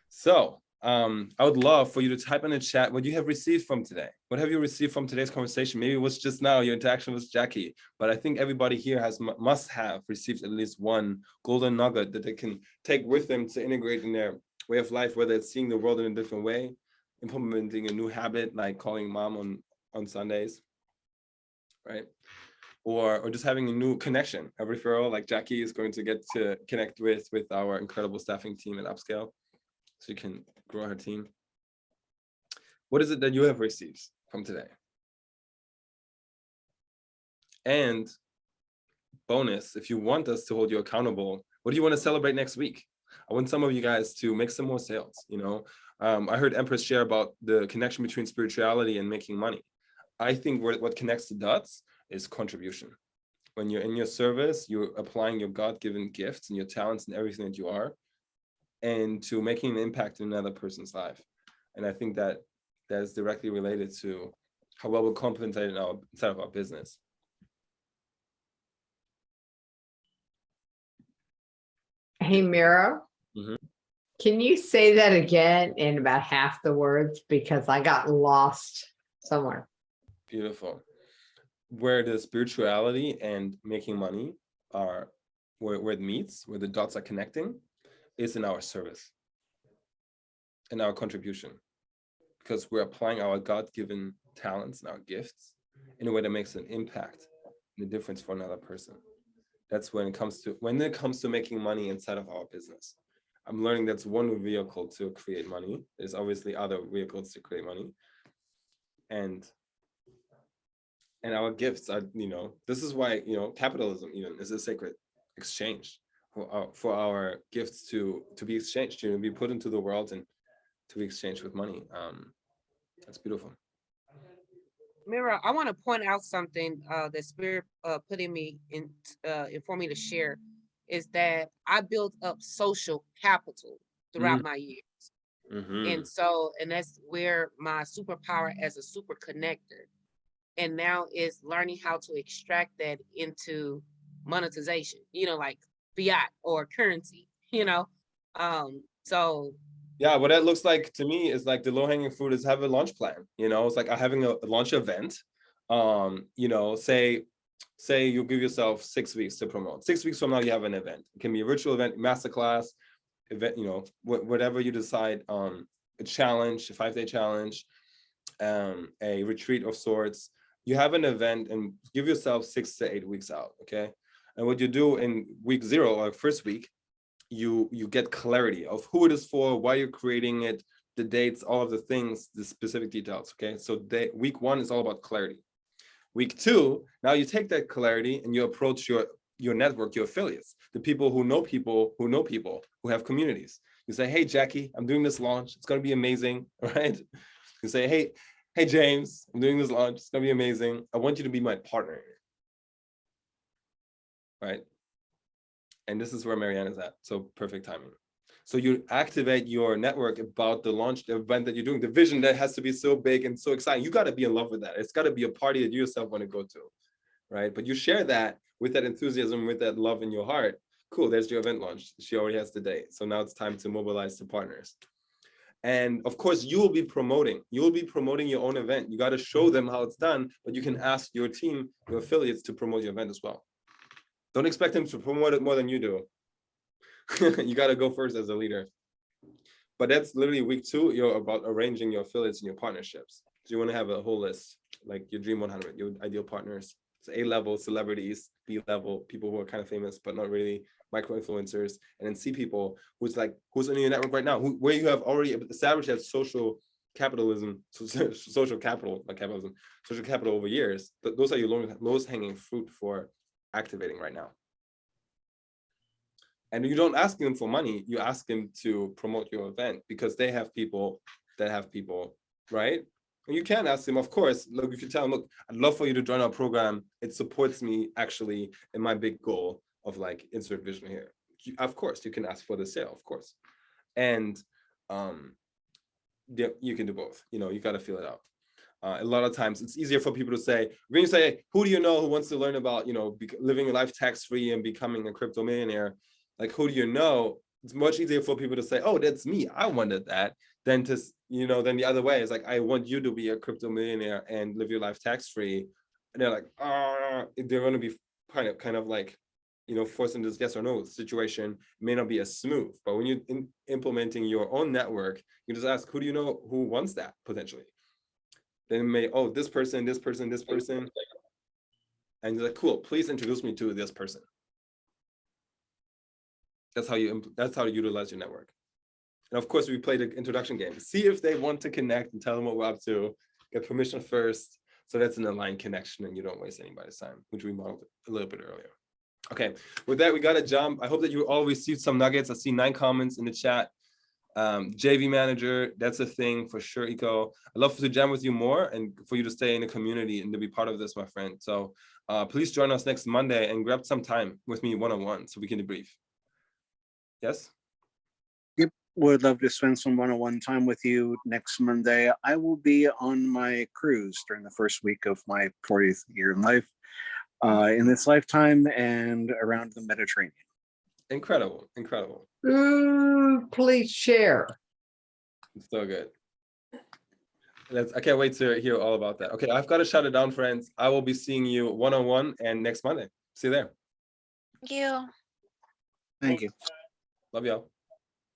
Speaker 1: So I would love for you to type in the chat what you have received from today. What have you received from today's conversation? Maybe it was just now your interaction with Jackie, but I think everybody here must have received at least one golden nugget that they can take with them to integrate in their way of life, whether it's seeing the world in a different way, implementing a new habit like calling mom on Sundays, right? Or just having a new connection, a referral like Jackie is going to get to connect with our incredible staffing team at Upscale, so you can grow her team. What is it that you have received from today? And bonus, if you want us to hold you accountable, what do you want to celebrate next week? I want some of you guys to make some more sales. You know, I heard Empress share about the connection between spirituality and making money. I think what connects the dots is contribution. When you're in your service, you're applying your God-given gifts and your talents and everything that you are, and to making an impact in another person's life. And I think that is directly related to how well we're compensated inside of our business.
Speaker 3: Hey, Miro, can you say that again in about half the words? Because I got lost somewhere.
Speaker 1: Beautiful. Where the spirituality and making money are, where it meets, where the dots are connecting, is in our service and our contribution, because we're applying our God-given talents and our gifts in a way that makes an impact and a difference for another person. That's when it comes to making money inside of our business. I'm learning that's one vehicle to create money. There's obviously other vehicles to create money, and our gifts are, this is why, capitalism even is a sacred exchange for our gifts to be exchanged, to be put into the world and to be exchanged with money. That's beautiful.
Speaker 11: Miro, I want to point out something that Spirit put in me for me to share, is that I built up social capital throughout my years. And that's where my superpower as a super connector. And now it's learning how to extract that into monetization, like fiat or currency, so.
Speaker 1: Yeah, what that looks like to me is like the low-hanging fruit is have a launch plan. It's like having a launch event. Say you give yourself 6 weeks to promote. 6 weeks from now, you have an event. It can be a virtual event, masterclass, event, whatever you decide, a challenge, a 5-day challenge, a retreat of sorts. You have an event and give yourself 6 to 8 weeks out, okay? And what you do in week 0 or first week, you get clarity of who it is for, why you're creating it, the dates, all of the things, the specific details, okay? So week 1 is all about clarity. Week 2, now you take that clarity and you approach your network, your affiliates, the people who know people, who have communities. You say, hey, Jackie, I'm doing this launch. It's going to be amazing, right? You say, hey, James, I'm doing this launch. It's going to be amazing. I want you to be my partner, right? And this is where Marianne is at. So perfect timing. So you activate your network about the launch, the event that you're doing, the vision that has to be so big and so exciting. You got to be in love with that. It's got to be a party that you yourself want to go to, right? But you share that with that enthusiasm, with that love in your heart. Cool, there's your event launch. She already has the date. So now it's time to mobilize the partners. And of course, you will be promoting your own event. You got to show them how it's done, but you can ask your team, your affiliates to promote your event as well. Don't expect them to promote it more than you do. You got to go first as a leader. But that's literally week 2. You're about arranging your affiliates and your partnerships. So you want to have a whole list, like your dream 100, your ideal partners. So A-level celebrities, B-level people who are kind of famous, but not really, micro-influencers, and then C people who's in your network right now, where you have already established that social capitalism, social capital over years. Those are your lowest hanging fruit for activating right now. And you don't ask them for money, you ask them to promote your event because they have people that have people, right? And you can ask them, of course, look, if you tell them, look, I'd love for you to join our program. It supports me actually in my big goal of like insert vision here. Of course, you can ask for the sale, of course. And you can do both, you got to feel it out. A lot of times it's easier for people to say, when you say, hey, who do you know who wants to learn about, living a life tax-free and becoming a crypto millionaire? Like, who do you know? It's much easier for people to say, oh, that's me. I wanted that. Than to, then the other way is like, I want you to be a crypto millionaire and live your life tax-free. And they're like, they're going to be kind of like, forced into this yes or no situation. It may not be as smooth. But when you're implementing your own network, you just ask, who do you know who wants that potentially? Then this person. And you're like, cool, please introduce me to this person. That's how you utilize your network. And of course, we play the introduction game. See if they want to connect and tell them what we're up to. Get permission first. So that's an aligned connection and you don't waste anybody's time, which we modeled a little bit earlier. Okay, with that, we got to jump. I hope that you all received some nuggets. I see 9 comments in the chat. JV manager, that's a thing for sure, Eco. I'd love to jam with you more and for you to stay in the community and to be part of this, my friend. So please join us next Monday and grab some time with me one-on-one so we can debrief. Yes?
Speaker 10: Yep, would love to spend some one-on-one time with you next Monday. I will be on my cruise during the first week of my 40th year in life, in this lifetime and around the Mediterranean.
Speaker 1: Incredible, incredible.
Speaker 3: Please share.
Speaker 1: It's so good. I can't wait to hear all about that. Okay, I've got to shut it down, friends. I will be seeing you one-on-one and next Monday. See you there.
Speaker 12: Thank you.
Speaker 10: Thank you.
Speaker 1: Love y'all.